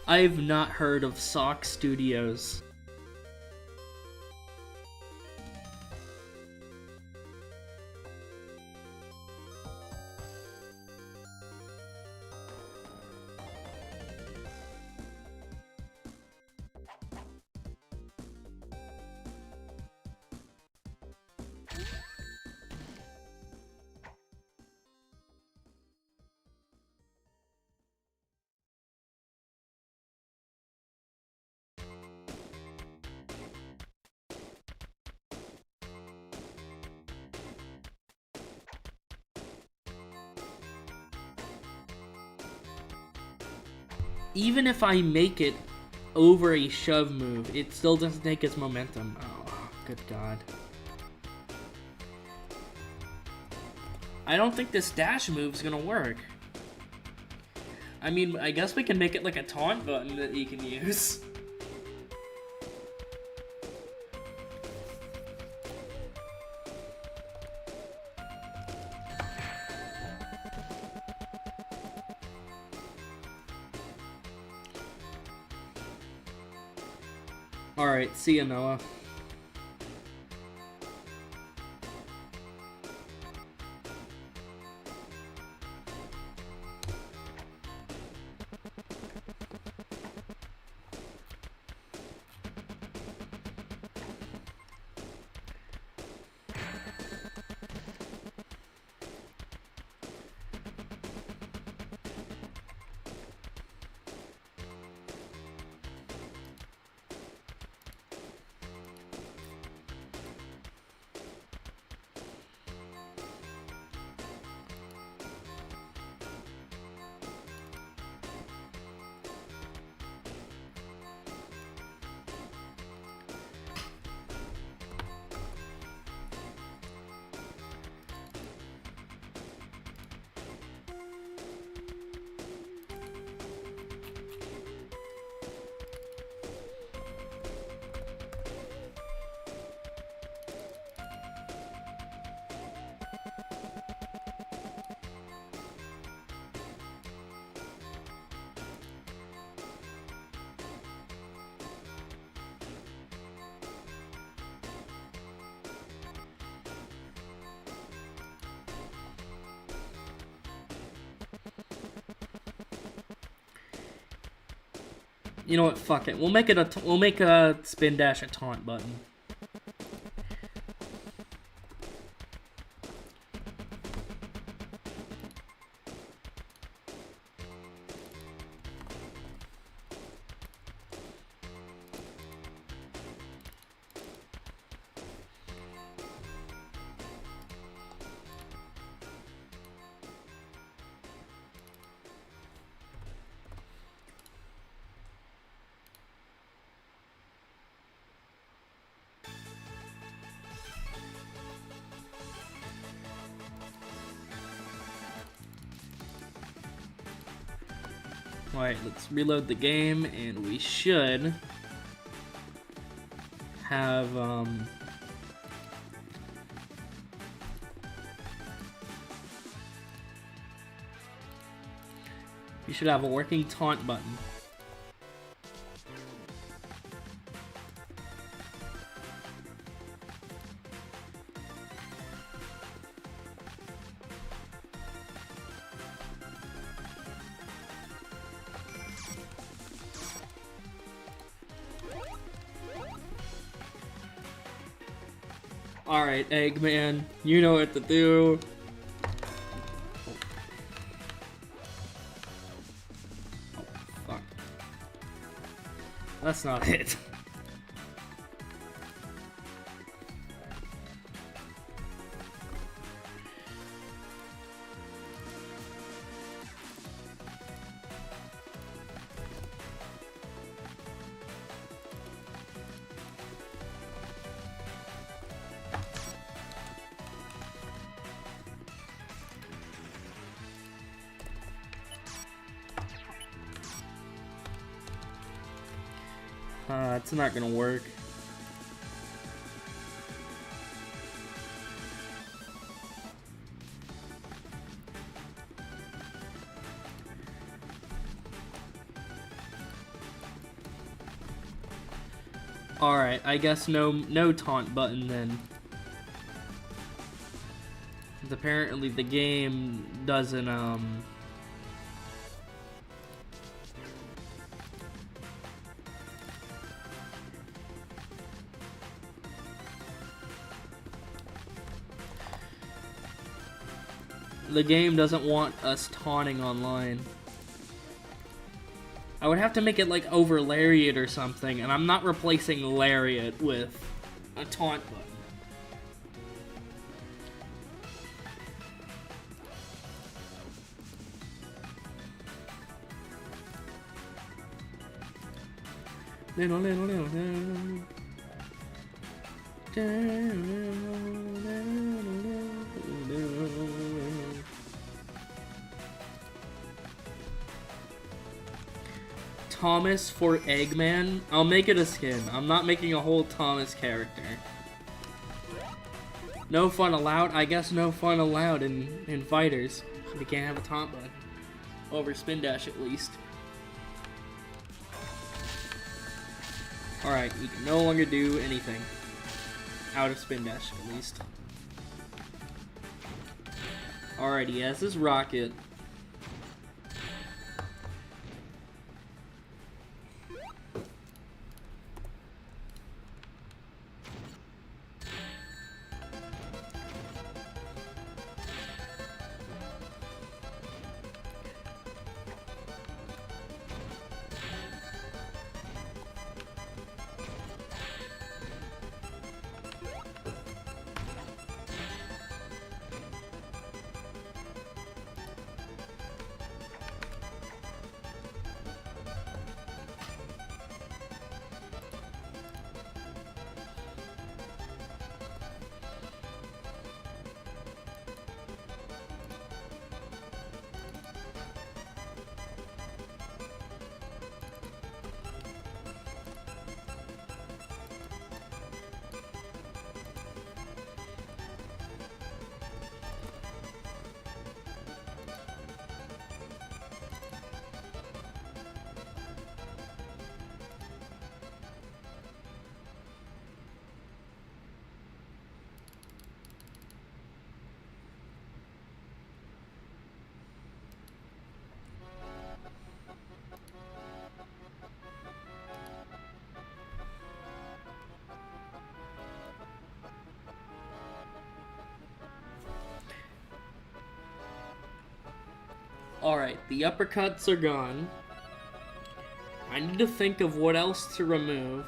I've not heard of Sock Studios. even if I make it over a shove move, it still doesn't take its momentum. Oh, good God. I don't think this dash move's gonna work. I mean, I guess we can make it like a taunt button that you can use. Alright, see ya, Noah. You know what? Fuck it. We'll make a spin dash a taunt button. Alright, let's reload the game, and we should have, we should have a working taunt button. Alright, Eggman, you know what to do. Oh, fuck. That's not it. It's not gonna work. Alright, I guess no taunt button then. 'Cause apparently the game doesn't, the game doesn't want us taunting online. I would have to make it like over Lariat or something, and I'm not replacing Lariat with a taunt button. Little, little, little, little. Thomas for Eggman. I'll make it a skin. I'm not making a whole Thomas character. No fun allowed? I guess no fun allowed in fighters. We can't have a taunt button. Over spin dash at least. Alright, you can no longer do anything. Out of spin dash at least. Alright, he has his rocket. Alright, the uppercuts are gone. I need to think of what else to remove.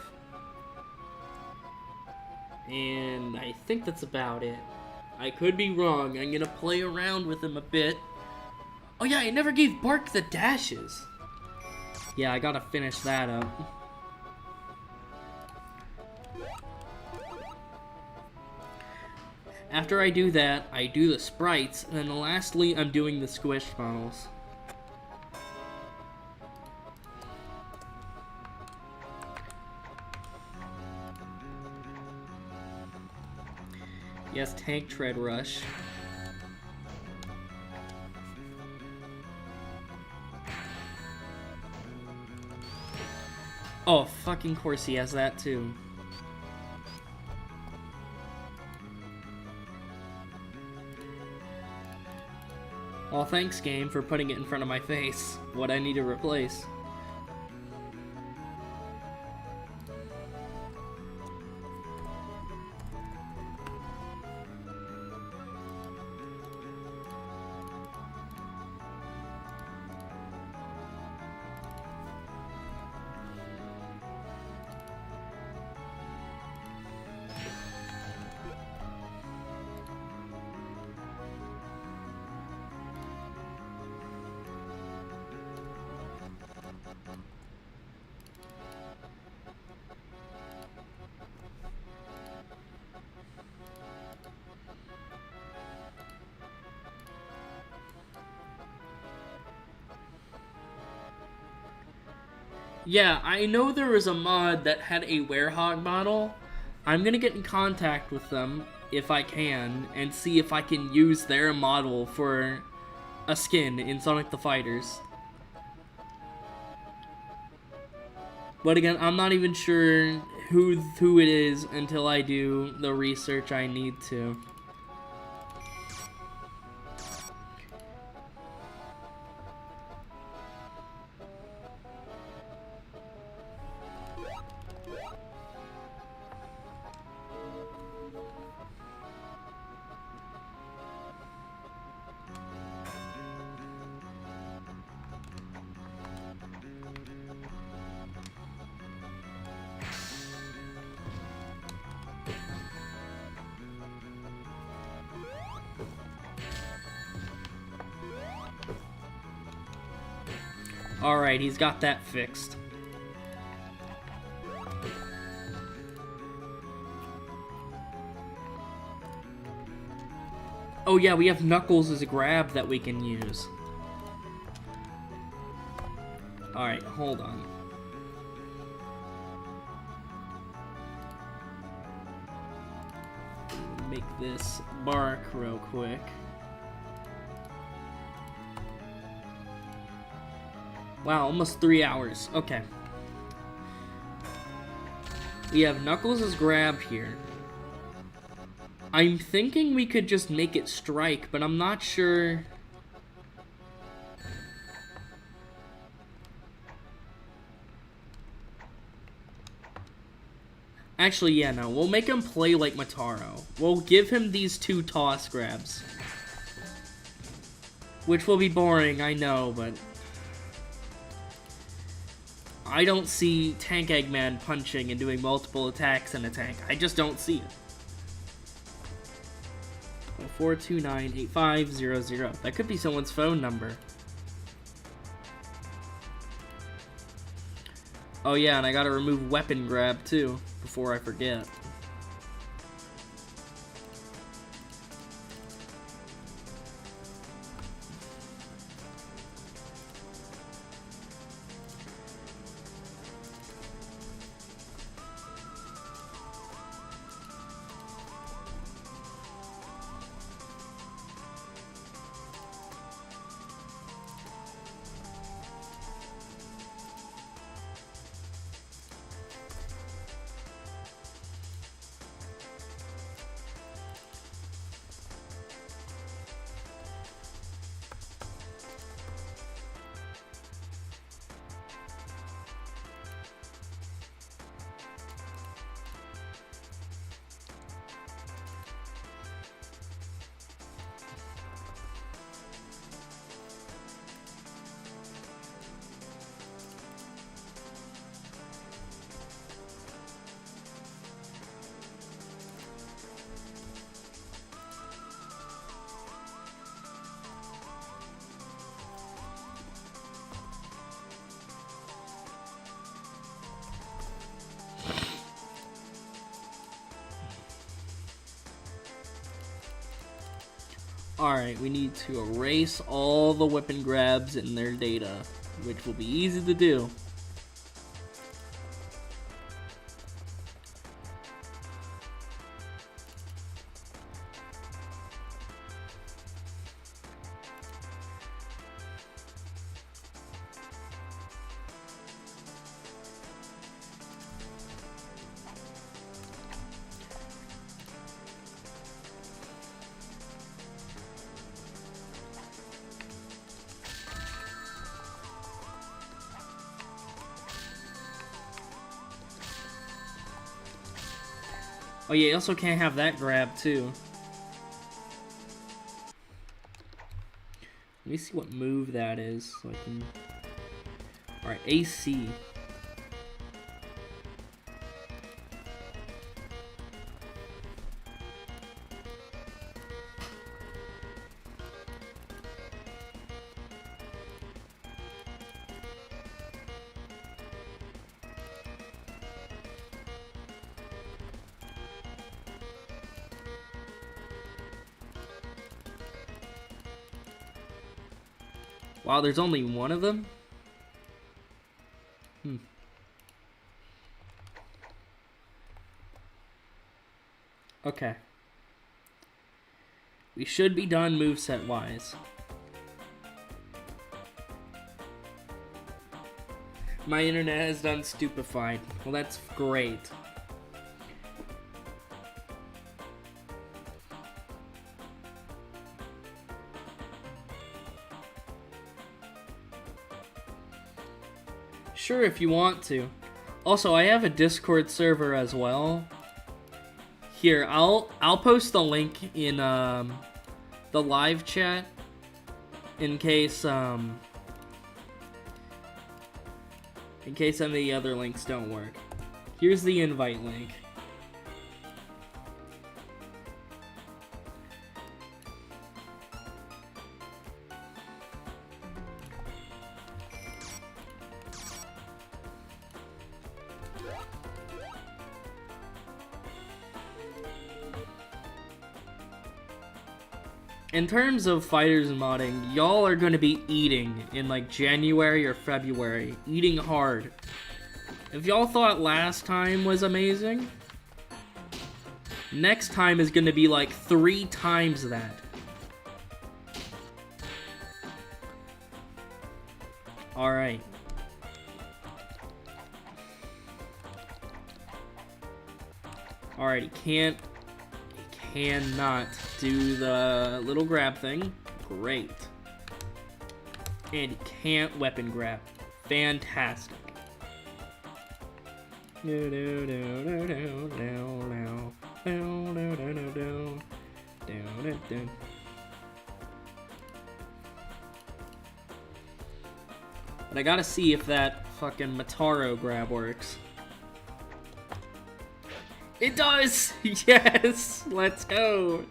And I think that's about it. I could be wrong. I'm gonna play around with him a bit. Oh yeah, I never gave Bark the dashes. Yeah, I gotta finish that up. After I do that, I do the sprites, and then lastly, I'm doing the squished models. Yes, Tank Tread Rush. Oh, fucking course he has that too. Well, thanks, game, for putting it in front of my face. What I need to replace. Yeah, I know there was a mod that had a Werehog model. I'm gonna get in contact with them, if I can, and see if I can use their model for a skin in Sonic the Fighters. But again, I'm not even sure who it is until I do the research I need to. Alright, he's got that fixed. Oh yeah, we have Knuckles as a grab that we can use. Alright, hold on. Make this bark real quick. Wow, almost 3 hours. Okay. We have Knuckles' grab here. I'm thinking we could just make it strike, but I'm not sure. Actually, yeah, no. We'll make him play like Mataro. We'll give him these 2 toss grabs. Which will be boring, I know, but... I don't see Tank Eggman punching and doing multiple attacks in a tank. I just don't see it. 4298500. That could be someone's phone number. Oh yeah, and I gotta remove weapon grab too, before I forget. Alright, we need to erase all the weapon grabs in their data, which will be easy to do. Oh yeah, you also can't have that grab too. Let me see what move that is so I can... Alright, AC. Wow, there's only one of them? Okay. We should be done moveset-wise. My internet has done stupefied. Well, that's great. Sure, if you want to. Also, I have a Discord server as well. Here, I'll post the link in the live chat in case some of the other links don't work. Here's the invite link. in terms of fighters modding, y'all are gonna be eating in like January or February. Eating hard. If y'all thought last time was amazing, next time is gonna be like 3 times that. Alright. Alright, he cannot do the little grab thing. Great. And he can't weapon grab. Fantastic. But I gotta see if that fucking Mataro grab works. It does! Yes! Let's go!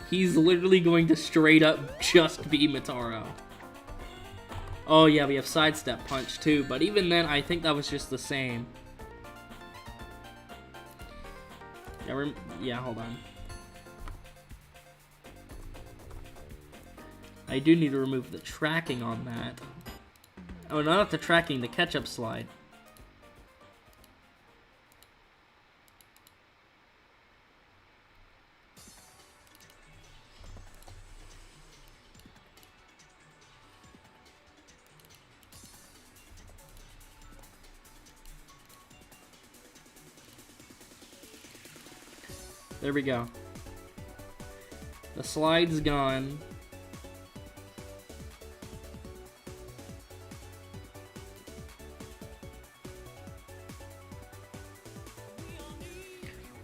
He's literally going to straight up just be Mataro. Oh yeah, we have sidestep punch too, but even then I think that was just the same. Yeah, hold on. I do need to remove the tracking on that. Oh, not the tracking, the catch-up slide. There we go. The slide's gone.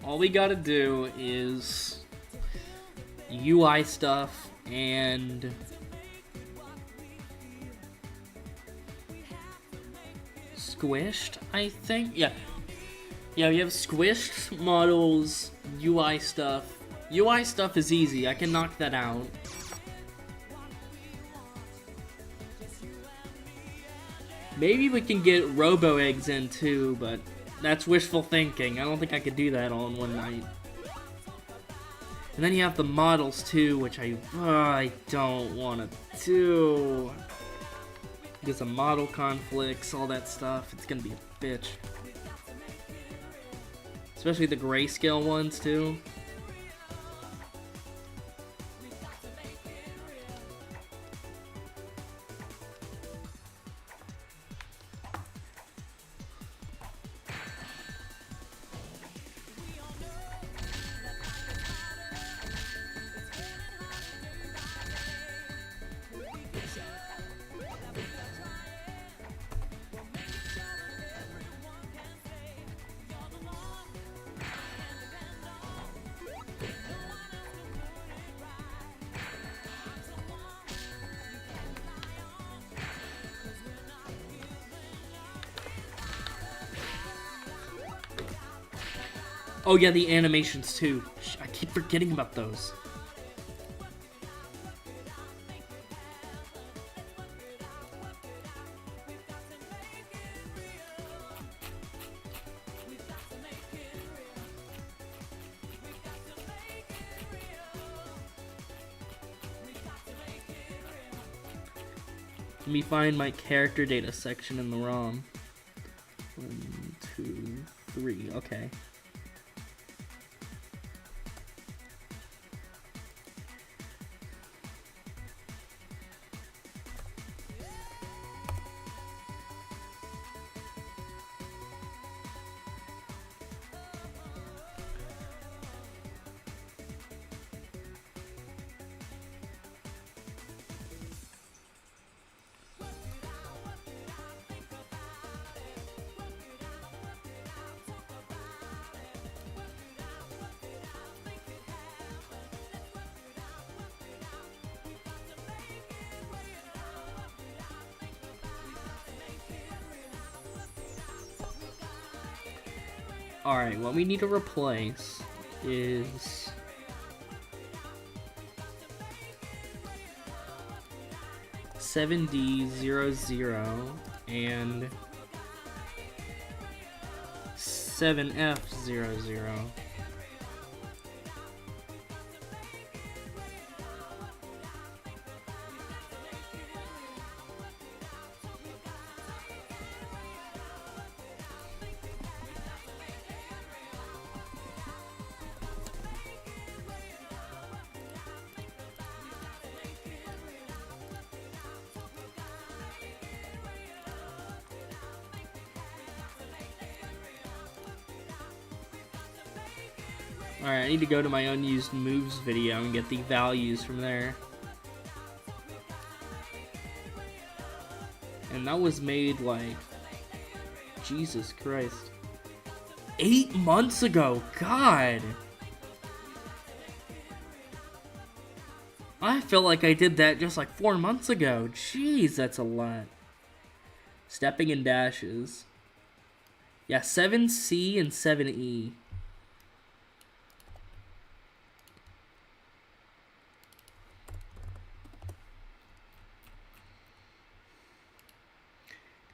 All we gotta do is UI stuff and squished, I think? Yeah, we have squished models, UI stuff. UI stuff is easy, I can knock that out. Maybe we can get Robo Eggs in too, but that's wishful thinking. I don't think I could do that all in one night. And then you have the models too, which I don't want to do. Because of model conflicts, all that stuff. It's gonna be a bitch. Especially the grayscale ones too. Oh yeah, the animations too. I keep forgetting about those. Let me find my character data section in the ROM. 1, 2, 3, okay. Alright, what we need to replace is $7D00 and 7F00. Alright, I need to go to my unused moves video and get the values from there. And that was made like... Jesus Christ. 8 months ago! God! I feel like I did that just like 4 months ago. Jeez, that's a lot. Stepping and dashes. Yeah, 7C and 7E.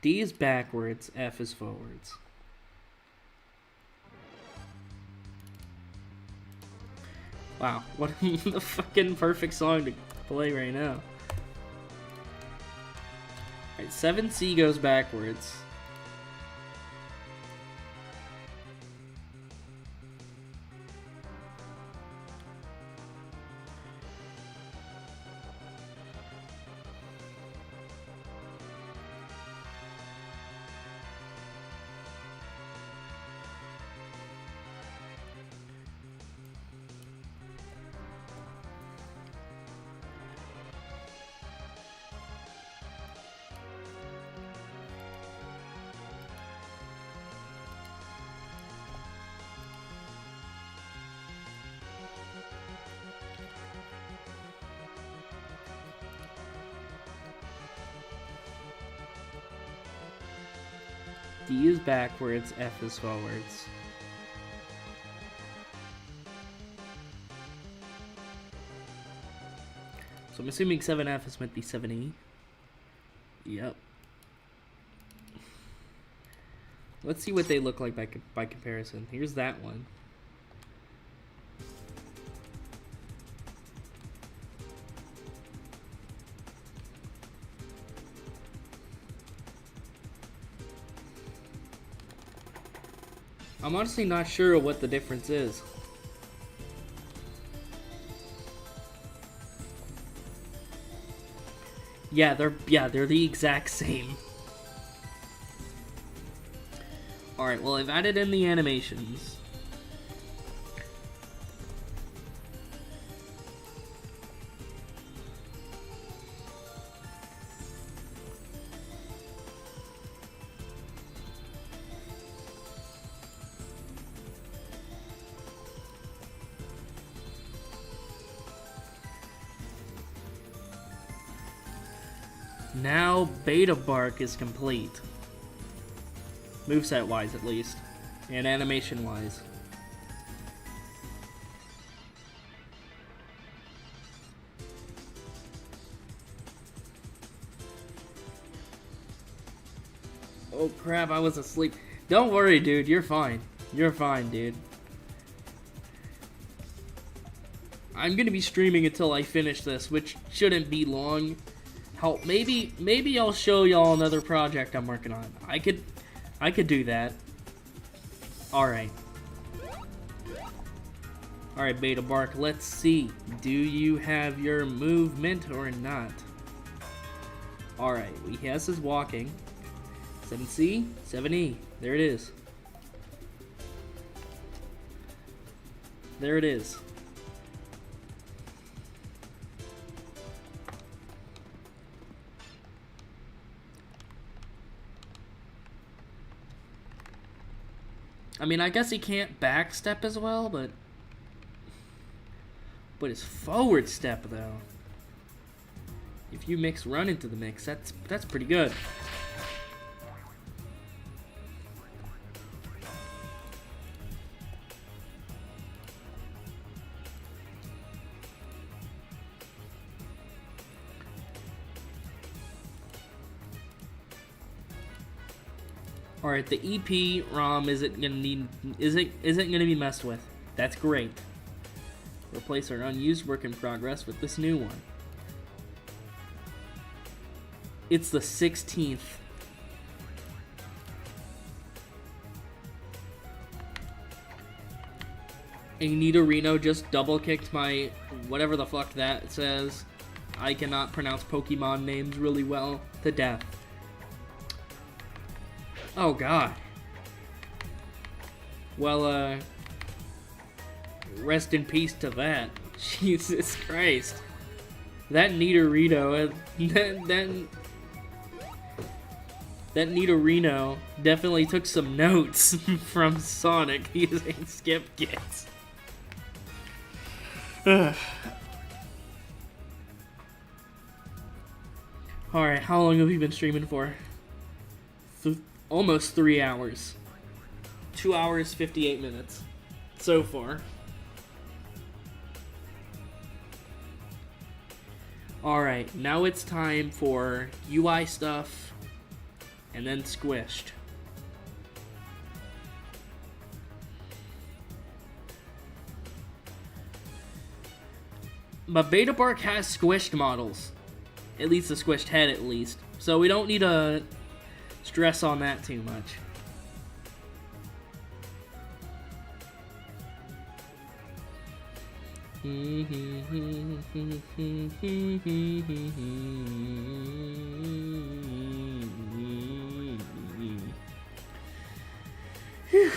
D is backwards, F is forwards. Wow, what a fucking perfect song to play right now. Alright, 7C goes backwards. D is backwards, F is forwards. So I'm assuming 7F is meant to be 7E. Yep. Let's see what they look like by comparison. Here's that one. I'm honestly not sure what the difference is. Yeah, they're the exact same. Alright, well I've added in the animations. Now Beta Bark is complete. Moveset wise at least. And animation wise. Oh crap, I was asleep. Don't worry, dude, you're fine. You're fine, dude. I'm gonna be streaming until I finish this, which shouldn't be long. Hell, maybe I'll show y'all another project I'm working on. I could do that. Alright. Alright, Beta Bark, let's see. Do you have your movement or not? Alright, he has his walking. 7C, 7E. There it is. There it is. I mean, I guess he can't backstep as well, but his forward step though. If you mix run into the mix, that's pretty good. All right, the EP ROM isn't gonna be messed with. That's great. Replace our unused work in progress with this new one. It's the 16th. Anita Reno just double kicked my whatever the fuck that says. I cannot pronounce Pokemon names really well to death. Oh god. Well, rest in peace to that. Jesus Christ. That Nidorino, that Nidorino definitely took some notes from Sonic using skip kicks. Alright, how long have we been streaming for? Almost 3 hours. 2 hours, 58 minutes so far. Alright, now it's time for UI stuff and then Squished. But Beta Bark has squished models. At least the squished head, at least. So we don't need to stress on that too much. Whew.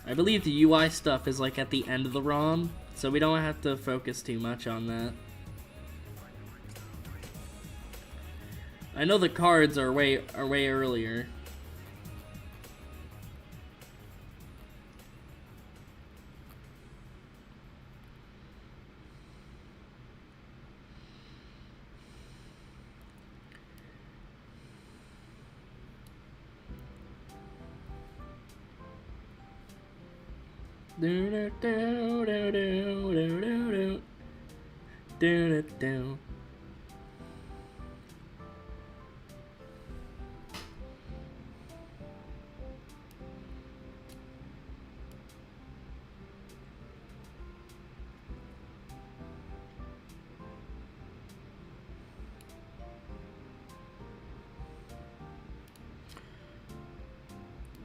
I believe the UI stuff is like at the end of the ROM, so we don't have to focus too much on that. I know the cards are way earlier.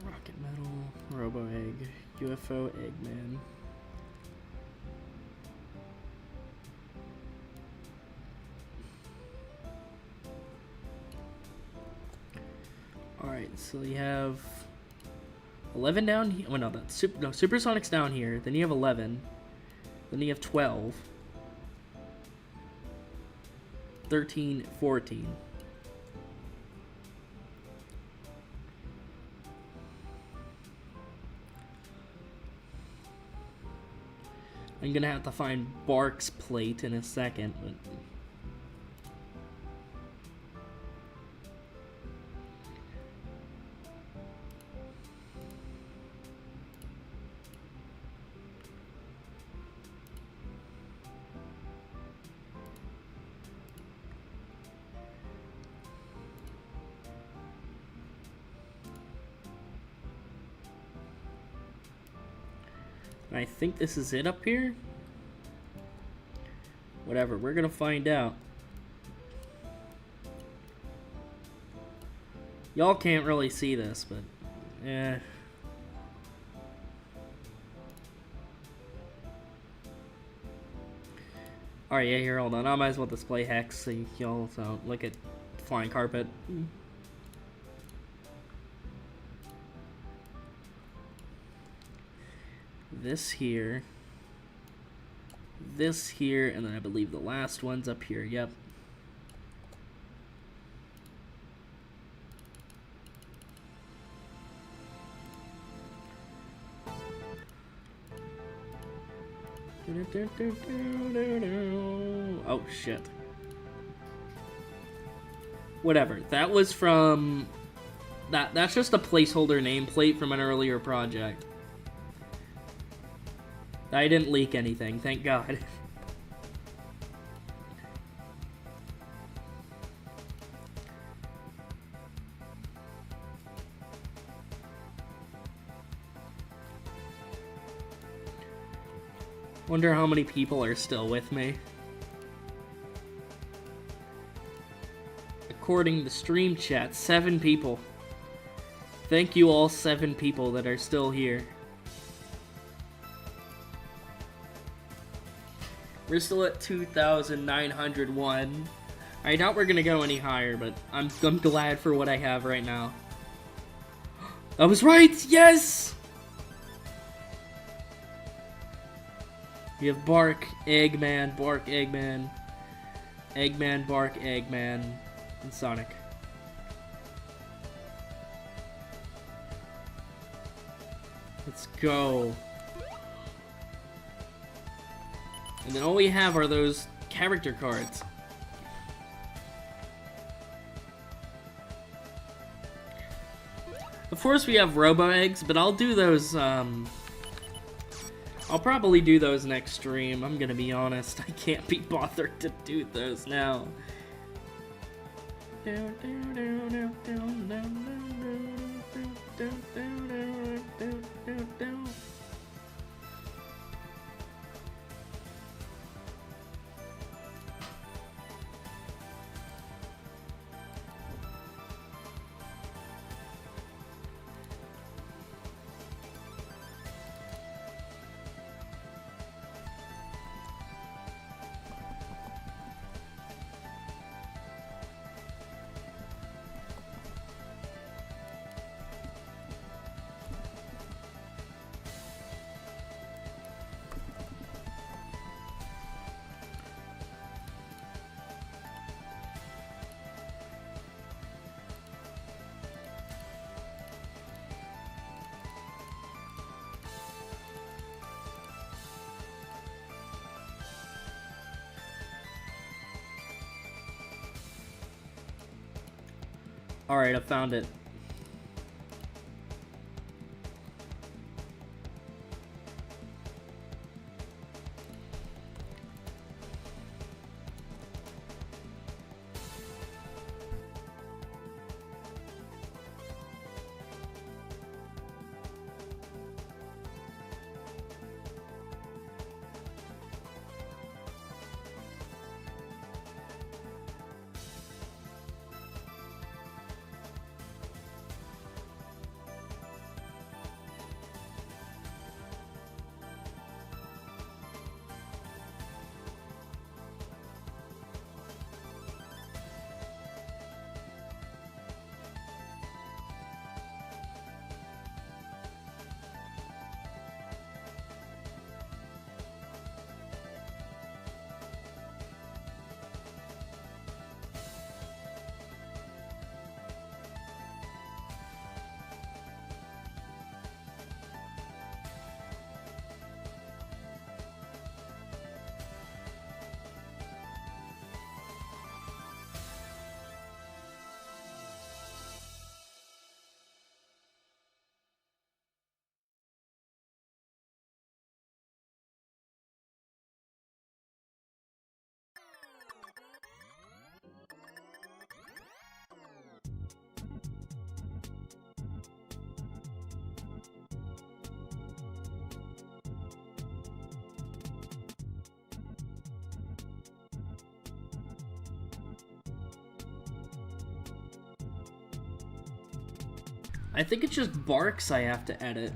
Rocket Metal, Robo Egg, UFO Eggman. Alright, so you have 11 down here. Oh, no, that's Supersonic's down here. Then you have 11. Then you have 12. 13, 14. I'm gonna have to find Bark's plate in a second, but... I think this is it up here. Whatever, we're gonna find out. Y'all can't really see this, but Alright, yeah, here, hold on. I might as well display Hex so y'all don't look at flying carpet. This here, and then I believe the last one's up here. Yep. Oh shit. Whatever. That was from... That's just a placeholder nameplate from an earlier project. I didn't leak anything, thank God. Wonder how many people are still with me. According to stream chat, 7 people. Thank you all 7 people that are still here. We're still at 2,901. I doubt we're gonna go any higher, but I'm glad for what I have right now. I was right! Yes! We have Bark, Eggman, Bark, Eggman, Eggman, Bark, Eggman, and Sonic. Let's go. And then all we have are those character cards. Of course we have Robo Eggs, but I'll do those, I'll probably do those next stream, I'm gonna be honest. I can't be bothered to do those now. Alright, I found it. I think it's just Barks I have to edit.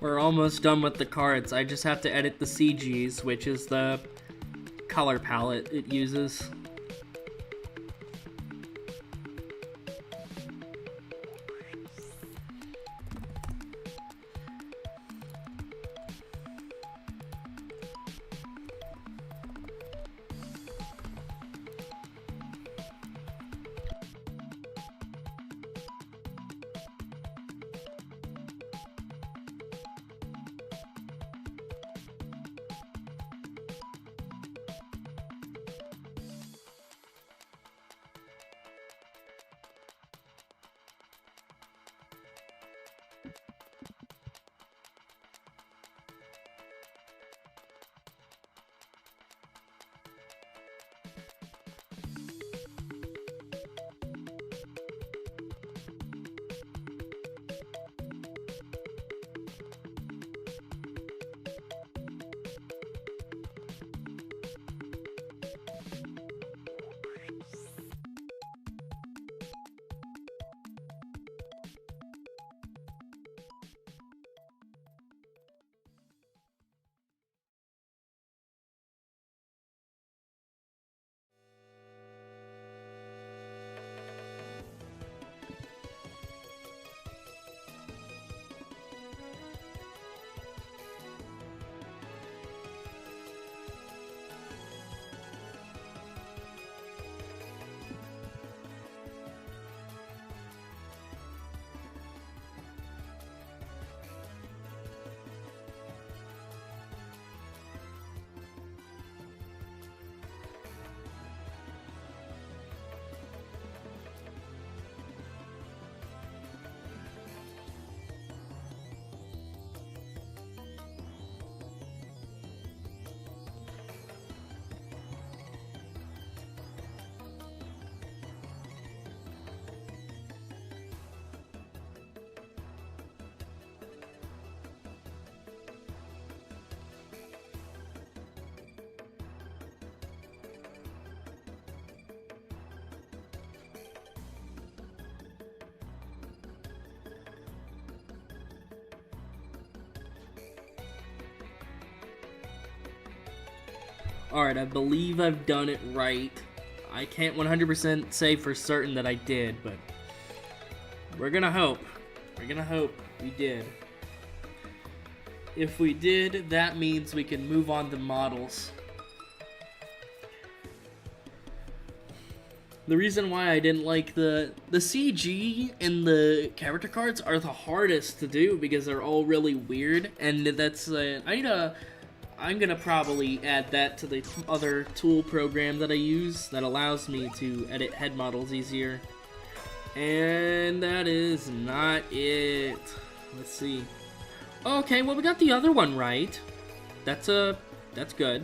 We're almost done with the cards. I just have to edit the CGs, which is the color palette it uses. Alright, I believe I've done it right. I can't 100% say for certain that I did, but we're gonna hope. We're gonna hope we did. If we did, that means we can move on to models. The reason why I didn't like the CG and the character cards are the hardest to do because they're all really weird, and that's I'm gonna probably add that to the other tool program that I use that allows me to edit head models easier. And that is not it. Let's see. Okay, well we got the other one right. That's good.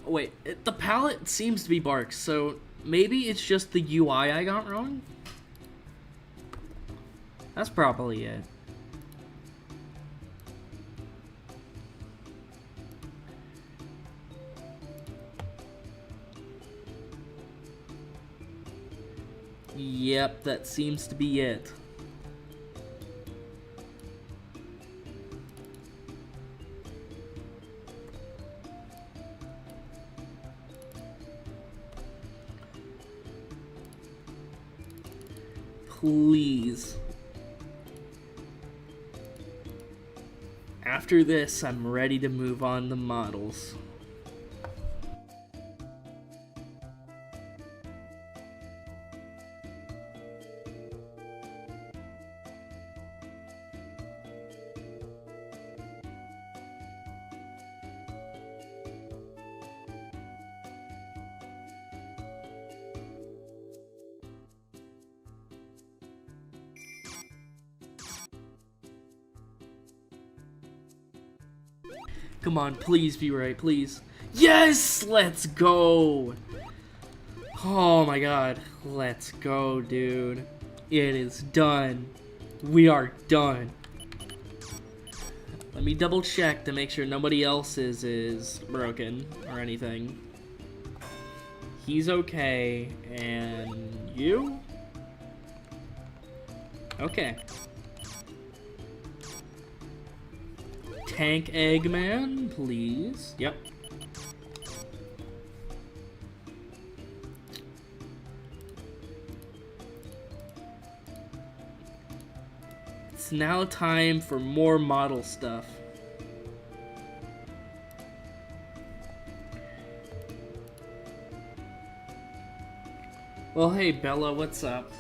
Wait, the palette seems to be Barks, so maybe it's just the UI I got wrong? That's probably it. Yep, that seems to be it. Please. After this, I'm ready to move on to models. Come on, please be right, please. Yes! Let's go! Oh my god. Let's go, dude. It is done. We are done. Let me double check to make sure nobody else's is broken or anything. He's okay. And you? Okay. Tank Eggman, please. Yep. It's now time for more model stuff. Well, hey Bella, what's up?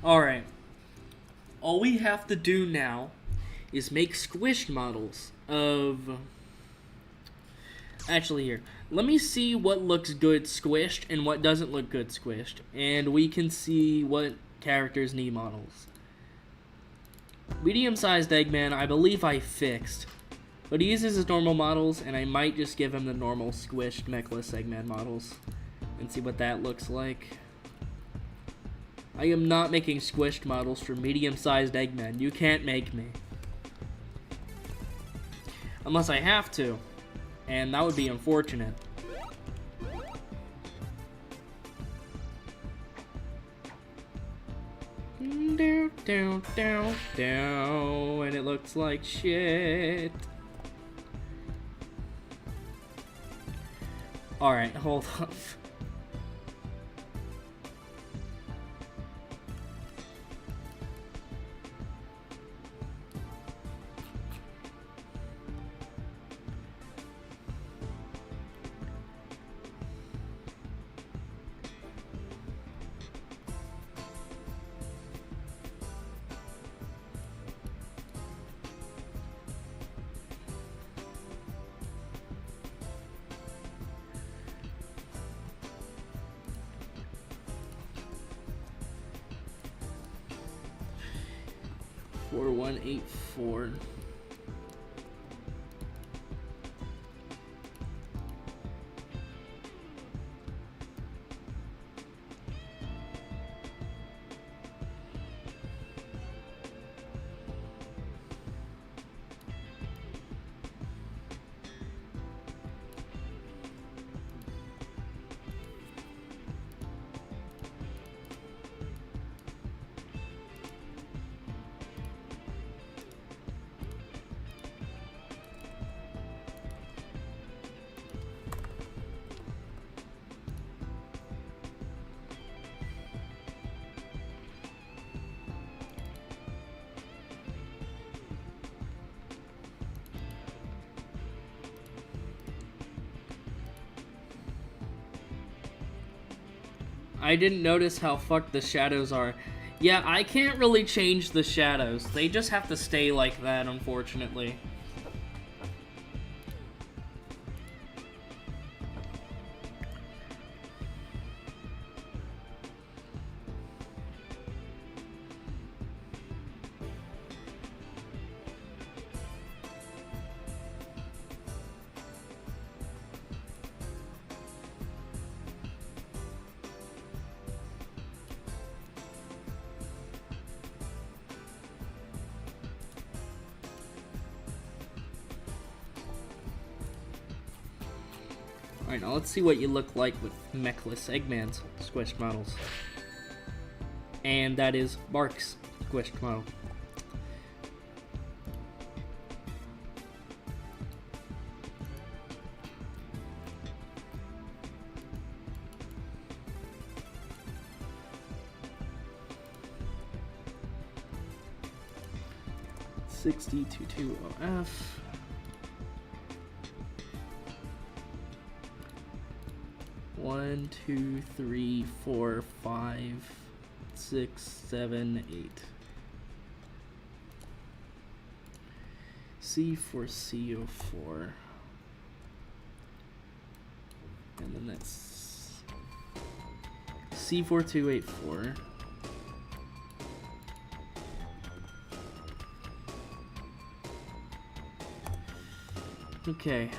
Alright. All we have to do now is make squished models of... Actually, here. Let me see what looks good squished and what doesn't look good squished. And we can see what characters need models. Medium-sized Eggman, I believe I fixed. But he uses his normal models, and I might just give him the normal squished Mechless Eggman models. And see what that looks like. I am not making squished models for medium-sized Eggman. You can't make me. Unless I have to. And that would be unfortunate. Down, down, down, down. And it looks like shit. Alright, hold on. Four, 1, 8, 4. I didn't notice how fucked the shadows are. Yeah, I can't really change the shadows. They just have to stay like that, unfortunately. Alright, now let's see what you look like with Mechless Eggman's squished models. And that is Bark's squished model. $6022OF. One, two, three, four, 5, 6, 7, 8. C4CO4. And then that's C4284. Okay.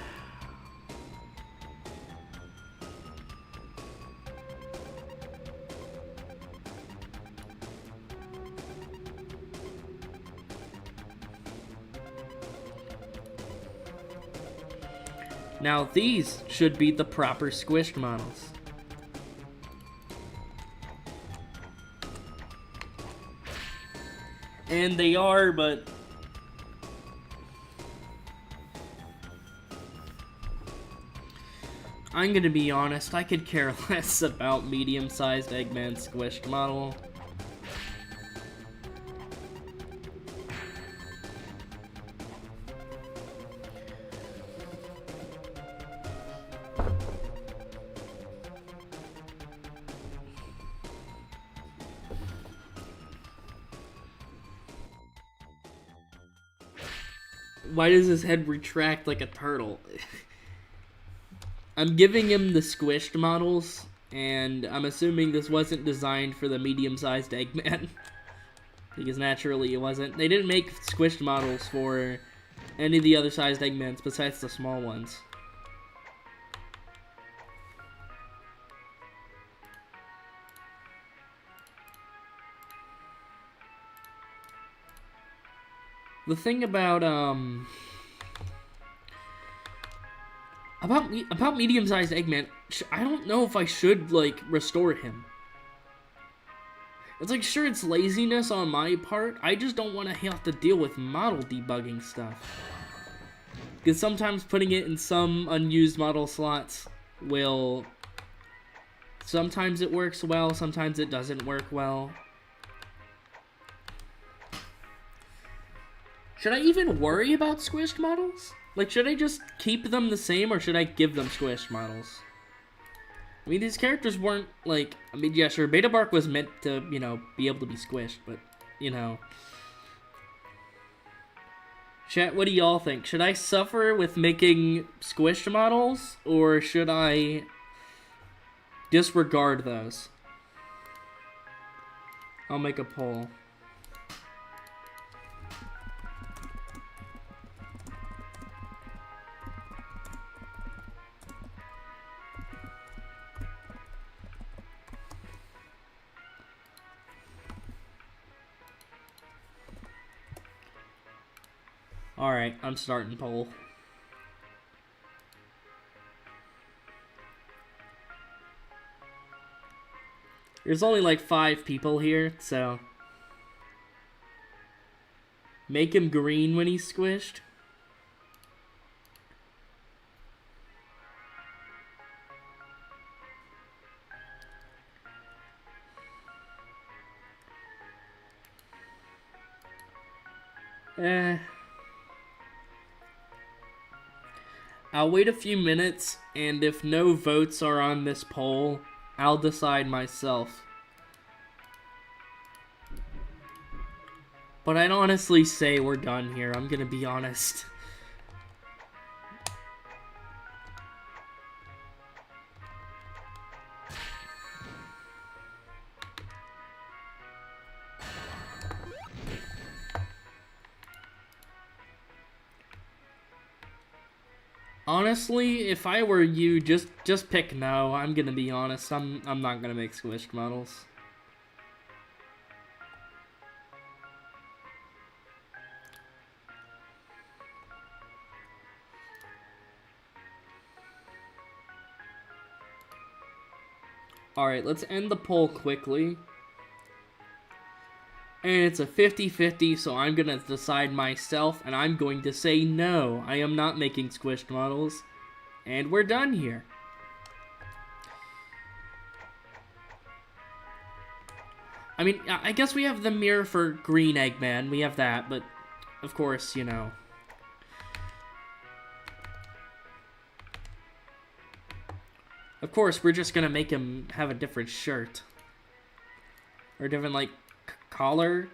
Now these should be the proper squished models. And they are, but I'm gonna be honest, I could care less about medium-sized Eggman squished model. Why does his head retract like a turtle? I'm giving him the squished models, and I'm assuming this wasn't designed for the medium-sized Eggman. Because naturally it wasn't. They didn't make squished models for any of the other sized Eggmans besides the small ones. The thing about medium-sized Eggman, I don't know if I should, like, restore him. It's like, sure, it's laziness on my part. I just don't want to have to deal with model debugging stuff. Because sometimes putting it in some unused model slots will... Sometimes it works well, sometimes it doesn't work well. Should I even worry about squished models? Like, should I just keep them the same, or should I give them squished models? I mean, these characters weren't, like... I mean, yeah, sure, Beta Bark was meant to, you know, be able to be squished, but, you know... Chat, what do y'all think? Should I suffer with making squished models, or should I disregard those? I'll make a poll. Alright, I'm starting poll. There's only like 5 people here, so... Make him green when he's squished. I'll wait a few minutes, and if no votes are on this poll, I'll decide myself. But I'd honestly say we're done here, I'm gonna be honest. Honestly, if I were you, just pick no. I'm gonna be honest. I'm not gonna make squished models. Alright, let's end the poll quickly. And it's a 50-50, so I'm gonna decide myself, and I'm going to say no. I am not making squished models. And we're done here. I mean, I guess we have the mirror for Green Eggman. We have that, but of course, you know. Of course, we're just gonna make him have a different shirt. Or different, like, collar?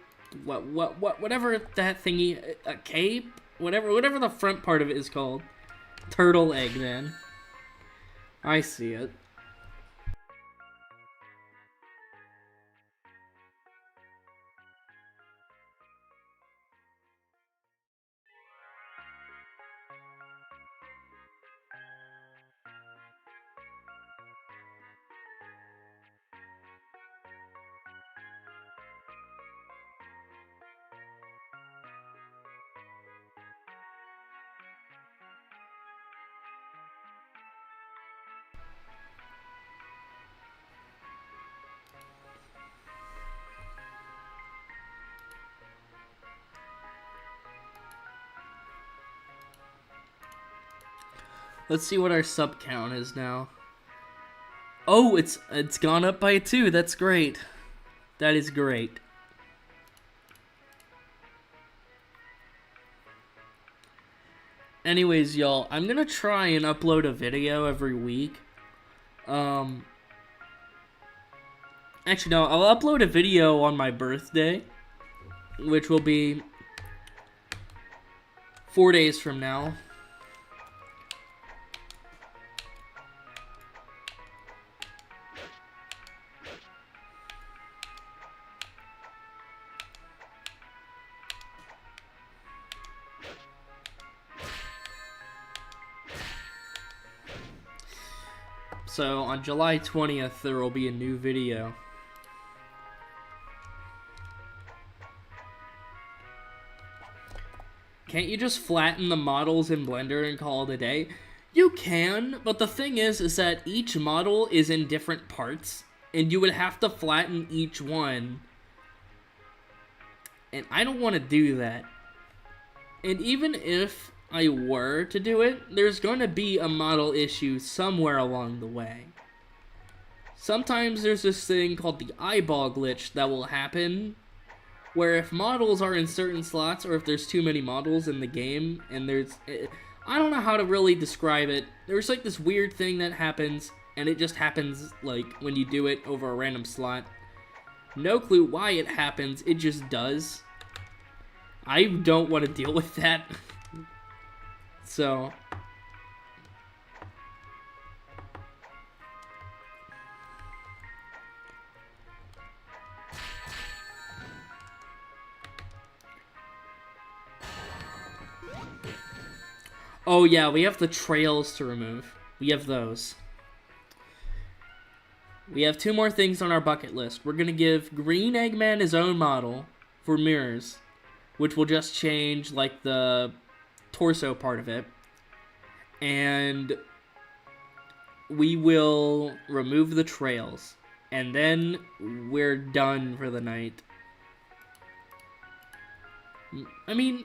Whatever that thingy, a cape? Whatever the front part of it is called. Turtle Eggman. I see it. Let's see what our sub count is now. Oh, it's gone up by 2. That's great. That is great. Anyways, y'all, I'm gonna try and upload a video every week. Actually, no, I'll upload a video on my birthday, which will be 4 days from now. So, on July 20th, there will be a new video. Can't you just flatten the models in Blender and call it a day? You can, but the thing is that each model is in different parts, and you would have to flatten each one. And I don't want to do that. And even if I were to do it, there's going to be a model issue somewhere along the way. Sometimes there's this thing called the eyeball glitch that will happen, where if models are in certain slots, or if there's too many models in the game, and there's... I don't know how to really describe it. There's like this weird thing that happens, and it just happens like when you do it over a random slot. No clue why it happens, it just does. I don't want to deal with that. So, oh yeah, we have the trails to remove. We have those. We have 2 more things on our bucket list. We're gonna give Green Eggman his own model for mirrors, which will just change like the torso part of it, and we will remove the trails, and then we're done for the night. I mean,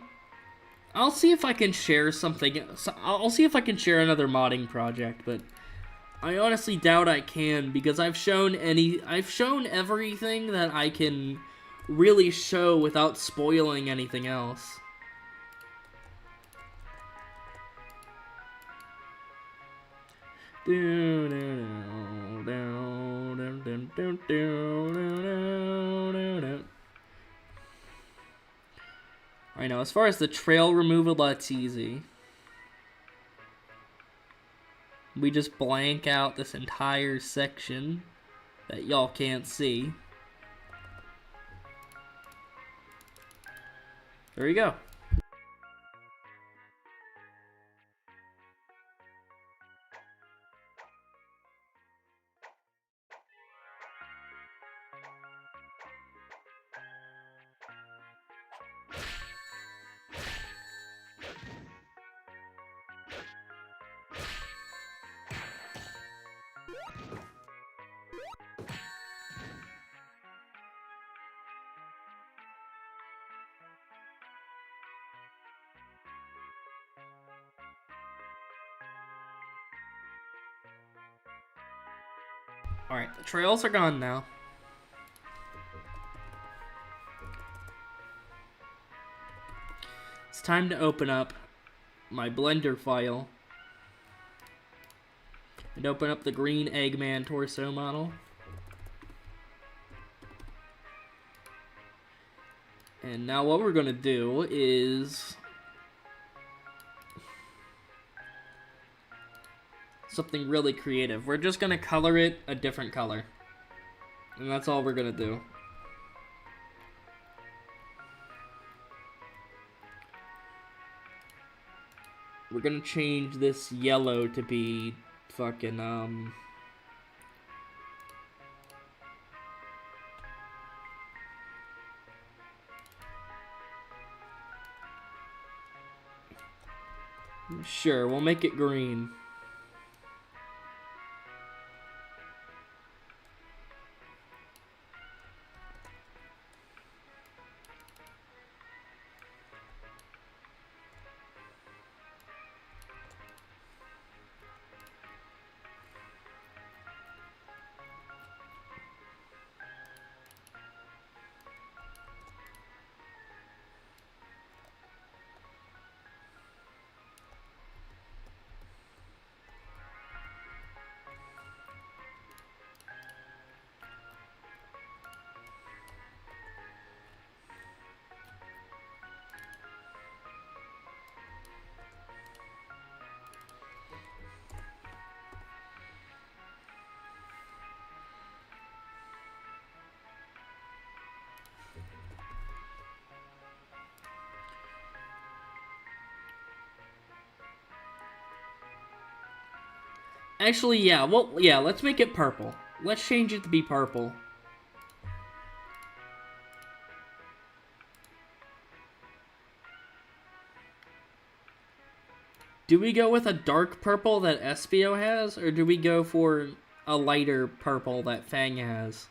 I'll see if I can share something. I'll see if I can share another modding project, but I honestly doubt I can, because I've shown everything that I can really show without spoiling anything else. I know, as far as the trail removal, that's easy. We just blank out this entire section that y'all can't see. There you go. Alright, the trails are gone now. It's time to open up my Blender file and open up the green Eggman torso model. And now what we're gonna do is something really creative. We're just gonna color it a different color. And that's all we're gonna do. We're gonna change this yellow to be fucking, sure, we'll make it green. Actually, yeah, well, yeah, let's make it purple. Let's change it to be purple. Do we go with a dark purple that Espio has, or do we go for a lighter purple that Fang has?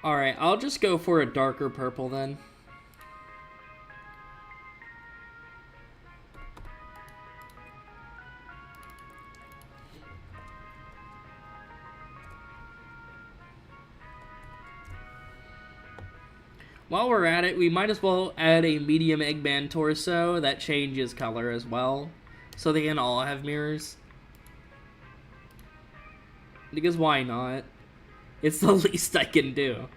Alright, I'll just go for a darker purple then. While we're at it, we might as well add a medium Eggman torso that changes color as well, so they can all have mirrors. Because why not? It's the least I can do.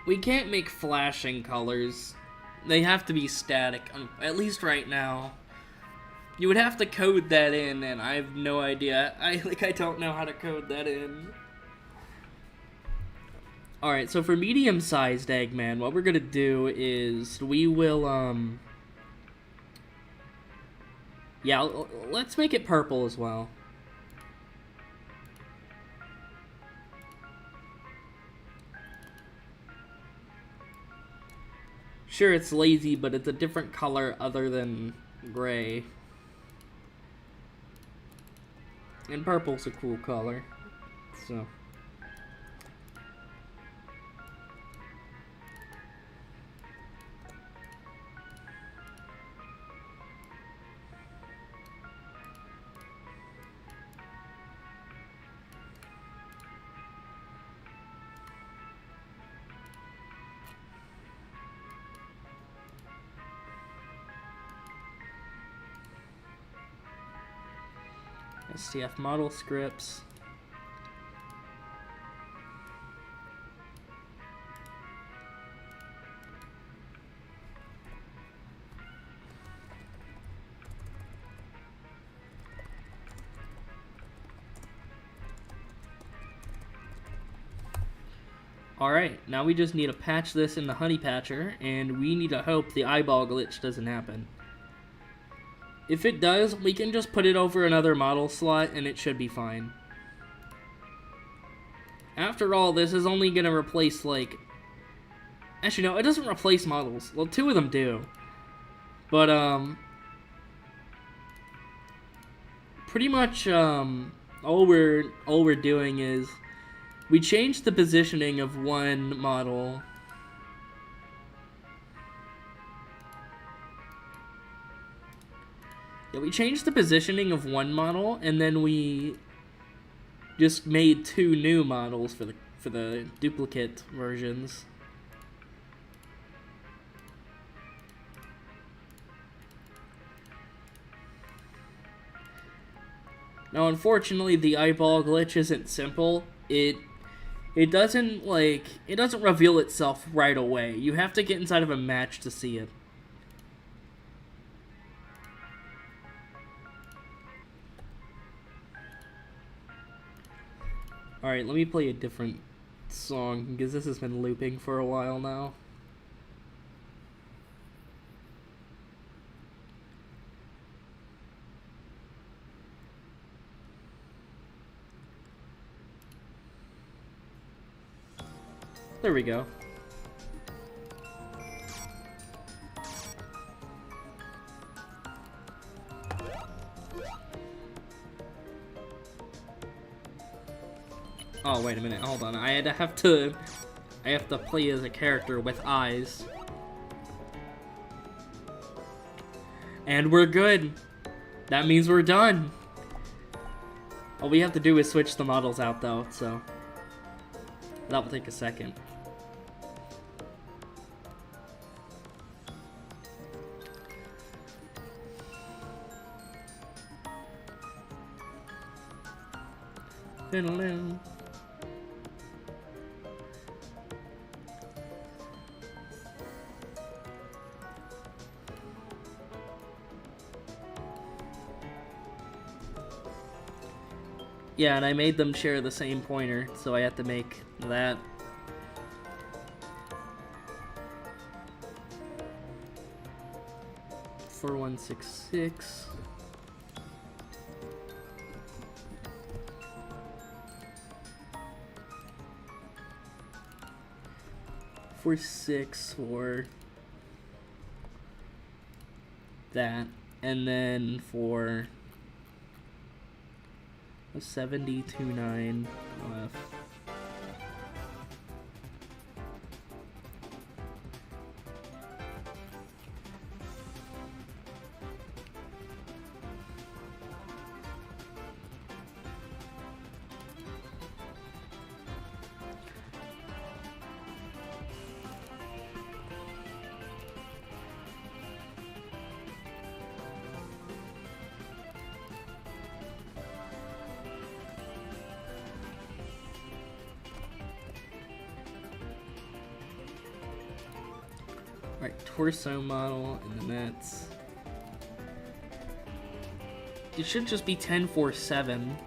We can't make flashing colors. They have to be static, at least right now. You would have to code that in, and I have no idea. I don't know how to code that in. Alright, so for medium-sized Eggman, what we're gonna do is we will, Yeah, let's make it purple as well. Sure, it's lazy, but it's a different color other than gray. And purple's a cool color, so... STF model scripts. Alright, now we just need to patch this in the Honey Patcher, and we need to hope the eyeball glitch doesn't happen. If it does, we can just put it over another model slot and it should be fine. After all, this is only going to replace, like... Actually, no, it doesn't replace models. Well, 2 of them do. But, pretty much, all we're doing is... We changed the positioning of one model... Yeah, we changed the positioning of one model, and then we just made 2 new models for the duplicate versions. Now, unfortunately, the eyeball glitch isn't simple. It doesn't reveal itself right away. You have to get inside of a match to see it. Alright, let me play a different song, because this has been looping for a while now. There we go. Oh, wait a minute, hold on. I have to play as a character with eyes. And we're good. That means we're done. All we have to do is switch the models out, though, so... That will take a second. Diddle-doo. Yeah, and I made them share the same pointer, so I have to make that. For 166. For 6 for that, and then for a 72.9 left. Alright, torso model, and then that's... It should just be 1047.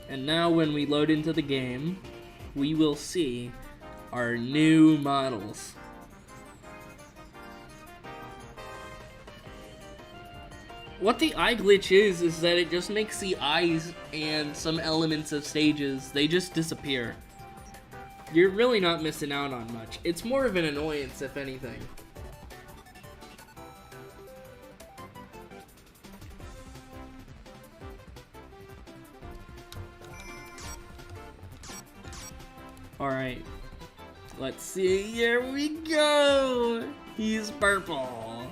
And now when we load into the game, we will see our new models. What the eye glitch is that it just makes the eyes and some elements of stages, they just disappear. You're really not missing out on much. It's more of an annoyance, if anything. Alright. Let's see. Here we go! He's purple.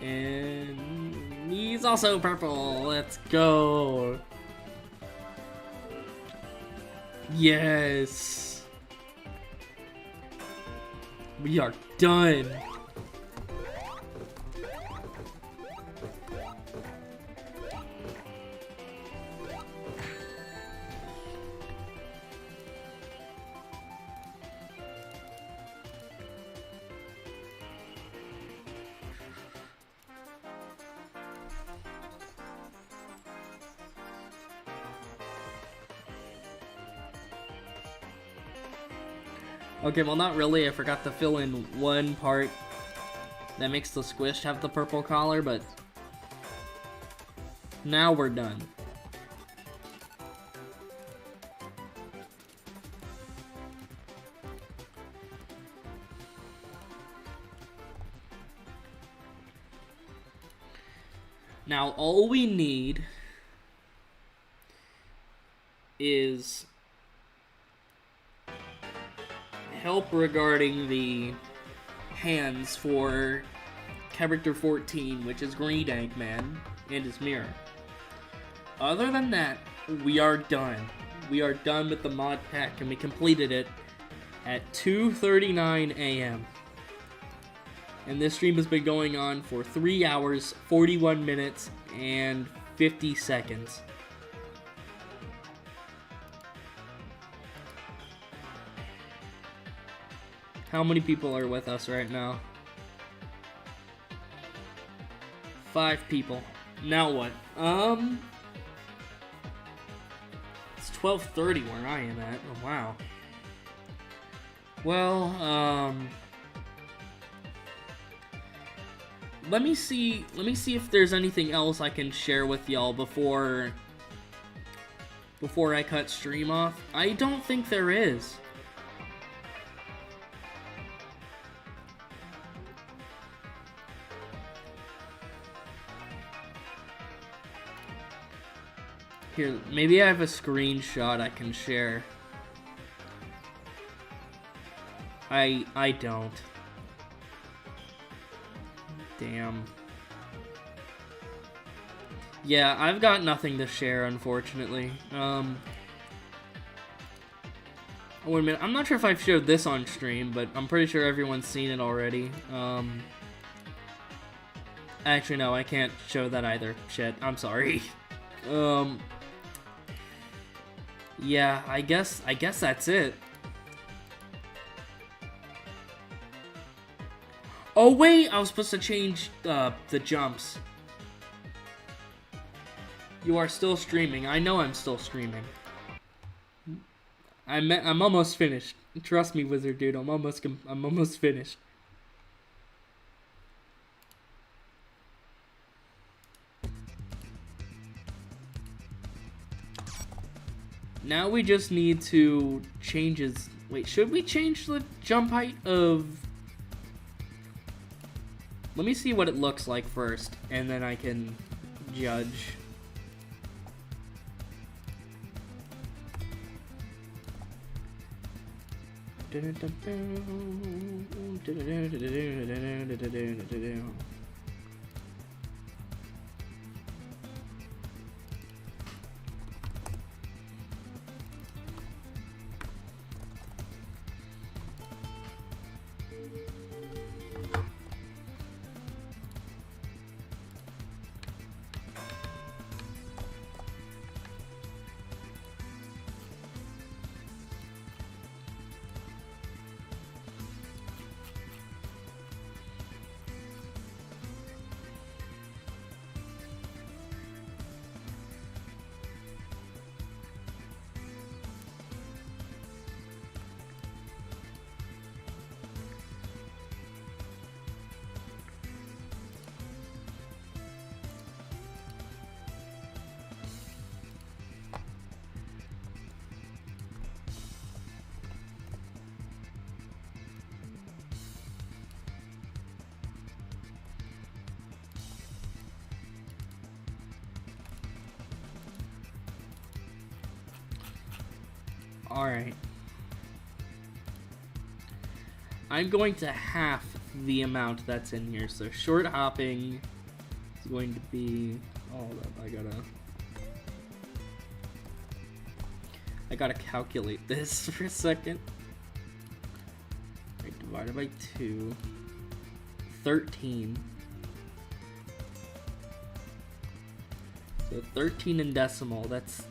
And he's also purple. Let's go. Yes. We are done. Okay, well not really, I forgot to fill in one part that makes the squish have the purple collar, but now we're done. Now all we need is help regarding the hands for character 14, which is Green Eggman and his mirror. Other than that, we are done. We are done with the mod pack, and we completed it at 2:39 a.m. And this stream has been going on for 3 hours, 41 minutes, and 50 seconds. How many people are with us right now? 5 people. Now what? It's 12:30 where I am at. Oh, wow. Well, let me see if there's anything else I can share with y'all before I cut stream off. I don't think there is. Here, maybe I have a screenshot I can share. I don't. Damn. Yeah, I've got nothing to share, unfortunately. Wait a minute, I'm not sure if I've showed this on stream, but I'm pretty sure everyone's seen it already. Actually, no, I can't show that either. Shit, I'm sorry. Yeah, I guess that's it. Oh wait, I was supposed to change the jumps. You are still streaming. I know I'm still streaming. I'm almost finished. Trust me, Wizard Dude. I'm almost finished. Now we just need to change his... Wait, should we change the jump height of... Let me see what it looks like first, and then I can judge. Alright. I'm going to half the amount that's in here. So short hopping is going to be... Hold up, I gotta calculate this for a second. Right, divided by 2. 13. So 13 in decimal, that's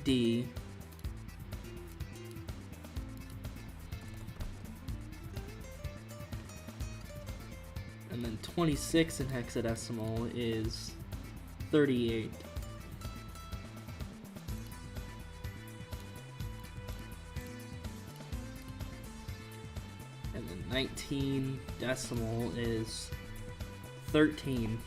D. And then 26 in hexadecimal is 38. And then 19 decimal is 13.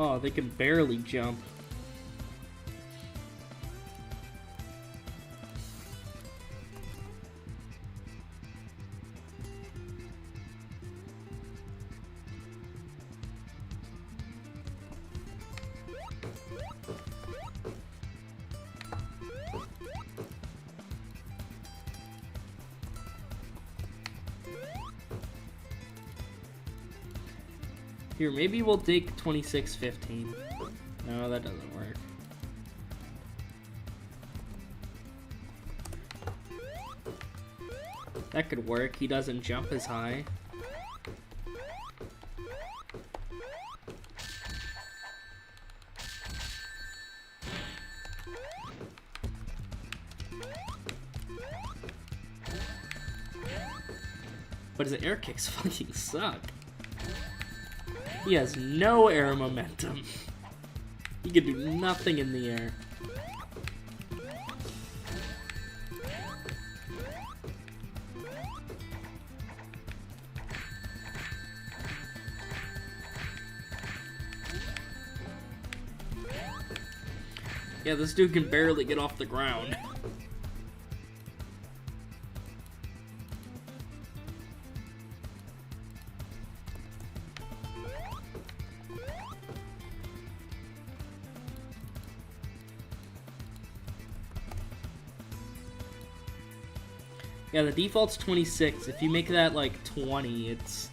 Oh, they can barely jump. Here, maybe we'll take 26-15. No, that doesn't work. That could work. He doesn't jump as high. But his air kicks fucking suck. He has no air momentum. He can do nothing in the air. Yeah, this dude can barely get off the ground. Yeah, the default's 26. If you make that like 20, it's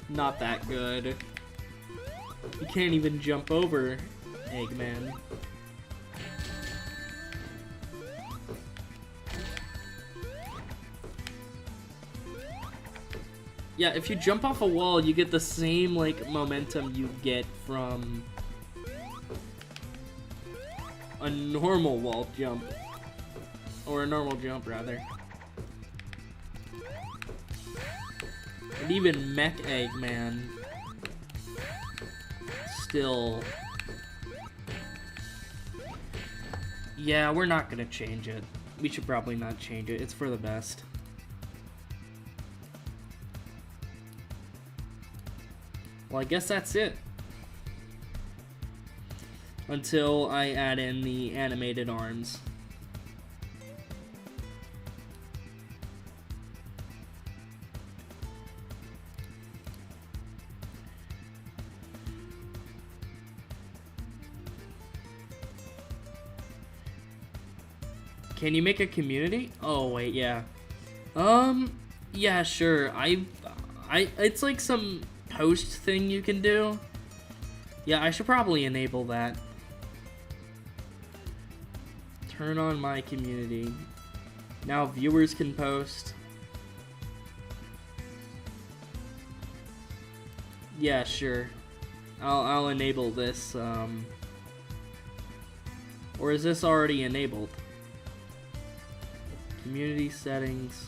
not that good. You can't even jump over Eggman. Yeah, if you jump off a wall, you get the same like momentum you get from a normal wall jump. Or a normal jump, rather. And even Mech Eggman still... Yeah, we're not gonna change it. We should probably not change it. It's for the best. Well, I guess that's it. Until I add in the animated arms. Can you make a community? Oh wait, yeah. Yeah, sure. It's like some post thing you can do. Yeah, I should probably enable that. Turn on my community. Now viewers can post. Yeah, sure. I'll enable this. Or is this already enabled? Community settings.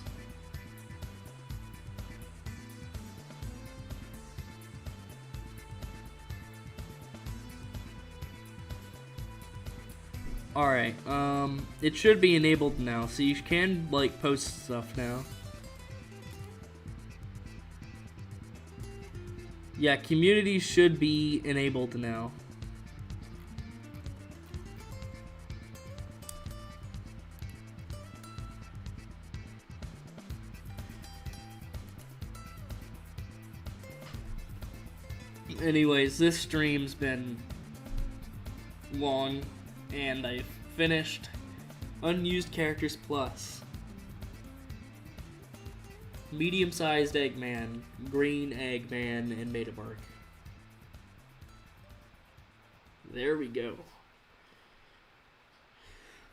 Alright, it should be enabled now, so you can, like, post stuff now. Yeah, community should be enabled now. Anyways, this stream's been long, and I finished Unused Characters Plus. Medium-sized Eggman, Green Eggman, and Metamark. There we go.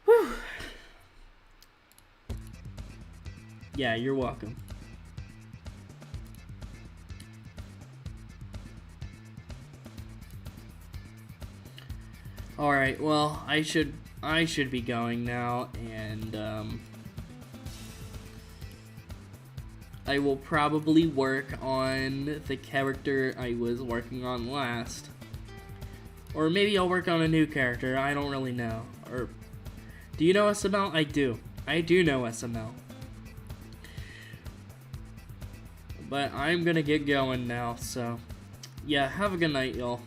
Whew. Yeah, you're welcome. Alright, well, I should be going now, and I will probably work on the character I was working on last. Or maybe I'll work on a new character, I don't really know. Or, do you know SML? I do. I do know SML. But I'm gonna get going now, so yeah, have a good night, y'all.